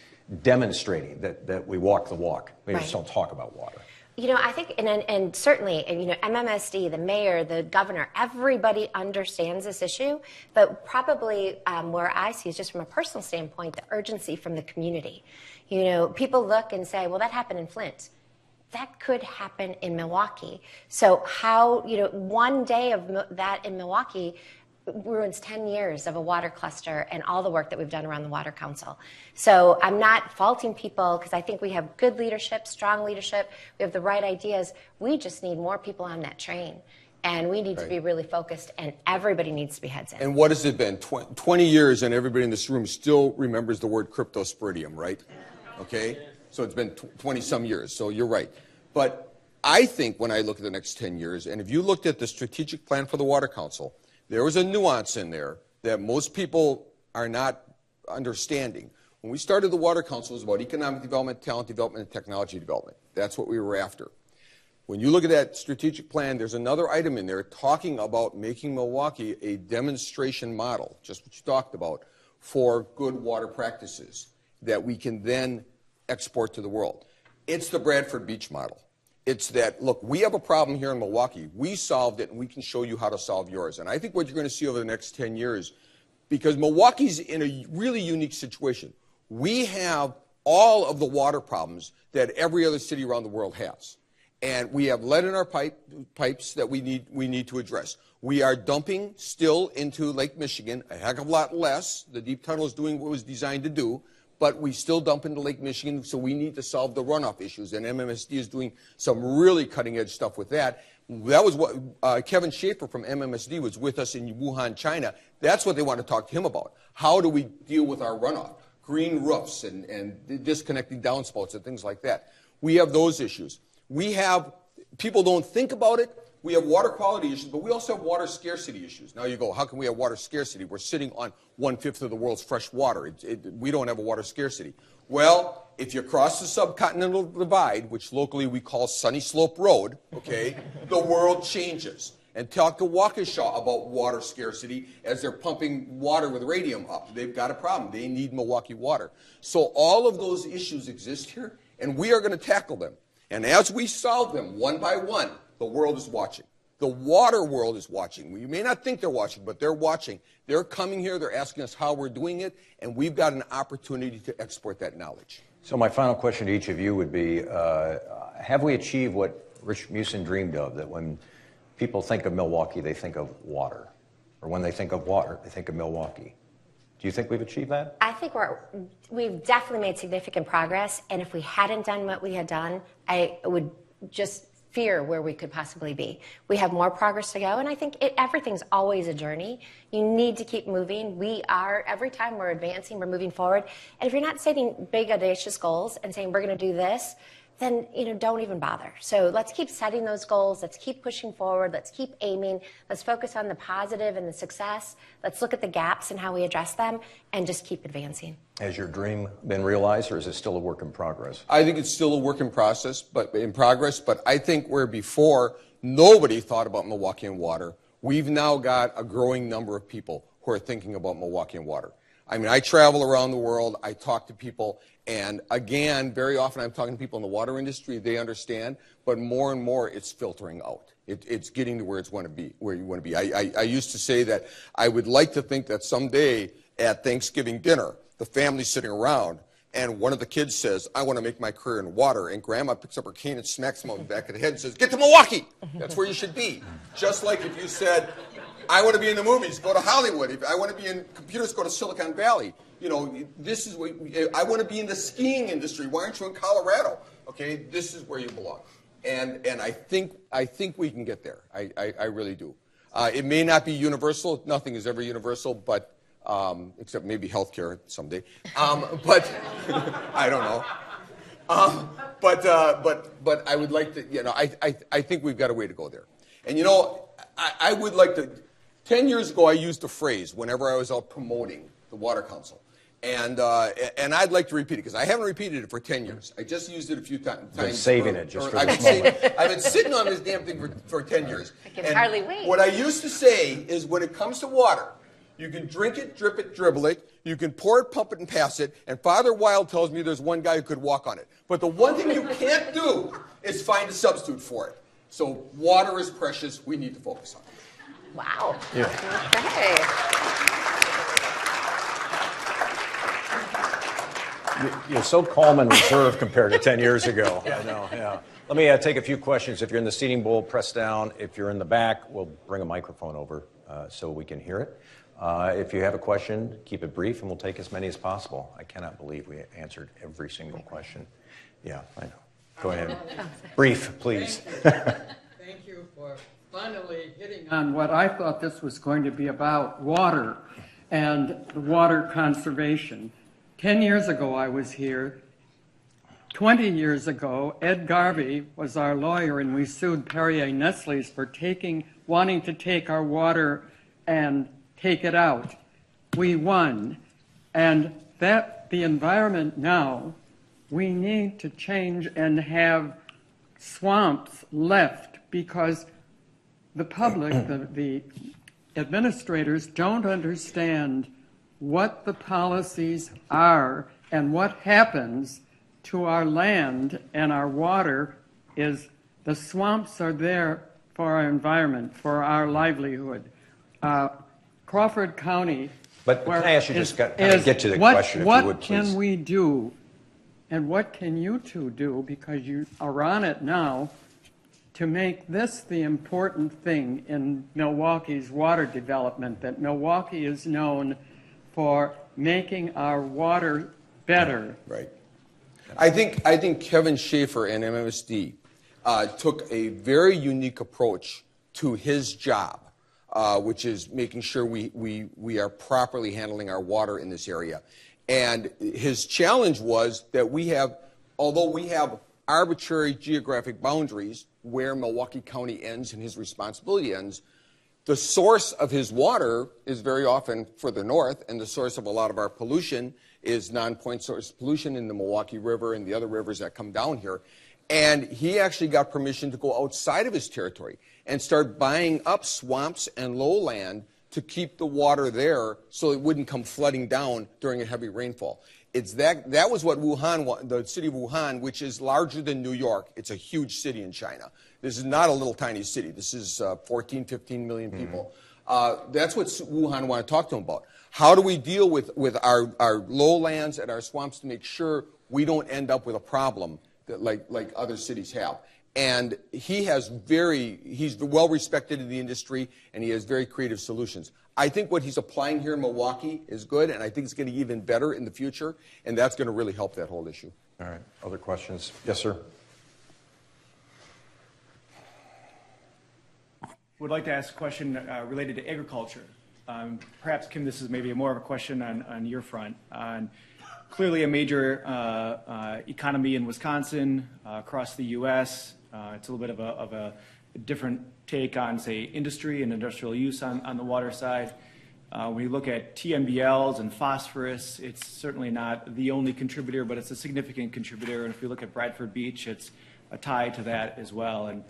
demonstrating that we walk the walk. We just don't talk about water. I think, and certainly, MMSD, the mayor, the governor, everybody understands this issue, but probably where I see is just from a personal standpoint, the urgency from the community. People look and say, well, that happened in Flint. That could happen in Milwaukee. So how, one day of that in Milwaukee ruins 10 years of a water cluster and all the work that we've done around the Water Council. So I'm not faulting people, because I think we have good leadership, strong leadership. We have the right ideas. We just need more people on that train. And we need to be really focused, and everybody needs to be heads in. And what has it been? 20 years, and everybody in this room still remembers the word cryptosporidium, right? Okay? So it's been 20-some years, so you're right. But I think when I look at the next 10 years, and if you looked at the strategic plan for the Water Council, there was a nuance in there that most people are not understanding. When we started the Water Council, it was about economic development, talent development, and technology development. That's what we were after. When you look at that strategic plan, there's another item in there talking about making Milwaukee a demonstration model, just what you talked about, for good water practices that we can then export to the world. It's the Bradford Beach model. It's that, look, we have a problem here in Milwaukee. We solved it, and we can show you how to solve yours. And I think what you're going to see over the next 10 years, because Milwaukee's in a really unique situation. We have all of the water problems that every other city around the world has. And we have lead in our pipes that we need to address. We are dumping still into Lake Michigan, a heck of a lot less. The deep tunnel is doing what it was designed to do, but we still dump into Lake Michigan, so we need to solve the runoff issues. And MMSD is doing some really cutting-edge stuff with that. That was what Kevin Schaefer from MMSD was with us in Wuhan, China. That's what they want to talk to him about. How do we deal with our runoff? Green roofs and disconnecting downspouts and things like that. We have those issues. We have, people don't think about it, we have water quality issues, but we also have water scarcity issues. Now you go, how can we have water scarcity? We're sitting on 1/5 of the world's fresh water. We don't have a water scarcity. Well, if you cross the subcontinental divide, which locally we call Sunny Slope Road, okay, the world changes. And talk to Waukesha about water scarcity as they're pumping water with radium up. They've got a problem. They need Milwaukee water. So all of those issues exist here, and we are going to tackle them. And as we solve them one by one, the world is watching. The water world is watching. You may not think they're watching, but they're watching. They're coming here. They're asking us how we're doing it, and we've got an opportunity to export that knowledge. So my final question to each of you would be, have we achieved what Rich Musin dreamed of, that when people think of Milwaukee, they think of water? Or when they think of water, they think of Milwaukee. Do you think we've achieved that? I think we've definitely made significant progress, and if we hadn't done what we had done, I would just fear where we could possibly be. We have more progress to go, and I think everything's always a journey. You need to keep moving. Every time we're advancing, we're moving forward. And if you're not setting big, audacious goals and saying, we're going to do this, then don't even bother. So let's keep setting those goals. Let's keep pushing forward. Let's keep aiming. Let's focus on the positive and the success. Let's look at the gaps and how we address them, and just keep advancing. Has your dream been realized, or is it still a work in progress? I think it's still a work in progress, but I think where before nobody thought about Milwaukee and water, we've now got a growing number of people who are thinking about Milwaukee and water. I mean, I travel around the world, I talk to people, and again, very often I'm talking to people in the water industry, they understand, but more and more it's filtering out. It's getting to where you want to be. I used to say that I would like to think that someday at Thanksgiving dinner, the family's sitting around, and one of the kids says, I want to make my career in water, and Grandma picks up her cane and smacks him on the back of the head and says, get to Milwaukee! That's where you should be. Just like if you said, I want to be in the movies, go to Hollywood. If I want to be in computers, go to Silicon Valley. This is what I want to be in the skiing industry. Why aren't you in Colorado? Okay, this is where you belong. And I think we can get there. I really do. It may not be universal. Nothing is ever universal, but except maybe healthcare someday. But I don't know. But I would like to. I think we've got a way to go there. And I would like to. 10 years ago, I used a phrase whenever I was out promoting the Water Council. And I'd like to repeat it, because I haven't repeated it for 10 years. I just used it a few times. Been saving it just for this moment. I've been sitting on this damn thing for 10 years. I can hardly wait. What I used to say is when it comes to water, you can drink it, drip it, dribble it. You can pour it, pump it, and pass it. And Father Wild tells me there's one guy who could walk on it. But the one thing you can't do is find a substitute for it. So water is precious. We need to focus on it. Wow. Yeah. Okay. You're so calm and reserved compared to 10 years ago. I know, yeah. Let me take a few questions. If you're in the seating bowl, press down. If you're in the back, we'll bring a microphone over so we can hear it. If you have a question, keep it brief, and we'll take as many as possible. I cannot believe we answered every single question. Yeah, I know. Go ahead. Brief, please. Thank you for finally hitting on what I thought this was going to be about, water and water conservation. 10 years ago I was here. 20 years ago, Ed Garvey was our lawyer, and we sued Perrier Nestle's for wanting to take our water and take it out. We won. And the environment now, we need to change and have swamps left because the public, the administrators don't understand what the policies are and what happens to our land and our water. Is the swamps are there for our environment, for our livelihood. Crawford County. But can I ask you just kind of get to the question, if you would, please? What can we do, and what can you two do, because you are on it now, to make this the important thing in Milwaukee's water development, that Milwaukee is known for making our water better? Right. I think Kevin Schaefer and MMSD took a very unique approach to his job, which is making sure we are properly handling our water in this area. And his challenge was that although we have arbitrary geographic boundaries where Milwaukee County ends and his responsibility ends, the source of his water is very often further north, and the source of a lot of our pollution is non-point source pollution in the Milwaukee River and the other rivers that come down here. And he actually got permission to go outside of his territory and start buying up swamps and lowland to keep the water there so it wouldn't come flooding down during a heavy rainfall. That was what Wuhan, the city of Wuhan, which is larger than New York. It's a huge city in China. This is not a little tiny city. This is 14, 15 million people. That's what Wuhan want to talk to them about. How do we deal with our lowlands and our swamps to make sure we don't end up with a problem that like other cities have? And he's well respected in the industry, and he has very creative solutions. I think what he's applying here in Milwaukee is good, and I think it's going to get even better in the future, and that's going to really help that whole issue. All right. Other questions? Yes, sir. Would like to ask a question related to agriculture. Perhaps, Kim, this is maybe more of a question on your front. Clearly a major economy in Wisconsin, across the U.S. It's a little bit of a different take on, say, industry and industrial use on the water side. When you look at TMBLs and phosphorus, it's certainly not the only contributor, but it's a significant contributor. And if you look at Bradford Beach, it's a tie to that as well. And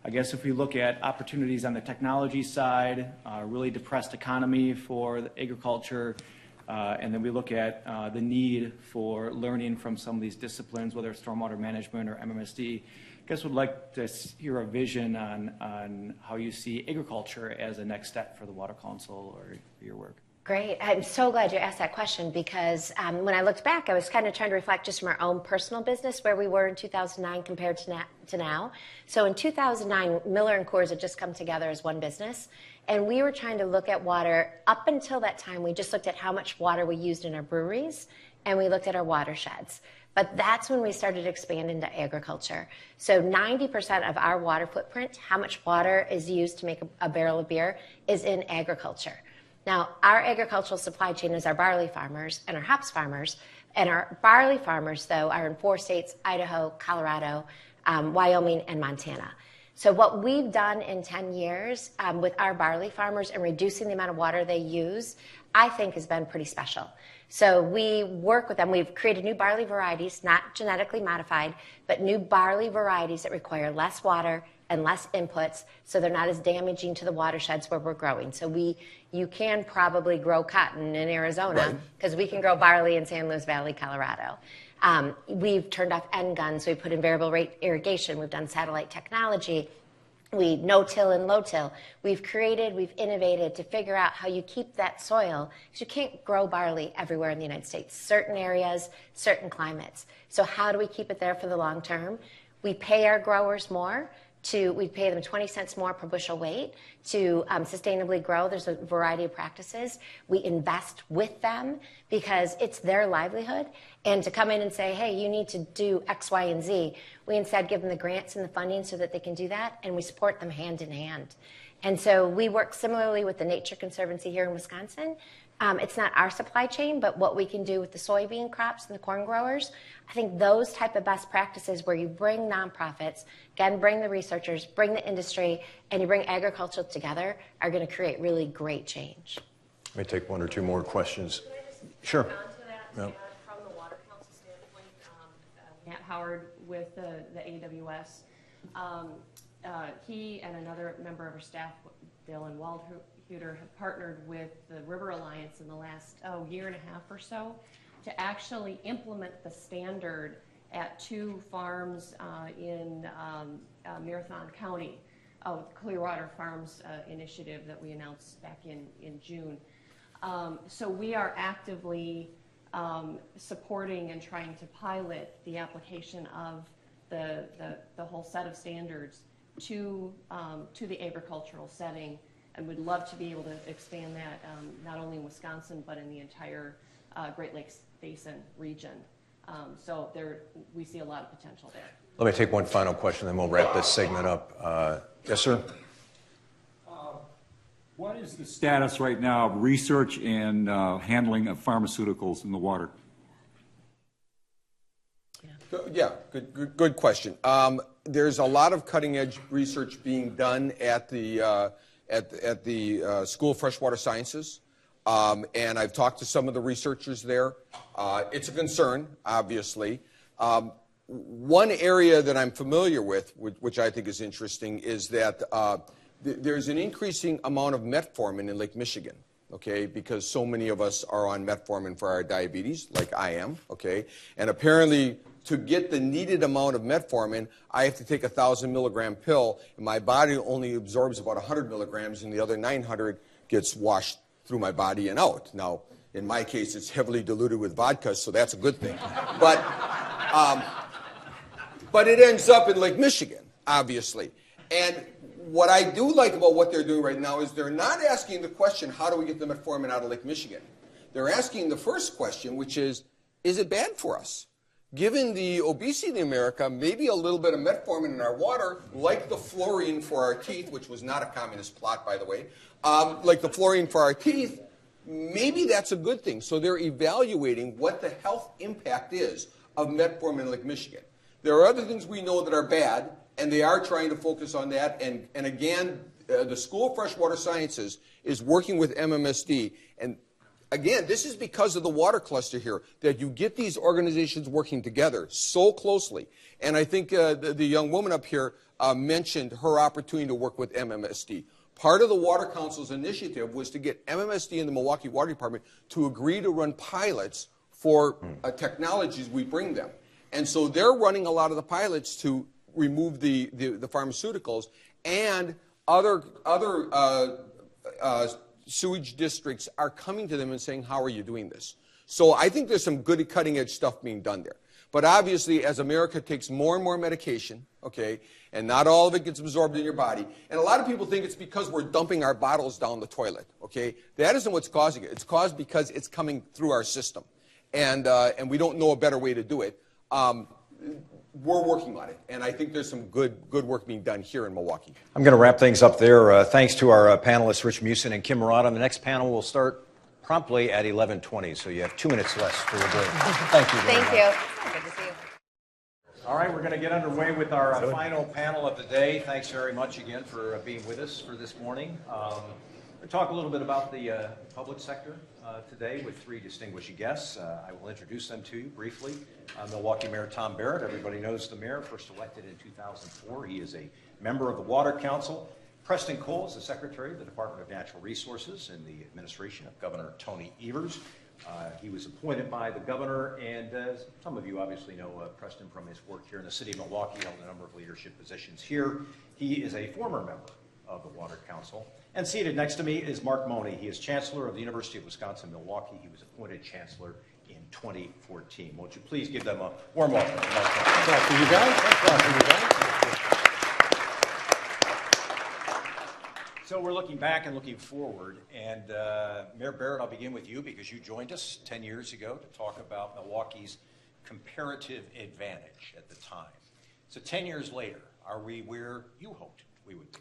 I guess if we look at opportunities on the technology side, really depressed economy for the agriculture, and then we look at the need for learning from some of these disciplines, whether it's stormwater management or MMSD, I guess would like to hear a vision on how you see agriculture as a next step for the Water Council or your work. Great. I'm so glad you asked that question because when I looked back, I was kind of trying to reflect just from our own personal business where we were in 2009 compared to now. So in 2009, Miller and Coors had just come together as one business, and we were trying to look at water. Up until that time, we just looked at how much water we used in our breweries, and we looked at our watersheds. But that's when we started to expand into agriculture. So 90% of our water footprint, how much water is used to make a barrel of beer, is in agriculture. Now, our agricultural supply chain is our barley farmers and our hops farmers. And our barley farmers, though, are in 4 states, Idaho, Colorado, Wyoming, and Montana. So what we've done in 10 years with our barley farmers and reducing the amount of water they use, I think has been pretty special. So we work with them. We've created new barley varieties, not genetically modified, but new barley varieties that require less water and less inputs, so they're not as damaging to the watersheds where we're growing. So you can probably grow cotton in Arizona because we can grow barley in San Luis Valley, Colorado. We've turned off end guns. We put in variable rate irrigation. We've done satellite technology. We no-till and low-till. We've innovated to figure out how you keep that soil, because you can't grow barley everywhere in the United States. Certain areas, certain climates. So how do we keep it there for the long term? We pay our growers more. We pay them 20 cents more per bushel weight to sustainably grow. There's a variety of practices. We invest with them because it's their livelihood. And to come in and say, hey, you need to do X, Y, and Z, we instead give them the grants and the funding so that they can do that, and we support them hand in hand. And so we work similarly with the Nature Conservancy here in Wisconsin. It's not our supply chain, but what we can do with the soybean crops and the corn growers. I think those type of best practices where you bring nonprofits, again, bring the researchers, bring the industry, and you bring agriculture together are going to create really great change. Let me take 1 or 2 more questions. Sure. From the Water Council standpoint, Matt Howard with the AWS. He and another member of our staff, Dylan Waldhuter, have partnered with the River Alliance in the last year and a half or so to actually implement the standard at 2 farms in Marathon County, Clearwater Farms initiative that we announced back in June. So we are actively supporting and trying to pilot the application of the whole set of standards to the agricultural setting, and would love to be able to expand that not only in Wisconsin but in the entire Great Lakes Basin region. So we see a lot of potential there. Let me take one final question, then we'll wrap this segment up. Yes, sir? What is the status right now of research and handling of pharmaceuticals in the water? Yeah, good question. There's a lot of cutting-edge research being done at the School of Freshwater Sciences, and I've talked to some of the researchers there. It's a concern, obviously. One area that I'm familiar with, which I think is interesting, is that there's an increasing amount of metformin in Lake Michigan, okay, because so many of us are on metformin for our diabetes, like I am, okay, and apparently to get the needed amount of metformin, I have to take a 1,000-milligram pill, and my body only absorbs about 100 milligrams, and the other 900 gets washed through my body and out. Now, in my case, it's heavily diluted with vodka, so that's a good thing. But it ends up in Lake Michigan, obviously. And what I do like about what they're doing right now is they're not asking the question, how do we get the metformin out of Lake Michigan? They're asking the first question, which is it bad for us? Given the obesity in America, maybe a little bit of metformin in our water, like the fluorine for our teeth, which was not a communist plot, by the way, like the fluorine for our teeth, maybe that's a good thing. So they're evaluating what the health impact is of metformin in Lake Michigan. There are other things we know that are bad, and they are trying to focus on that. And again, the School of Freshwater Sciences is working with MMSD. And again, this is because of the water cluster here, that you get these organizations working together so closely. And I think the young woman up here mentioned her opportunity to work with MMSD. Part of the Water Council's initiative was to get MMSD and the Milwaukee Water Department to agree to run pilots for technologies we bring them. And so they're running a lot of the pilots to remove the pharmaceuticals, and other sewage districts are coming to them and saying, how are you doing this? So I think there's some good cutting-edge stuff being done there. But obviously, as America takes more and more medication, okay, and not all of it gets absorbed in your body, and a lot of people think it's because we're dumping our bottles down the toilet, okay? That isn't what's causing it. It's caused because it's coming through our system, and we don't know a better way to do it. We're working on it, and I think there's some good work being done here in Milwaukee. I'm going to wrap things up there. Thanks to our panelists, Rich Musin and Kim Murata. The next panel will start promptly at 11:20, so you have 2 minutes left for your break. Thank you very much. Thank you. Good to see you. All right, we're going to get underway with our final panel of the day. Thanks very much again for being with us for this morning. We'll talk a little bit about the public sector today with 3 distinguished guests. I will introduce them to you briefly. Milwaukee Mayor Tom Barrett. Everybody knows the mayor, first elected in 2004. He is a member of the Water Council. Preston Cole is the Secretary of the Department of Natural Resources in the administration of Governor Tony Evers. He was appointed by the governor, and some of you obviously know Preston from his work here in the city of Milwaukee. He held a number of leadership positions here. He is a former member of the Water Council. And seated next to me is Mark Money. He is Chancellor of the University of Wisconsin-Milwaukee. He was appointed Chancellor in 2014. Won't you please give them a warm welcome? Thanks for you guys. So we're looking back and looking forward, and Mayor Barrett, I'll begin with you because you joined us 10 years ago to talk about Milwaukee's comparative advantage at the time. So 10 years later, are we where you hoped we would be?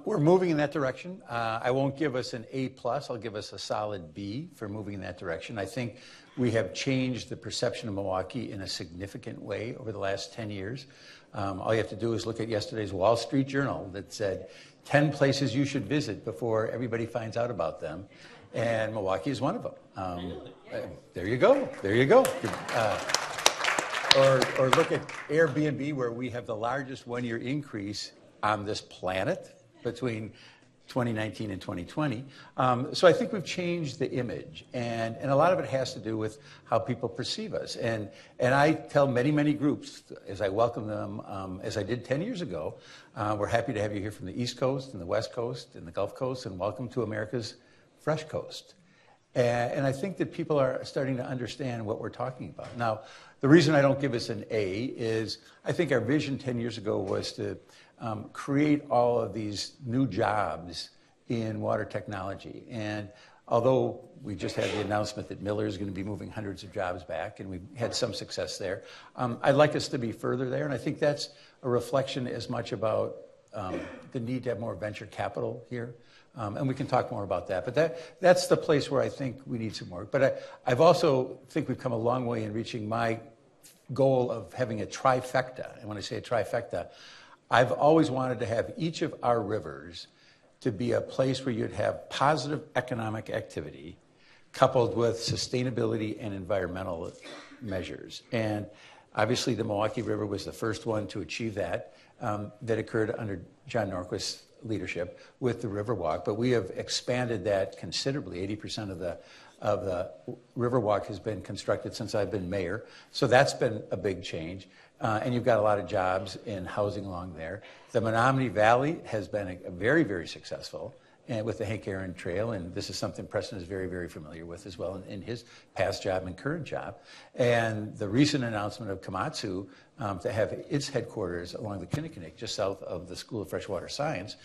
We're moving in that direction. I won't give us an A+. I'll give us a solid B for moving in that direction. I think we have changed the perception of Milwaukee in a significant way over the last 10 years. All you have to do is look at yesterday's Wall Street Journal that said 10 places you should visit before everybody finds out about them, and Milwaukee is one of them. There you go. There you go. or look at Airbnb, where we have the largest one-year increase on this planet between 2019 and 2020. So I think we've changed the image, and a lot of it has to do with how people perceive us. And I tell many, many groups, as I welcome them, as I did 10 years ago, we're happy to have you here from the East Coast and the West Coast and the Gulf Coast, and welcome to America's Fresh Coast. And I think that people are starting to understand what we're talking about. Now, the reason I don't give us an A is I think our vision 10 years ago was to create all of these new jobs in water technology. And although we just had the announcement that Miller is going to be moving hundreds of jobs back, and we've had some success there, I'd like us to be further there. And I think that's a reflection as much about the need to have more venture capital here. And we can talk more about that. But that's the place where I think we need some work. But I've also think we've come a long way in reaching my goal of having a trifecta. And when I say a trifecta, I've always wanted to have each of our rivers to be a place where you'd have positive economic activity coupled with sustainability and environmental measures. And obviously the Milwaukee River was the first one to achieve that. That occurred under John Norquist's leadership with the Riverwalk. But we have expanded that considerably. 80% of the Riverwalk has been constructed since I've been mayor. So that's been a big change. And you've got a lot of jobs in housing along there. The Menominee Valley has been a very, very successful, and with the Hank Aaron Trail, and this is something Preston is very, very familiar with as well in his past job and current job. And the recent announcement of Komatsu to have its headquarters along the Kinnickinnick, just south of the School of Freshwater Science,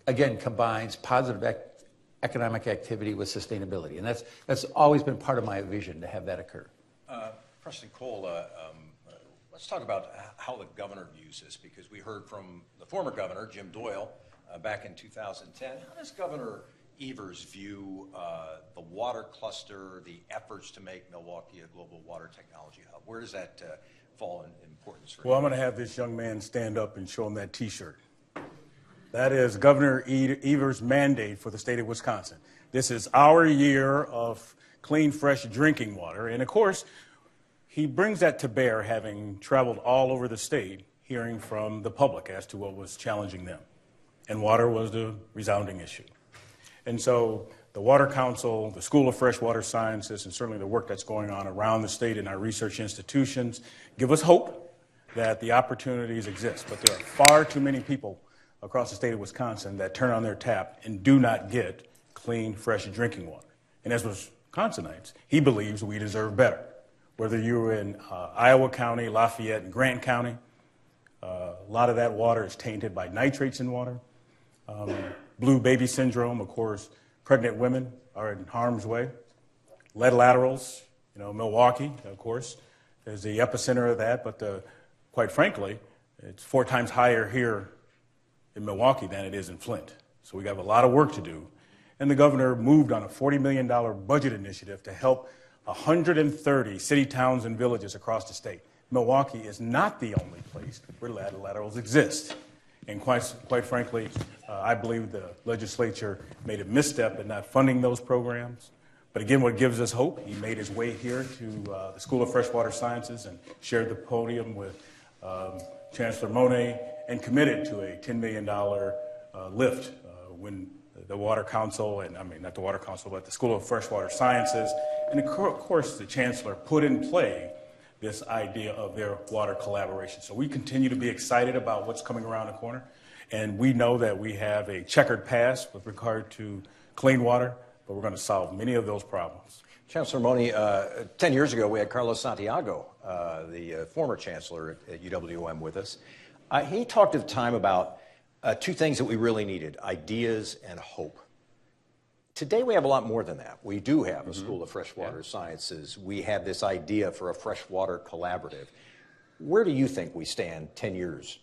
again, combines positive economic activity with sustainability. And that's always been part of my vision, to have that occur. Preston Cole, let's talk about how the governor views this, because we heard from the former governor, Jim Doyle, back in 2010. How does Governor Evers view the water cluster, the efforts to make Milwaukee a global water technology hub? Where does that fall in importance for you? Well, I'm going to have this young man stand up and show him that T-shirt. That is Governor Evers' mandate for the state of Wisconsin. This is our year of clean, fresh drinking water. And, of course, he brings that to bear, having traveled all over the state, hearing from the public as to what was challenging them. And water was the resounding issue. And so the Water Council, the School of Freshwater Sciences, and certainly the work that's going on around the state in our research institutions give us hope that the opportunities exist. But there are far too many people across the state of Wisconsin that turn on their tap and do not get clean, fresh drinking water. And as Wisconsinites, he believes we deserve better. Whether you're in Iowa County, Lafayette, and Grant County, a lot of that water is tainted by nitrates in water. Blue baby syndrome, of course, pregnant women are in harm's way. Lead laterals, Milwaukee, of course, is the epicenter of that. But quite frankly, it's 4 times higher here in Milwaukee than it is in Flint. So we have a lot of work to do. And the governor moved on a $40 million budget initiative to help 130 city, towns, and villages across the state. Milwaukee is not the only place where lead laterals exist. And quite frankly, I believe the legislature made a misstep in not funding those programs. But again, what gives us hope, he made his way here to the School of Freshwater Sciences and shared the podium with Chancellor Monet and committed to a $10 million lift when the Water Council, not the Water Council, but the School of Freshwater Sciences, and of course the Chancellor put in play this idea of their water collaboration. So we continue to be excited about what's coming around the corner, and we know that we have a checkered past with regard to clean water, but we're going to solve many of those problems. Chancellor Mone, 10 years ago we had Carlos Santiago, the former chancellor at UWM, with us. He talked at the time about 2 things that we really needed: ideas and hope. Today we have a lot more than that. We do have a School of Freshwater Sciences. We have this idea for a freshwater collaborative. Where do you think we stand 10 years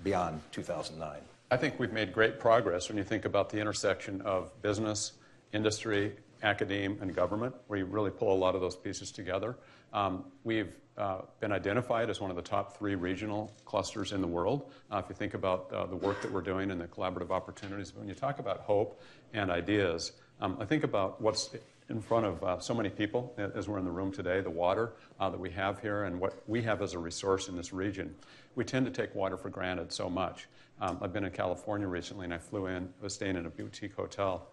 beyond 2009? I think we've made great progress when you think about the intersection of business, industry, academia, and government, where you really pull a lot of those pieces together. We've been identified as one of the top 3 regional clusters in the world. If you think about the work that we're doing and the collaborative opportunities, when you talk about hope and ideas, I think about what's in front of so many people as we're in the room today, the water that we have here and what we have as a resource in this region. We tend to take water for granted so much. I've been in California recently, and I flew in, was staying in a boutique hotel,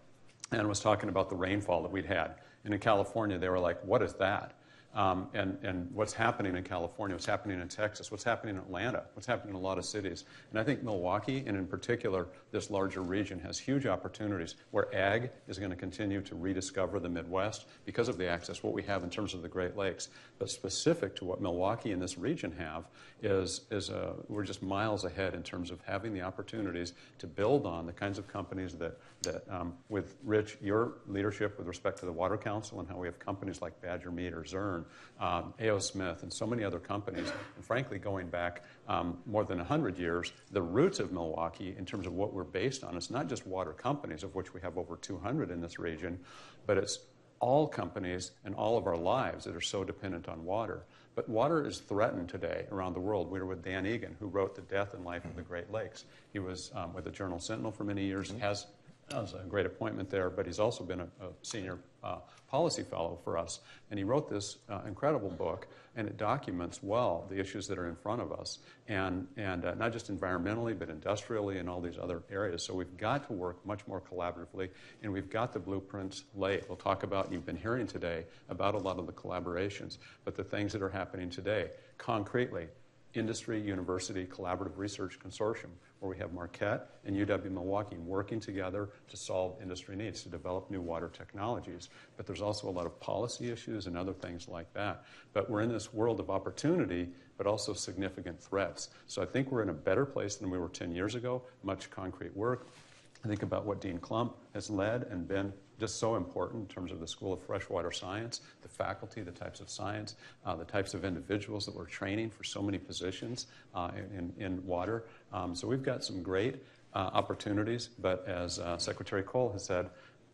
and was talking about the rainfall that we'd had. And in California, they were like, what is that? And what's happening in California, what's happening in Texas, what's happening in Atlanta, what's happening in a lot of cities. And I think Milwaukee, and in particular this larger region, has huge opportunities where ag is going to continue to rediscover the Midwest because of the access, what we have in terms of the Great Lakes. But specific to what Milwaukee and this region have is we're just miles ahead in terms of having the opportunities to build on the kinds of companies that with Rich, your leadership with respect to the Water Council and how we have companies like Badger Meat or Zurn, A.O. Smith, and so many other companies, and frankly, going back more than 100 years, the roots of Milwaukee in terms of what we're based on, it's not just water companies, of which we have over 200 in this region, but it's all companies and all of our lives that are so dependent on water. But water is threatened today around the world. We were with Dan Egan, who wrote The Death and Life of the Great Lakes. He was with the Journal Sentinel for many years, has a great appointment there, but he's also been a senior policy fellow for us. And he wrote this incredible book, and it documents well the issues that are in front of us, and not just environmentally, but industrially and all these other areas. So we've got to work much more collaboratively, and we've got the blueprints laid. We'll talk about, you've been hearing today about a lot of the collaborations, but the things that are happening today, concretely, Industry University Collaborative Research Consortium, where we have Marquette and UW-Milwaukee working together to solve industry needs, to develop new water technologies. But there's also a lot of policy issues and other things like that. But we're in this world of opportunity, but also significant threats. So I think we're in a better place than we were 10 years ago, much concrete work. I think about what Dean Klump has led and been just so important in terms of the School of Freshwater Science, the faculty, the types of science, the types of individuals that we're training for so many positions in water. So we've got some great opportunities, but as Secretary Cole has said,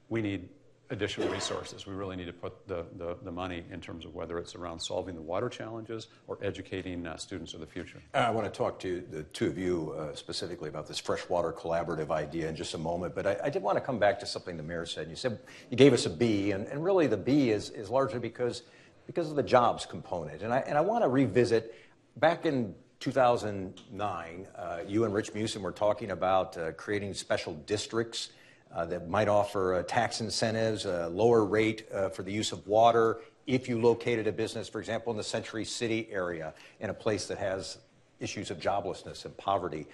we need additional resources. We really need to put the money in terms of whether it's around solving the water challenges or educating students of the future. I want to talk to the two of you specifically about this freshwater collaborative idea in just a moment, but I did want to come back to something the mayor said. You said you gave us a B, and really the B is largely because of the jobs component. And I want to revisit, back in 2009, you and Rich Musin were talking about creating special districts that might offer tax incentives, a lower rate for the use of water if you located a business, for example, in the Century City area, in a place that has issues of joblessness and poverty.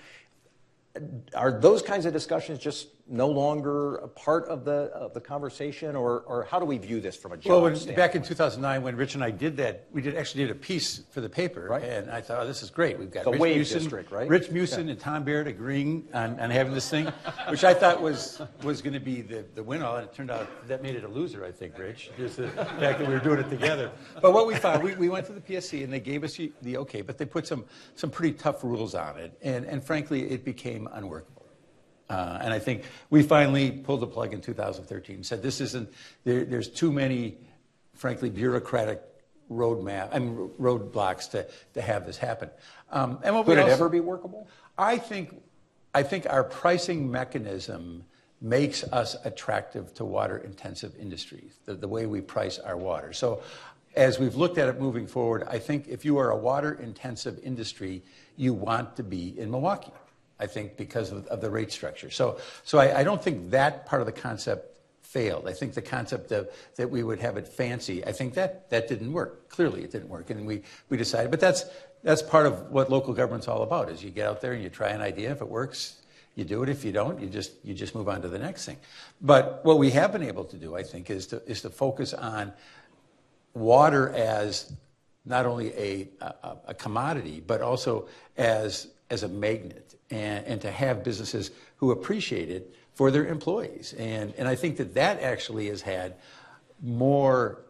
Are those kinds of discussions just no longer a part of the conversation, or how do we view this from a job standpoint? Back in 2009, when Rich and I did that, we actually did a piece for the paper, right? And I thought, oh, this is great. We've got the Wave District, right? Rich Musin and Tom Baird agreeing on having this thing, which I thought was going to be the win-all, and it turned out that made it a loser, I think, Rich, just the fact that we were doing it together. But what we found, we went to the PSC, and they gave us the okay, but they put some pretty tough rules on it, and frankly, it became unworkable. And I think we finally pulled the plug in 2013 and said, this isn't, there's too many, frankly, bureaucratic roadblocks to have this happen. And what Could it ever be workable? I think our pricing mechanism makes us attractive to water-intensive industries, the way we price our water. So as we've looked at it moving forward, I think if you are a water-intensive industry, you want to be in Milwaukee. I think because of the rate structure. So I don't think that part of the concept failed. I think the concept that we would have it fancy, I think that didn't work. Clearly it didn't work, and we decided. But that's part of what local government's all about, is you get out there and you try an idea. If it works, you do it. If you don't, you just move on to the next thing. But what we have been able to do, I think, is to focus on water as not only a commodity, but also as a magnet, and to have businesses who appreciate it for their employees. And I think that actually has had more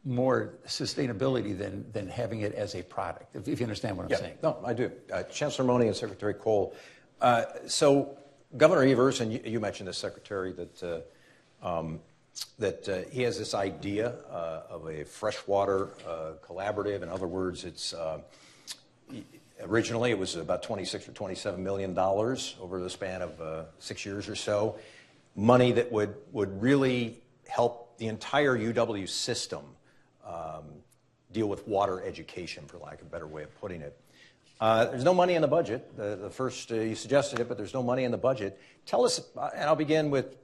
sustainability than having it as a product, if you understand what I'm saying. No, I do. Chancellor Mone and Secretary Cole. So Governor Evers, and you mentioned this, Secretary, that he has this idea of a freshwater collaborative. In other words, it's originally it was about $26 or $27 million over the span of 6 years or so. Money that would really help the entire UW system deal with water education, for lack of a better way of putting it. There's no money in the budget. The first, you suggested it, but there's no money in the budget. Tell us, and I'll begin with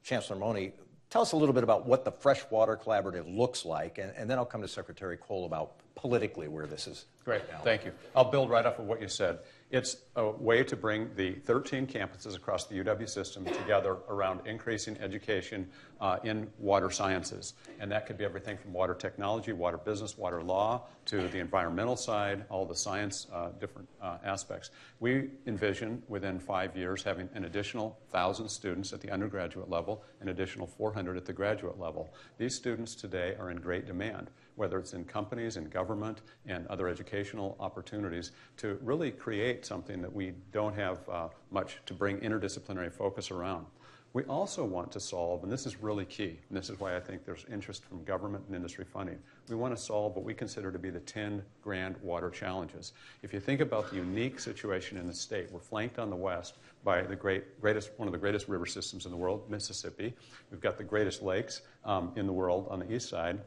Chancellor Money. Tell us a little bit about what the Freshwater Collaborative looks like, and then I'll come to Secretary Cole about politically where this is. Great, thank you. I'll build right off of what you said. It's a way to bring the 13 campuses across the UW system together around increasing education in water sciences. And that could be everything from water technology, water business, water law, to the environmental side, all the science, different aspects. We envision within 5 years having an additional 1,000 students at the undergraduate level, an additional 400 at the graduate level. These students today are in great demand, whether it's in companies, in government, and other educational opportunities, to really create something that we don't have much to bring interdisciplinary focus around. We also want to solve, and this is really key, and this is why I think there's interest from government and industry funding, we want to solve what we consider to be the 10 grand water challenges. If you think about the unique situation in the state, we're flanked on the west by the one of the greatest river systems in the world, Mississippi. We've got the greatest lakes in the world on the east side.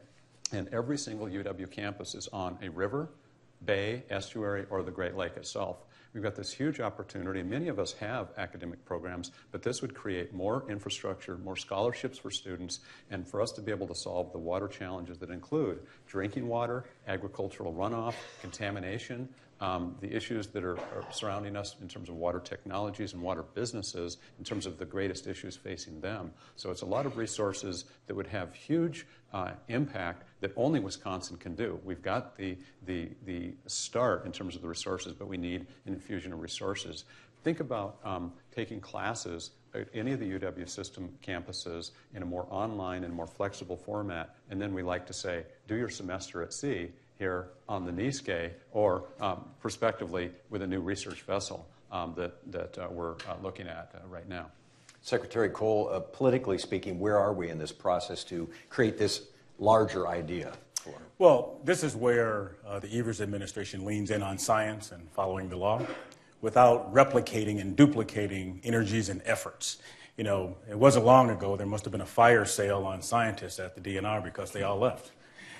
And every single UW campus is on a river, bay, estuary, or the Great Lake itself. We've got this huge opportunity. Many of us have academic programs, but this would create more infrastructure, more scholarships for students, and for us to be able to solve the water challenges that include drinking water, agricultural runoff, contamination, the issues that are surrounding us in terms of water technologies and water businesses, in terms of the greatest issues facing them. So it's a lot of resources that would have huge impact that only Wisconsin can do. We've got the start in terms of the resources, but we need an infusion of resources. Think about taking classes at any of the UW system campuses in a more online and more flexible format, and then we like to say, do your semester at sea here on the Niske, or prospectively with a new research vessel that we're looking at right now. Secretary Cole, politically speaking, where are we in this process to create this larger idea? Well, this is where the Evers administration leans in on science and following the law without replicating and duplicating energies and efforts. You know, it wasn't long ago, there must have been a fire sale on scientists at the DNR because they all left.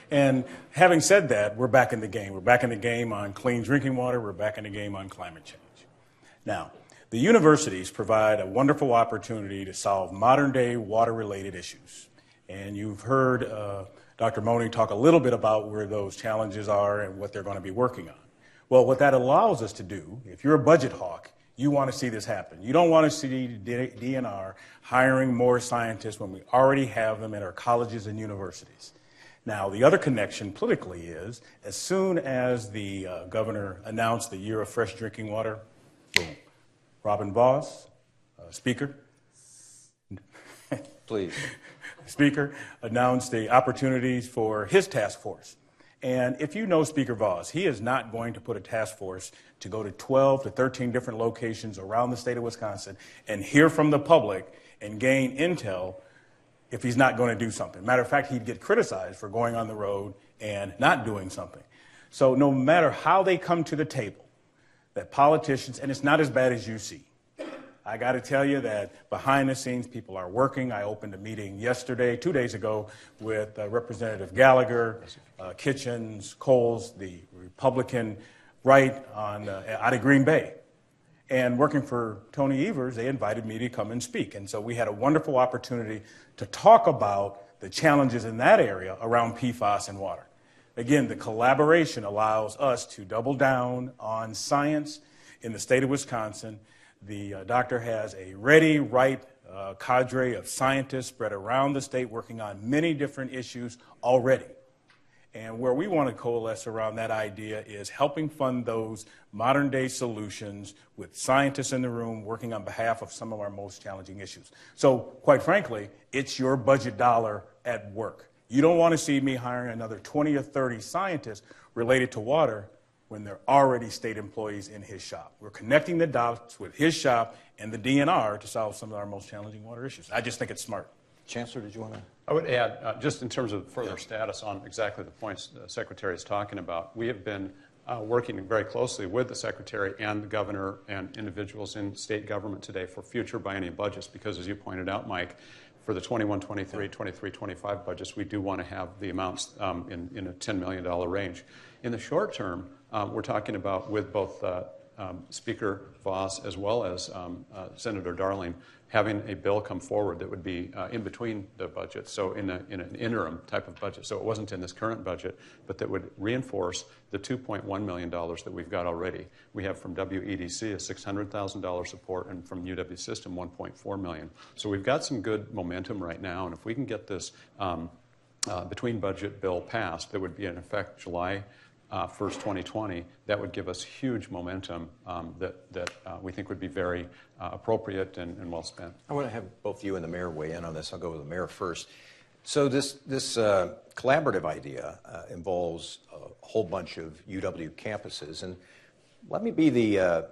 And having said that, we're back in the game. We're back in the game on clean drinking water. We're back in the game on climate change. Now, the universities provide a wonderful opportunity to solve modern-day water-related issues. And you've heard Dr. Money talk a little bit about where those challenges are and what they're going to be working on. Well, what that allows us to do, if you're a budget hawk, you want to see this happen. You don't want to see DNR hiring more scientists when we already have them at our colleges and universities. Now, the other connection politically is, as soon as the governor announced the Year of Fresh Drinking Water, boom. Robin Vos, Speaker. Please. Speaker announced the opportunities for his task force. And if you know Speaker Vos, he is not going to put a task force to go to 12 to 13 different locations around the state of Wisconsin and hear from the public and gain intel if he's not going to do something. Matter of fact, he'd get criticized for going on the road and not doing something. So no matter how they come to the table, that politicians, and it's not as bad as you see. I got to tell you that behind the scenes, people are working. I opened a meeting yesterday, 2 days ago, with Representative Gallagher, Kitchens, Coles, the Republican right out of Green Bay. And working for Tony Evers, they invited me to come and speak. And so we had a wonderful opportunity to talk about the challenges in that area around PFAS and water. Again, the collaboration allows us to double down on science in the state of Wisconsin. The doctor has a ready, right cadre of scientists spread around the state working on many different issues already. And where we want to coalesce around that idea is helping fund those modern-day solutions with scientists in the room working on behalf of some of our most challenging issues. So, quite frankly, it's your budget dollar at work. You don't want to see me hiring another 20 or 30 scientists related to water when they're already state employees in his shop. We're connecting the dots with his shop and the DNR to solve some of our most challenging water issues. I just think it's smart. Chancellor, did you want to? I would add, just in terms of further status on exactly the points the Secretary is talking about, we have been working very closely with the Secretary and the Governor and individuals in state government today for future biennial budgets because, as you pointed out, Mike, for the 21, 23, 23, 25 budgets, we do want to have the amounts in a $10 million range. In the short term, we're talking about with both Speaker Voss as well as Senator Darling having a bill come forward that would be in between the budgets, so in an interim type of budget. So it wasn't in this current budget, but that would reinforce the $2.1 million that we've got already. We have from WEDC a $600,000 support, and from UW System $1.4 million. So we've got some good momentum right now, and if we can get this between budget bill passed, that would be in effect July 1st, 2020, that would give us huge momentum that we think would be very appropriate and well spent. I want to have both you and the mayor weigh in on this. I'll go with the mayor first. So this collaborative idea involves a whole bunch of UW campuses, and let me be the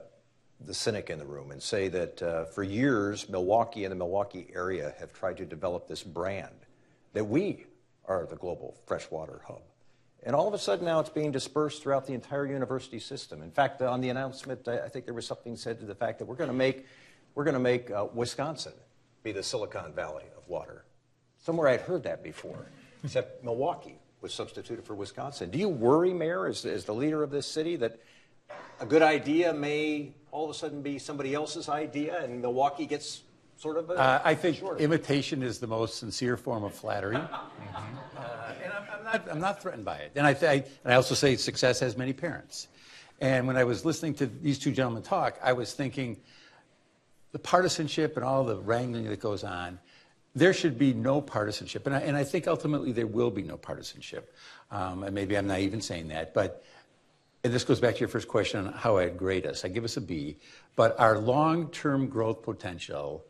cynic in the room and say that for years, Milwaukee and the Milwaukee area have tried to develop this brand that we are the global freshwater hub. And all of a sudden now it's being dispersed throughout the entire university system. In fact, on the announcement, I think there was something said to the fact that we're going to make Wisconsin be the Silicon Valley of water. Somewhere I'd heard that before, except Milwaukee was substituted for Wisconsin. Do you worry, Mayor, as the leader of this city, that a good idea may all of a sudden be somebody else's idea and Milwaukee gets sort of I think imitation is the most sincere form of flattery. And I'm not threatened by it. And I also say success has many parents. And when I was listening to these two gentlemen talk, I was thinking the partisanship and all the wrangling that goes on, there should be no partisanship. And I think ultimately there will be no partisanship. And maybe I'm naive in saying that, but and this goes back to your first question on how I'd grade us. I give us a B, but our long-term growth potential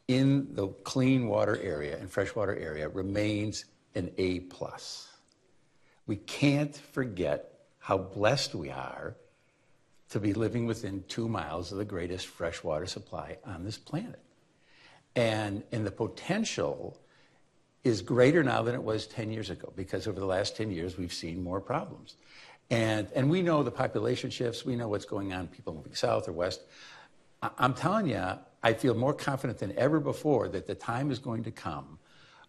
in the clean water area and freshwater area remains an A+. We can't forget how blessed we are to be living within 2 miles of the greatest freshwater supply on this planet. And the potential is greater now than it was 10 years ago, because over the last 10 years, we've seen more problems. And we know the population shifts, we know what's going on, people moving south or west. I'm telling you, I feel more confident than ever before that the time is going to come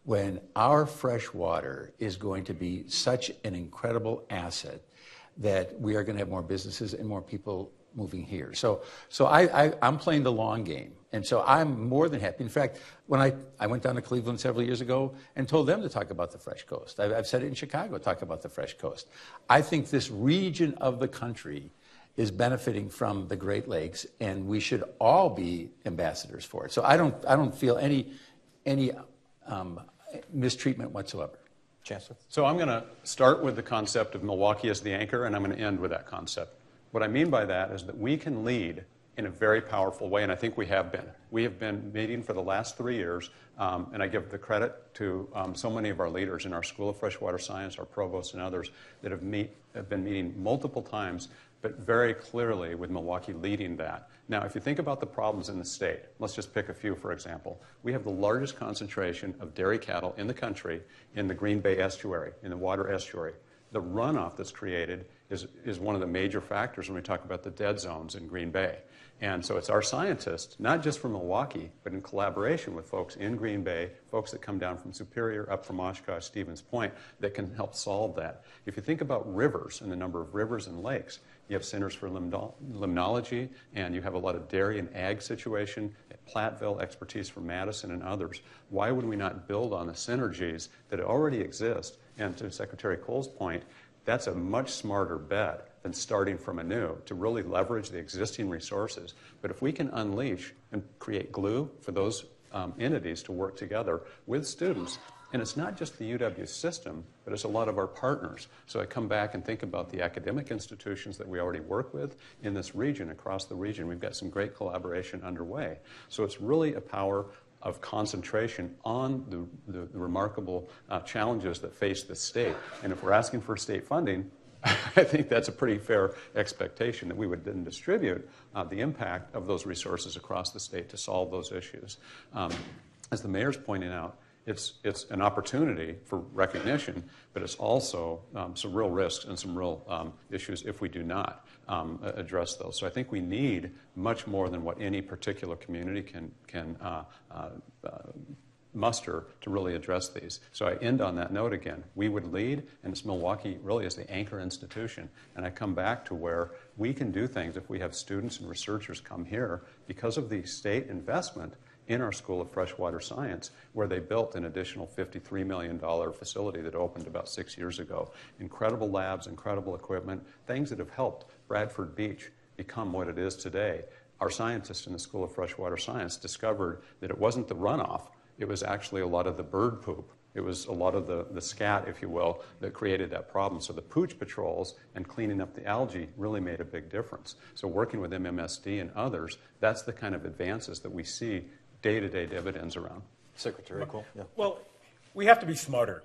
when our fresh water is going to be such an incredible asset that we are going to have more businesses and more people moving here. So I'm playing the long game. And so I'm more than happy. In fact, when I went down to Cleveland several years ago and told them to talk about the Fresh Coast. I've said it in Chicago, talk about the Fresh Coast. I think this region of the country is benefiting from the Great Lakes, and we should all be ambassadors for it. So I don't feel any mistreatment whatsoever. Chancellor? So I'm going to start with the concept of Milwaukee as the anchor, and I'm going to end with that concept. What I mean by that is that we can lead in a very powerful way, and I think we have been. We have been meeting for the last 3 years, and I give the credit to so many of our leaders in our School of Freshwater Science, our provosts and others that have been meeting multiple times, but very clearly with Milwaukee leading that. Now, if you think about the problems in the state, let's just pick a few, for example. We have the largest concentration of dairy cattle in the country in the Green Bay estuary, in the water estuary. The runoff that's created is one of the major factors when we talk about the dead zones in Green Bay. And so it's our scientists, not just from Milwaukee, but in collaboration with folks in Green Bay, folks that come down from Superior, up from Oshkosh, Stevens Point, that can help solve that. If you think about rivers and the number of rivers and lakes, you have centers for limnology, and you have a lot of dairy and ag situation at Platteville, expertise from Madison and others. Why would we not build on the synergies that already exist? And to Secretary Cole's point, that's a much smarter bet than starting from anew to really leverage the existing resources. But if we can unleash and create glue for those entities to work together with students, and it's not just the UW system, but it's a lot of our partners. So I come back and think about the academic institutions that we already work with in this region, across the region. We've got some great collaboration underway. So it's really a power of concentration on the remarkable challenges that face the state. And if we're asking for state funding, I think that's a pretty fair expectation that we would then distribute the impact of those resources across the state to solve those issues. As the mayor's pointing out, it's an opportunity for recognition, but it's also some real risks and some real issues if we do not address those. So I think we need much more than what any particular community can muster to really address these. So I end on that note again. We would lead, and it's Milwaukee really is the anchor institution. And I come back to where we can do things if we have students and researchers come here because of the state investment in our School of Freshwater Science, where they built an additional $53 million facility that opened about 6 years ago. Incredible labs, incredible equipment, things that have helped Bradford Beach become what it is today. Our scientists in the School of Freshwater Science discovered that it wasn't the runoff, it was actually a lot of the bird poop. It was a lot of the scat, if you will, that created that problem. So the pooch patrols and cleaning up the algae really made a big difference. So working with MMSD and others, that's the kind of advances that we see day-to-day dividends around. Secretary Cole? Yeah. Well, we have to be smarter.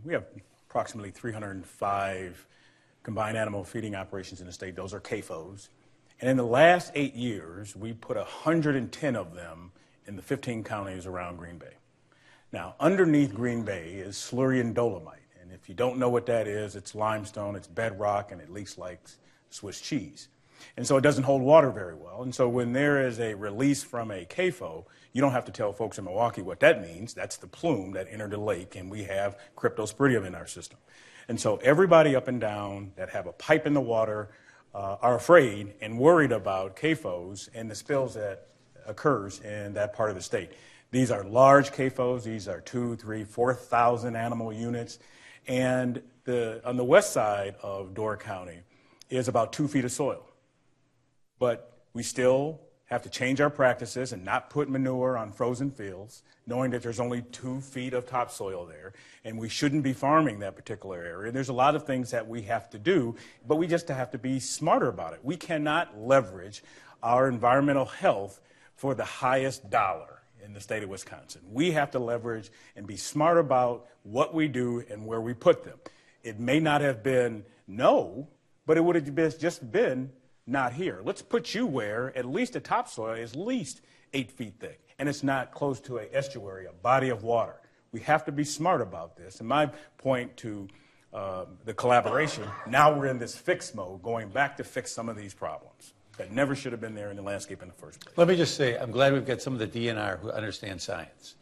We have approximately 305 combined animal feeding operations in the state. Those are CAFOs. And in the last 8 years, we put 110 of them in the 15 counties around Green Bay. Now, underneath Green Bay is slurry and dolomite. And if you don't know what that is, it's limestone, it's bedrock, and it leaks like Swiss cheese. And so it doesn't hold water very well. And so when there is a release from a CAFO, you don't have to tell folks in Milwaukee what that means. That's the plume that entered the lake, and we have cryptosporidium in our system. And so everybody up and down that have a pipe in the water are afraid and worried about CAFOs and the spills that occurs in that part of the state. These are large CAFOs. These are 2,000, 3,000, 4,000 animal units. And on the west side of Door County is about 2 feet of soil. But we still have to change our practices and not put manure on frozen fields, knowing that there's only 2 feet of topsoil there, and we shouldn't be farming that particular area. There's a lot of things that we have to do, but we just have to be smarter about it. We cannot leverage our environmental health for the highest dollar in the state of Wisconsin. We have to leverage and be smart about what we do and where we put them. It may not have been no, but it would have just been not here. Let's put you where at least the topsoil is at least 8 feet thick, and it's not close to an estuary, a body of water. We have to be smart about this. And my point to the collaboration, now we're in this fix mode, going back to fix some of these problems that never should have been there in the landscape in the first place. Let me just say, I'm glad we've got some of the DNR who understand science.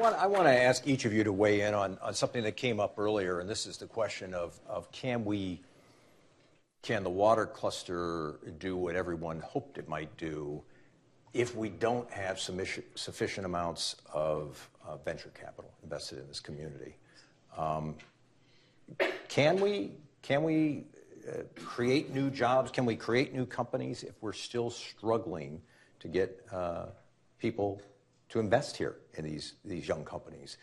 I want to ask each of you to weigh in on something that came up earlier, and this is the question of can the water cluster do what everyone hoped it might do if we don't have sufficient amounts of venture capital invested in this community? Can we create new jobs? Can we create new companies if we're still struggling to get people to invest here in these young companies?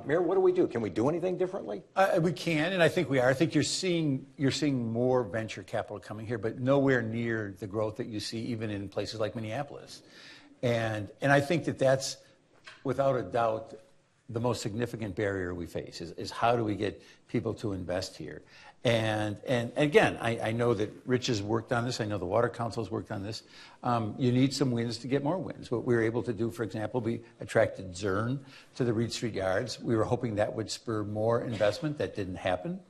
Mayor, what do we do? Can we do anything differently? We can, and I think we are. I think you're seeing more venture capital coming here, but nowhere near the growth that you see even in places like Minneapolis. And I think that's, without a doubt, the most significant barrier we face is how do we get people to invest here? And again, I know that Rich has worked on this. I know the Water Council has worked on this. You need some wins to get more wins. What we were able to do, for example, we attracted Zurn to the Reed Street Yards. We were hoping that would spur more investment. That didn't happen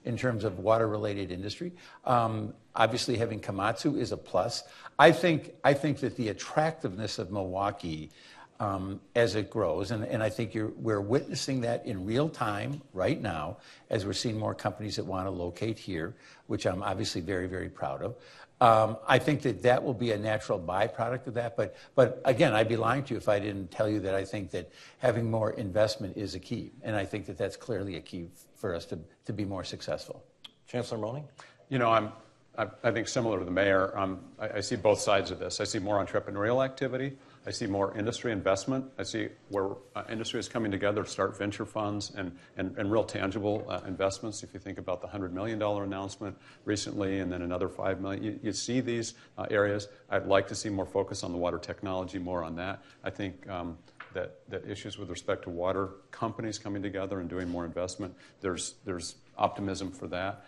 in terms of water-related industry. Obviously, having Komatsu is a plus. I think that the attractiveness of Milwaukee as it grows, and I think we're witnessing that in real time right now as we're seeing more companies that want to locate here, which I'm obviously very, very proud of. I think that will be a natural byproduct of that, but again, I'd be lying to you if I didn't tell you that I think that having more investment is a key, and I think that that's clearly a key for us to be more successful. Chancellor Moning? You know, I think similar to the mayor, I see both sides of this. I see more entrepreneurial activity. I see more industry investment. I see where industry is coming together to start venture funds and real tangible investments. If you think about the $100 million announcement recently and then another $5 million, you see these areas. I'd like to see more focus on the water technology, more on that. I think that issues with respect to water companies coming together and doing more investment, there's optimism for that.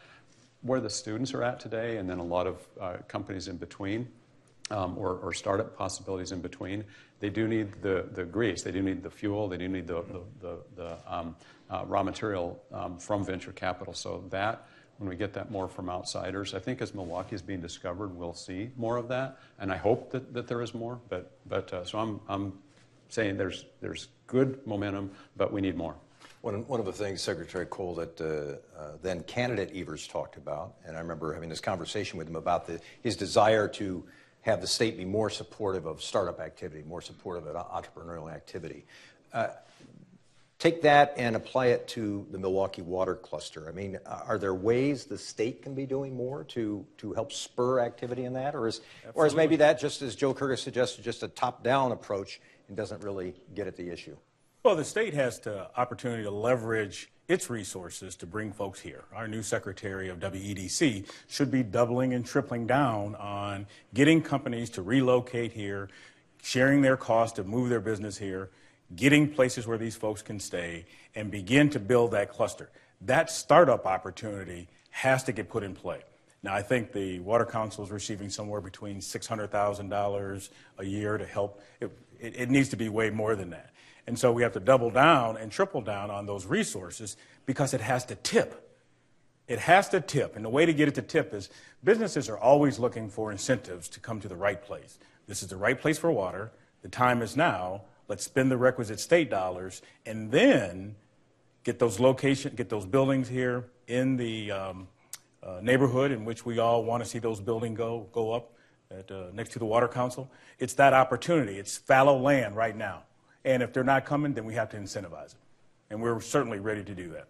Where the students are at today, and then a lot of companies in between, or startup possibilities in between, they do need the grease, they do need the fuel, they do need the raw material from venture capital. So that when we get that more from outsiders. I think as Milwaukee is being discovered, we'll see more of that, and I hope that there is more. So I'm saying there's good momentum, but we need more. One of the things, Secretary Cole, that then candidate Evers talked about, and I remember having this conversation with him about his desire to have the state be more supportive of startup activity, more supportive of entrepreneurial activity. Take that and apply it to the Milwaukee water cluster. I mean, are there ways the state can be doing more to help spur activity in that? Or is maybe that, just as Joe Curtis suggested, just a top-down approach and doesn't really get at the issue? Well, the state has the opportunity to leverage its resources to bring folks here. Our new Secretary of WEDC should be doubling and tripling down on getting companies to relocate here, sharing their cost to move their business here, getting places where these folks can stay, and begin to build that cluster. That startup opportunity has to get put in play. Now, I think the Water Council is receiving somewhere between $600,000 a year to help. It needs to be way more than that. And so we have to double down and triple down on those resources because it has to tip. It has to tip. And the way to get it to tip is businesses are always looking for incentives to come to the right place. This is the right place for water. The time is now. Let's spend the requisite state dollars and then get those buildings here in the neighborhood in which we all want to see those buildings go up next to the Water Council. It's that opportunity. It's fallow land right now. And if they're not coming, then we have to incentivize it. And we're certainly ready to do that.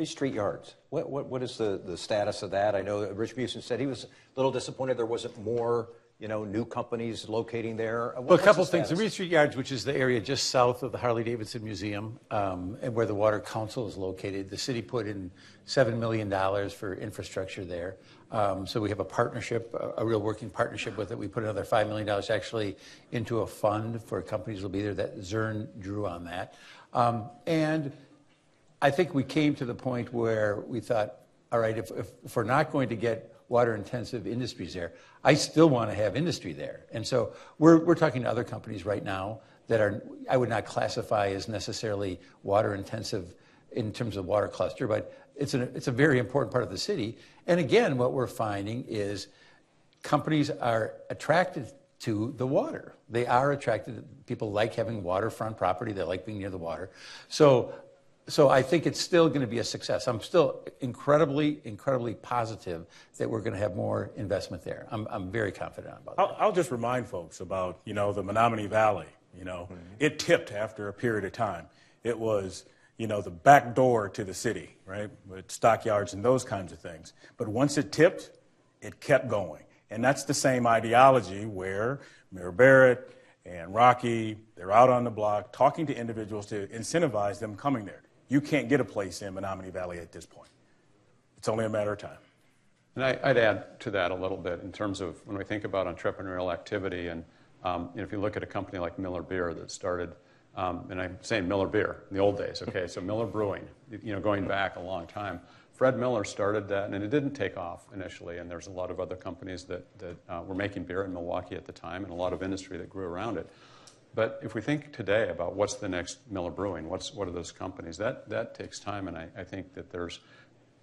Street yards. What is the status of that? I know that Rich Busen said he was a little disappointed there wasn't more new companies locating there. Well, a couple of things. The Street Yards, which is the area just south of the Harley-Davidson Museum and where the Water Council is located, the city put in $7 million for infrastructure there. So we have a partnership, a real working partnership with it. We put another $5 million actually into a fund for companies that will be there. That Zern drew on that. And I think we came to the point where we thought, all right, if we're not going to get water-intensive industries there, I still want to have industry there. And so we're talking to other companies right now that I would not classify as necessarily water-intensive in terms of water cluster, but it's a very important part of the city. And again, what we're finding is companies are attracted to the water. They are attracted. People like having waterfront property. They like being near the water. So I think it's still going to be a success. I'm still incredibly, incredibly positive that we're going to have more investment there. I'm very confident about that. I'll just remind folks about, the Menominee Valley. It tipped after a period of time. It was, the back door to the city, right, with stockyards and those kinds of things. But once it tipped, it kept going. And that's the same ideology where Mayor Barrett and Rocky, they're out on the block talking to individuals to incentivize them coming there. You can't get a place in Menominee Valley at this point. It's only a matter of time. And I'd add to that a little bit in terms of when we think about entrepreneurial activity. And if you look at a company like Miller Beer that started, and I'm saying Miller Beer in the old days, okay, so Miller Brewing, going back a long time. Fred Miller started that, and it didn't take off initially. And there's a lot of other companies that were making beer in Milwaukee at the time, and a lot of industry that grew around it. But if we think today about what's the next Miller Brewing, what are those companies, that takes time, and I think that there's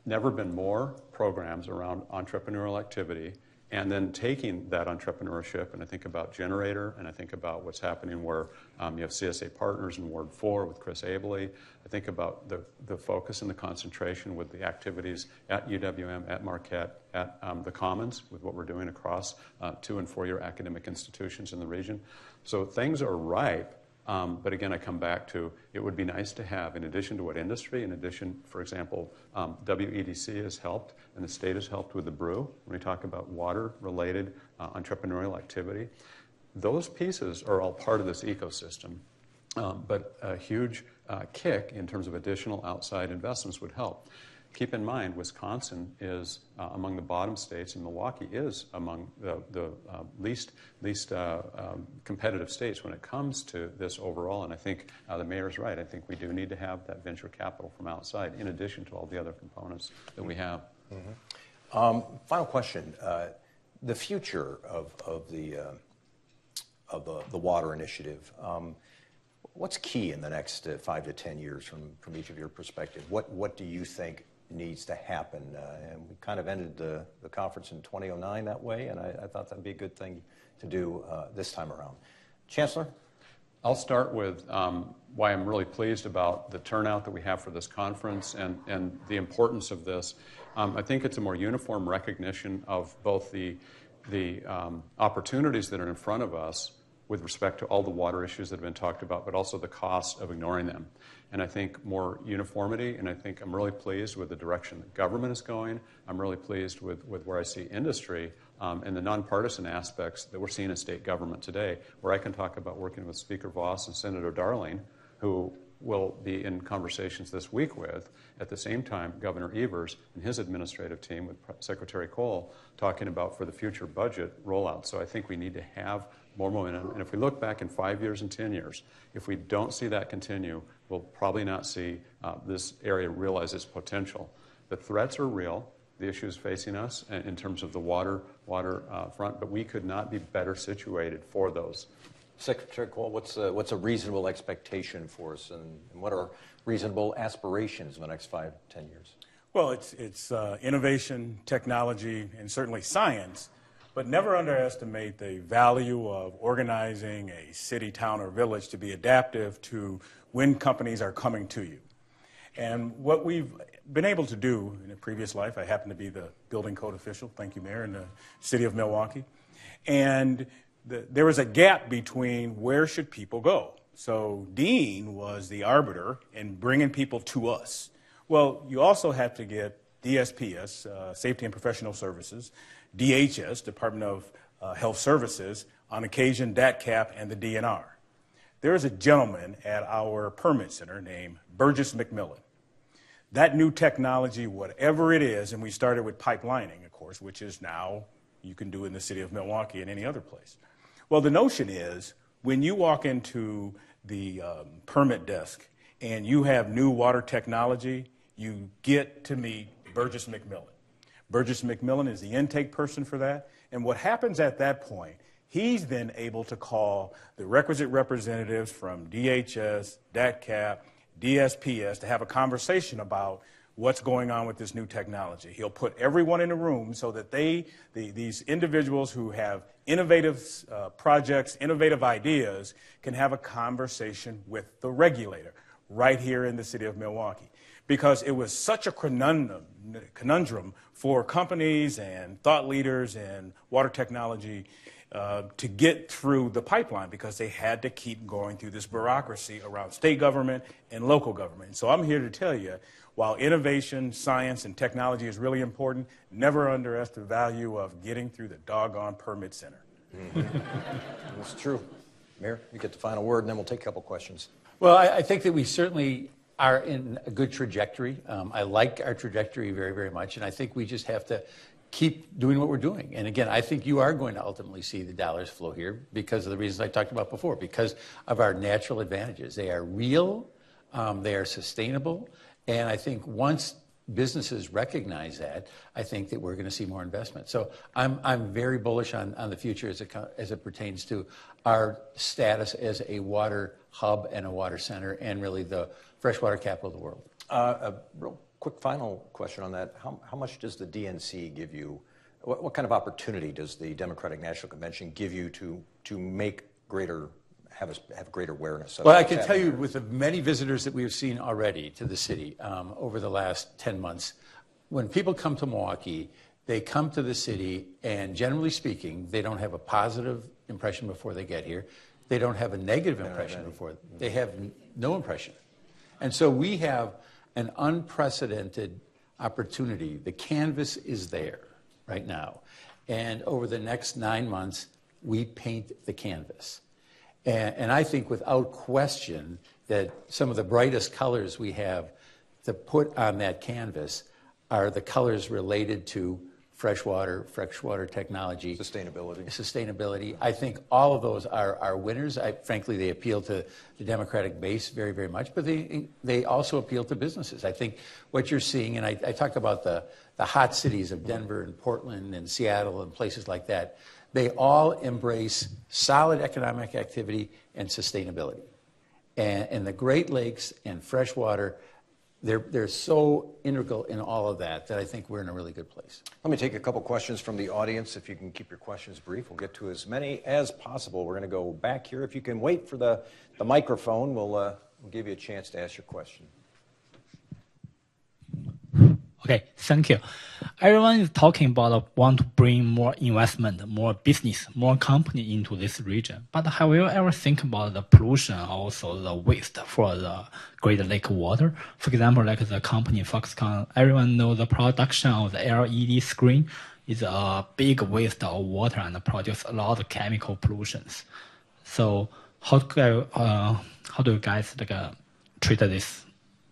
never been more programs around entrepreneurial activity, and then taking that entrepreneurship, and I think about Generator, and I think about what's happening where you have CSA Partners in Ward 4 with Chris Abley. I think about the focus and the concentration with the activities at UWM, at Marquette, at the Commons, with what we're doing across 2- and 4-year academic institutions in the region. So things are ripe, but again, I come back to it would be nice to have, in addition to what industry, in addition, for example, WEDC has helped and the state has helped with the brew. When we talk about water-related entrepreneurial activity, those pieces are all part of this ecosystem. But a huge kick in terms of additional outside investments would help. Keep in mind, Wisconsin is among the bottom states, and Milwaukee is among the least competitive states when it comes to this overall. And I think the mayor's right. I think we do need to have that venture capital from outside, in addition to all the other components that we have. Mm-hmm. Final question: the future of the water initiative. What's key in the next 5 to 10 years from each of your perspective? What do you think needs to happen. And we kind of ended the conference in 2009 that way, and I thought that would be a good thing to do this time around. Chancellor? I'll start with why I'm really pleased about the turnout that we have for this conference and the importance of this. I think it's a more uniform recognition of both the opportunities that are in front of us with respect to all the water issues that have been talked about, but also the cost of ignoring them. And I think more uniformity, and I think I'm really pleased with the direction that government is going. I'm really pleased with where I see industry and the nonpartisan aspects that we're seeing in state government today, where I can talk about working with Speaker Voss and Senator Darling, who will be in conversations this week with, at the same time, Governor Evers and his administrative team with Secretary Cole talking about for the future budget rollout. So I think we need to have more momentum. And if we look back in 5 years and 10 years, if we don't see that continue, we'll probably not see this area realize its potential. The threats are real. The issues facing us in terms of the water front, but we could not be better situated for those. Secretary Cole, what's a reasonable expectation for us, and what are reasonable aspirations in the next 5, 10 years? Well, it's innovation, technology, and certainly science, but never underestimate the value of organizing a city, town, or village to be adaptive to when companies are coming to you. And what we've been able to do in a previous life, I happen to be the building code official, thank you, Mayor, in the city of Milwaukee, and there was a gap between where should people go. So Dean was the arbiter in bringing people to us. Well, you also have to get DSPS, Safety and Professional Services, DHS, Department of Health Services, on occasion DATCAP and the DNR. There is a gentleman at our permit center named Burgess McMillan. That new technology, whatever it is, and we started with pipelining, of course, which is now you can do in the city of Milwaukee and any other place. Well, the notion is when you walk into the permit desk and you have new water technology, you get to meet Burgess McMillan. Burgess McMillan is the intake person for that. And what happens at that point, he's then able to call the requisite representatives from DHS, DATCAP, DSPS to have a conversation about what's going on with this new technology. He'll put everyone in a room so that these individuals who have innovative projects, innovative ideas, can have a conversation with the regulator right here in the city of Milwaukee. Because it was such a conundrum for companies and thought leaders and water technology to get through the pipeline, because they had to keep going through this bureaucracy around state government and local government. So I'm here to tell you, while innovation, science, and technology is really important, never underestimate the value of getting through the doggone permit center. Mm-hmm. That's true. Mayor, you get the final word, and then we'll take a couple questions. Well, I think that we certainly are in a good trajectory. I like our trajectory very, very much, and I think we just have to keep doing what we're doing. And again, I think you are going to ultimately see the dollars flow here because of the reasons I talked about before, because of our natural advantages. They are real, they are sustainable, and I think once businesses recognize that, I think that we're going to see more investment. So I'm very bullish on the future as it pertains to our status as a water hub and a water center and really the freshwater capital of the world. A real quick final question on that. How much does the DNC give you? What kind of opportunity does the Democratic National Convention give you to make have greater awareness of? Well, I can tell you with the many visitors that we have seen already to the city over the last 10 months, when people come to Milwaukee, they come to the city and generally speaking, they don't have a positive impression before they get here. They don't have a negative impression before. They have no impression. And so we have an unprecedented opportunity. The canvas is there right now. And over the next 9 months, we paint the canvas. And I think without question that some of the brightest colors we have to put on that canvas are the colors related to freshwater technology. Sustainability. I think all of those are winners. Frankly, they appeal to the Democratic base very, very much, but they also appeal to businesses. I think what you're seeing, and I talk about the hot cities of Denver and Portland and Seattle and places like that, they all embrace solid economic activity and sustainability. And the Great Lakes and freshwater they're so integral in all of that I think we're in a really good place. Let me take a couple questions from the audience. If you can keep your questions brief, we'll get to as many as possible. We're going to go back here. If you can wait for the microphone, we'll give you a chance to ask your question. Okay, thank you. Everyone is talking about want to bring more investment, more business, more company into this region. But have you ever think about the pollution, also the waste for the Great Lake water? For example, like the company Foxconn, everyone knows the production of the LED screen is a big waste of water and produce a lot of chemical pollutions. So how do you guys treat this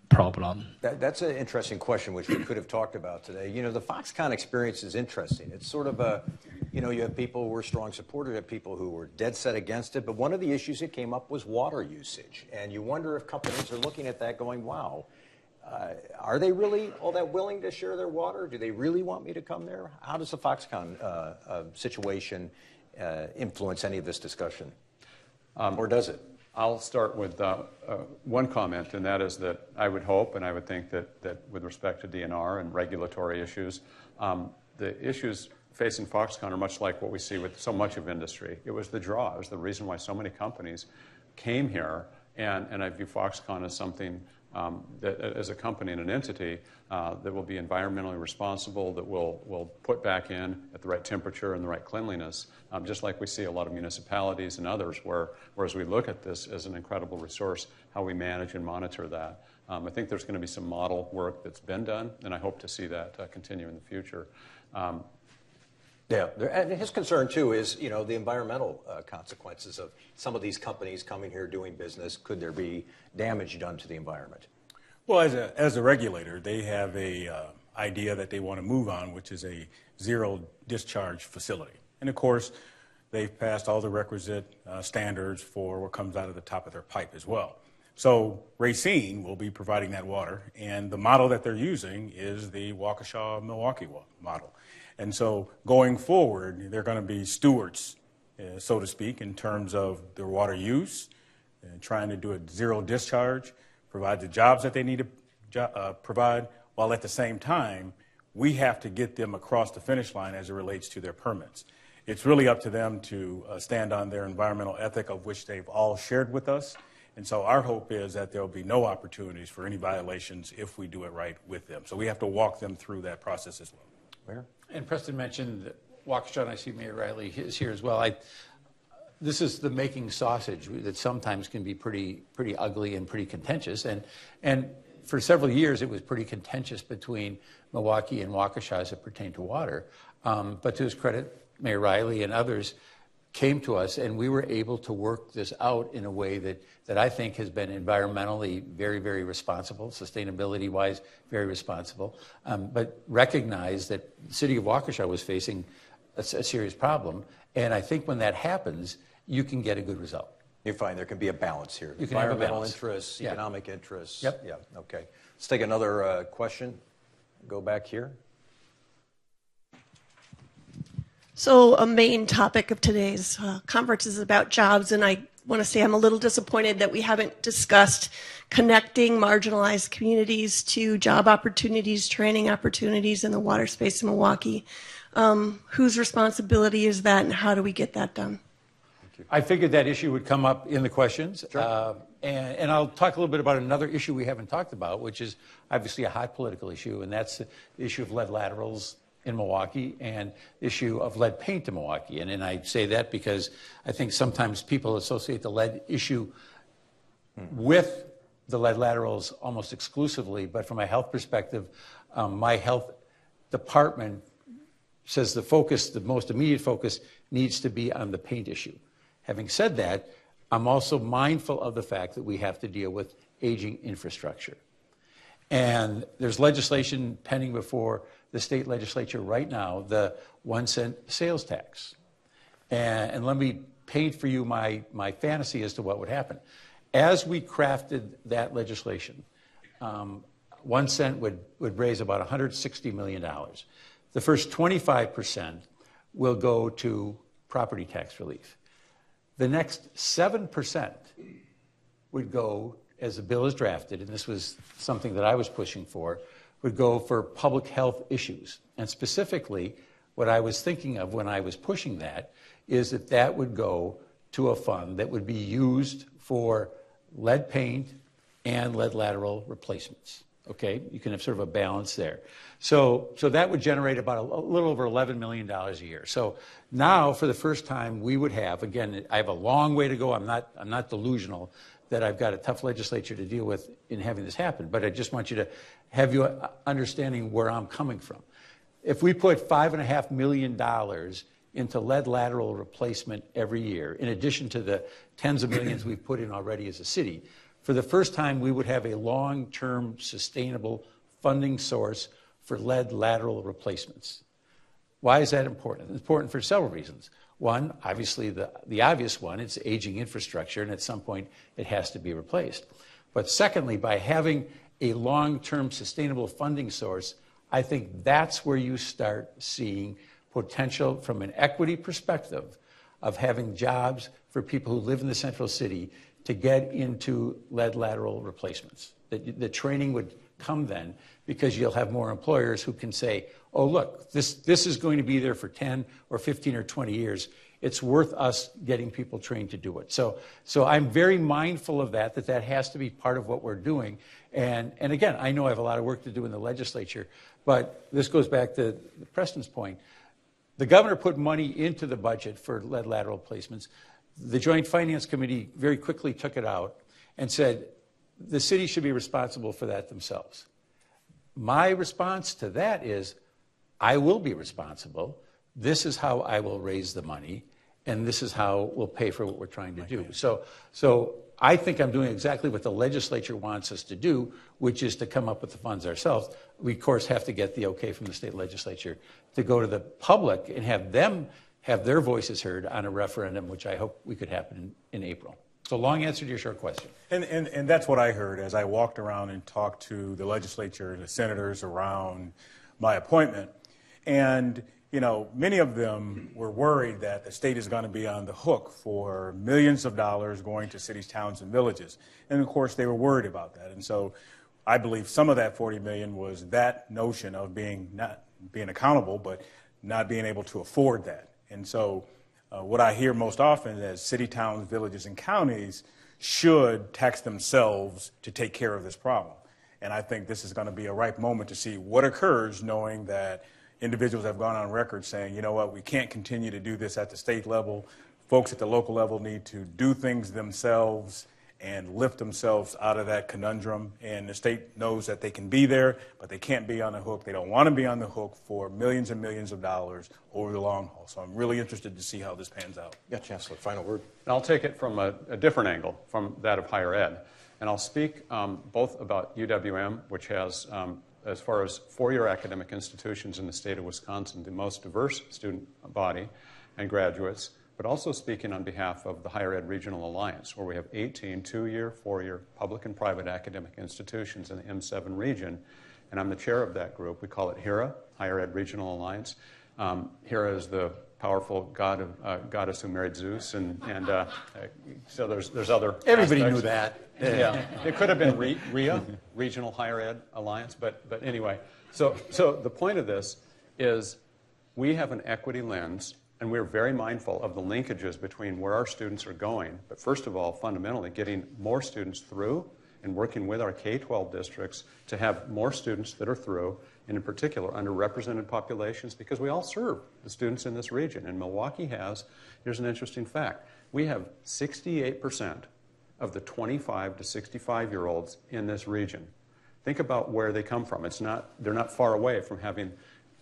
problem? That's an interesting question, which we could have talked about today. You know, the Foxconn experience is interesting. It's sort of a, you know, you have people who were strong supporters, you have people who were dead set against it. But one of the issues that came up was water usage. And you wonder if companies are looking at that going, wow, are they really all that willing to share their water? Do they really want me to come there? How does the Foxconn situation influence any of this discussion? Or does it? I'll start with one comment, and that is that I would hope and I would think that with respect to DNR and regulatory issues, the issues facing Foxconn are much like what we see with so much of industry. It was the draw. It was the reason why so many companies came here, and I view Foxconn as something that, as a company and an entity, that will be environmentally responsible, that will put back in at the right temperature and the right cleanliness, just like we see a lot of municipalities and others, whereas we look at this as an incredible resource, how we manage and monitor that. I think there's going to be some model work that's been done, and I hope to see that continue in the future. Yeah, and his concern, too, is, you know, the environmental consequences of some of these companies coming here doing business. Could there be damage done to the environment? Well, as a regulator, they have a idea that they want to move on, which is a zero discharge facility. And, of course, they've passed all the requisite standards for what comes out of the top of their pipe as well. So Racine will be providing that water, and the model that they're using is the Waukesha-Milwaukee model. And so going forward, they're going to be stewards, so to speak, in terms of their water use, and trying to do a zero discharge, provide the jobs that they need to provide, while at the same time, we have to get them across the finish line as it relates to their permits. It's really up to them to stand on their environmental ethic, of which they've all shared with us. And so our hope is that there will be no opportunities for any violations if we do it right with them. So we have to walk them through that process as well. Where? And Preston mentioned Waukesha, and I see Mayor Riley is here as well. This is the making sausage that sometimes can be pretty ugly and pretty contentious. And for several years, it was pretty contentious between Milwaukee and Waukesha as it pertained to water. But to his credit, Mayor Riley and others came to us, and we were able to work this out in a way that I think has been environmentally very, very responsible, sustainability-wise very responsible, but recognized that the city of Waukesha was facing a serious problem. And I think when that happens, you can get a good result. You find there can be a balance here. You can have a environmental balance. interests, Yeah. economic interests. Yep. Yeah, okay. Let's take another question. Go back here. So a main topic of today's conference is about jobs, and I want to say I'm a little disappointed that we haven't discussed connecting marginalized communities to job opportunities, training opportunities in the water space in Milwaukee. Whose responsibility is that, and how do we get that done? I figured that issue would come up in the questions. Sure. And I'll talk a little bit about another issue we haven't talked about, which is obviously a hot political issue, and that's the issue of lead laterals in Milwaukee and the issue of lead paint in Milwaukee. And I say that because I think sometimes people associate the lead issue with the lead laterals almost exclusively. But from a health perspective, my health department says the most immediate focus needs to be on the paint issue. Having said that, I'm also mindful of the fact that we have to deal with aging infrastructure. And there's legislation pending before the state legislature right now, the 1-cent sales tax. And let me paint for you my fantasy as to what would happen. As we crafted that legislation, 1 cent would raise about $160 million. The first 25% will go to property tax relief. The next 7% would go as the bill is drafted, and this was something that I was pushing for, would go for public health issues. And specifically, what I was thinking of when I was pushing that is that that would go to a fund that would be used for lead paint and lead lateral replacements. Okay, you can have sort of a balance there. So that would generate about a little over $11 million a year. So now, for the first time, we would have, again, I have a long way to go. I'm not delusional that I've got a tough legislature to deal with in having this happen, but I just want you to have you understanding where I'm coming from. If we put $5.5 million into lead lateral replacement every year, in addition to the tens of millions we've put in already as a city, for the first time, we would have a long-term sustainable funding source for lead lateral replacements. Why is that important? It's important for several reasons. One, obviously the obvious one, it's aging infrastructure, and at some point it has to be replaced. But secondly, by having a long-term sustainable funding source, I think that's where you start seeing potential from an equity perspective of having jobs for people who live in the central city to get into lead lateral replacements. The training would come then because you'll have more employers who can say, oh, look, this is going to be there for 10 or 15 or 20 years. It's worth us getting people trained to do it. So I'm very mindful of that has to be part of what we're doing. And again, I know I have a lot of work to do in the legislature, but this goes back to Preston's point. The governor put money into the budget for lead lateral placements. The Joint Finance Committee very quickly took it out and said the city should be responsible for that themselves. My response to that is, I will be responsible. This is how I will raise the money, and this is how we'll pay for what we're trying to do. So I think I'm doing exactly what the legislature wants us to do, which is to come up with the funds ourselves. We, of course, have to get the okay from the state legislature to go to the public and have them have their voices heard on a referendum, which I hope we could happen in April. So long answer to your short question. And that's what I heard as I walked around and talked to the legislature and the senators around my appointment. And, you know, many of them were worried that the state is going to be on the hook for millions of dollars going to cities, towns, and villages. And, of course, they were worried about that. And so I believe some of that $40 million was that notion of not being accountable, but not being able to afford that. And so what I hear most often is city, towns, villages, and counties should tax themselves to take care of this problem. And I think this is going to be a ripe moment to see what occurs, knowing that individuals have gone on record saying, you know what, we can't continue to do this at the state level. Folks at the local level need to do things themselves and lift themselves out of that conundrum. And the state knows that they can be there, but they can't be on the hook. They don't want to be on the hook for millions and millions of dollars over the long haul. So I'm really interested to see how this pans out. Yeah, Chancellor, final word. And I'll take it from a different angle, from that of higher ed. And I'll speak both about UWM, which has, as far as four-year academic institutions in the state of Wisconsin, the most diverse student body and graduates, but also speaking on behalf of the Higher Ed Regional Alliance, where we have 18 two-year, four-year public and private academic institutions in the M7 region. And I'm the chair of that group. We call it HERA, Higher Ed Regional Alliance. HERA is the powerful goddess who married Zeus, and so there's other Everybody aspects. Knew that. Yeah, it could have been RIA, Regional Higher Ed Alliance, but anyway. So the point of this is we have an equity lens, and we're very mindful of the linkages between where our students are going, but first of all, fundamentally, getting more students through and working with our K-12 districts to have more students that are through, and in particular, underrepresented populations, because we all serve the students in this region. And Milwaukee has, here's an interesting fact, we have 68% of the 25 to 65-year-olds in this region. Think about where they come from. They're not far away from having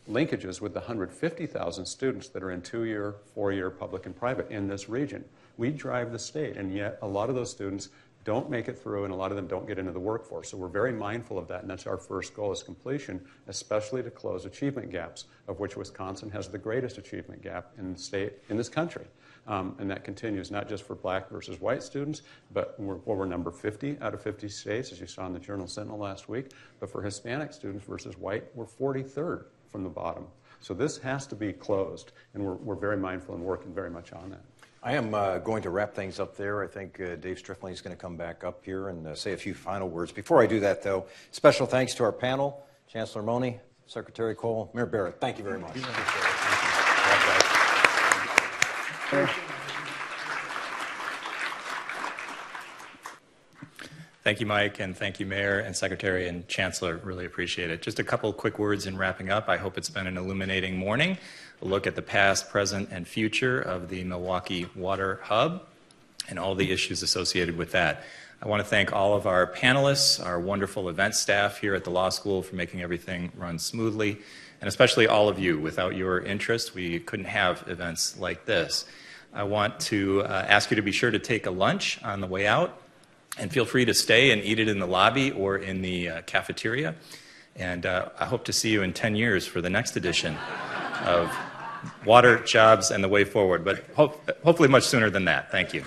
linkages with the 150,000 students that are in two-year, four-year public and private in this region. We drive the state, and yet a lot of those students don't make it through, and a lot of them don't get into the workforce. So we're very mindful of that, and that's our first goal is completion, especially to close achievement gaps, of which Wisconsin has the greatest achievement gap in the state, in this country. And that continues not just for black versus white students, but we're number 50 out of 50 states, as you saw in the Journal Sentinel last week, but for Hispanic students versus white, we're 43rd from the bottom. So this has to be closed, and we're very mindful and working very much on that. I am going to wrap things up there. I think Dave Striffling is going to come back up here and say a few final words. Before I do that, though, special thanks to our panel, Chancellor Money, Secretary Cole, Mayor Barrett. Thank you very much. Thank you, Mike, and thank you, Mayor and Secretary and Chancellor. Really appreciate it. Just a couple quick words in wrapping up. I hope it's been an illuminating morning. A look at the past, present, and future of the Milwaukee Water Hub and all the issues associated with that. I want to thank all of our panelists, our wonderful event staff here at the law school for making everything run smoothly, and especially all of you. Without your interest, we couldn't have events like this. I want to ask you to be sure to take a lunch on the way out, and feel free to stay and eat it in the lobby or in the cafeteria. And I hope to see you in 10 years for the next edition of Water, Jobs, and the Way Forward, but hopefully much sooner than that. Thank you.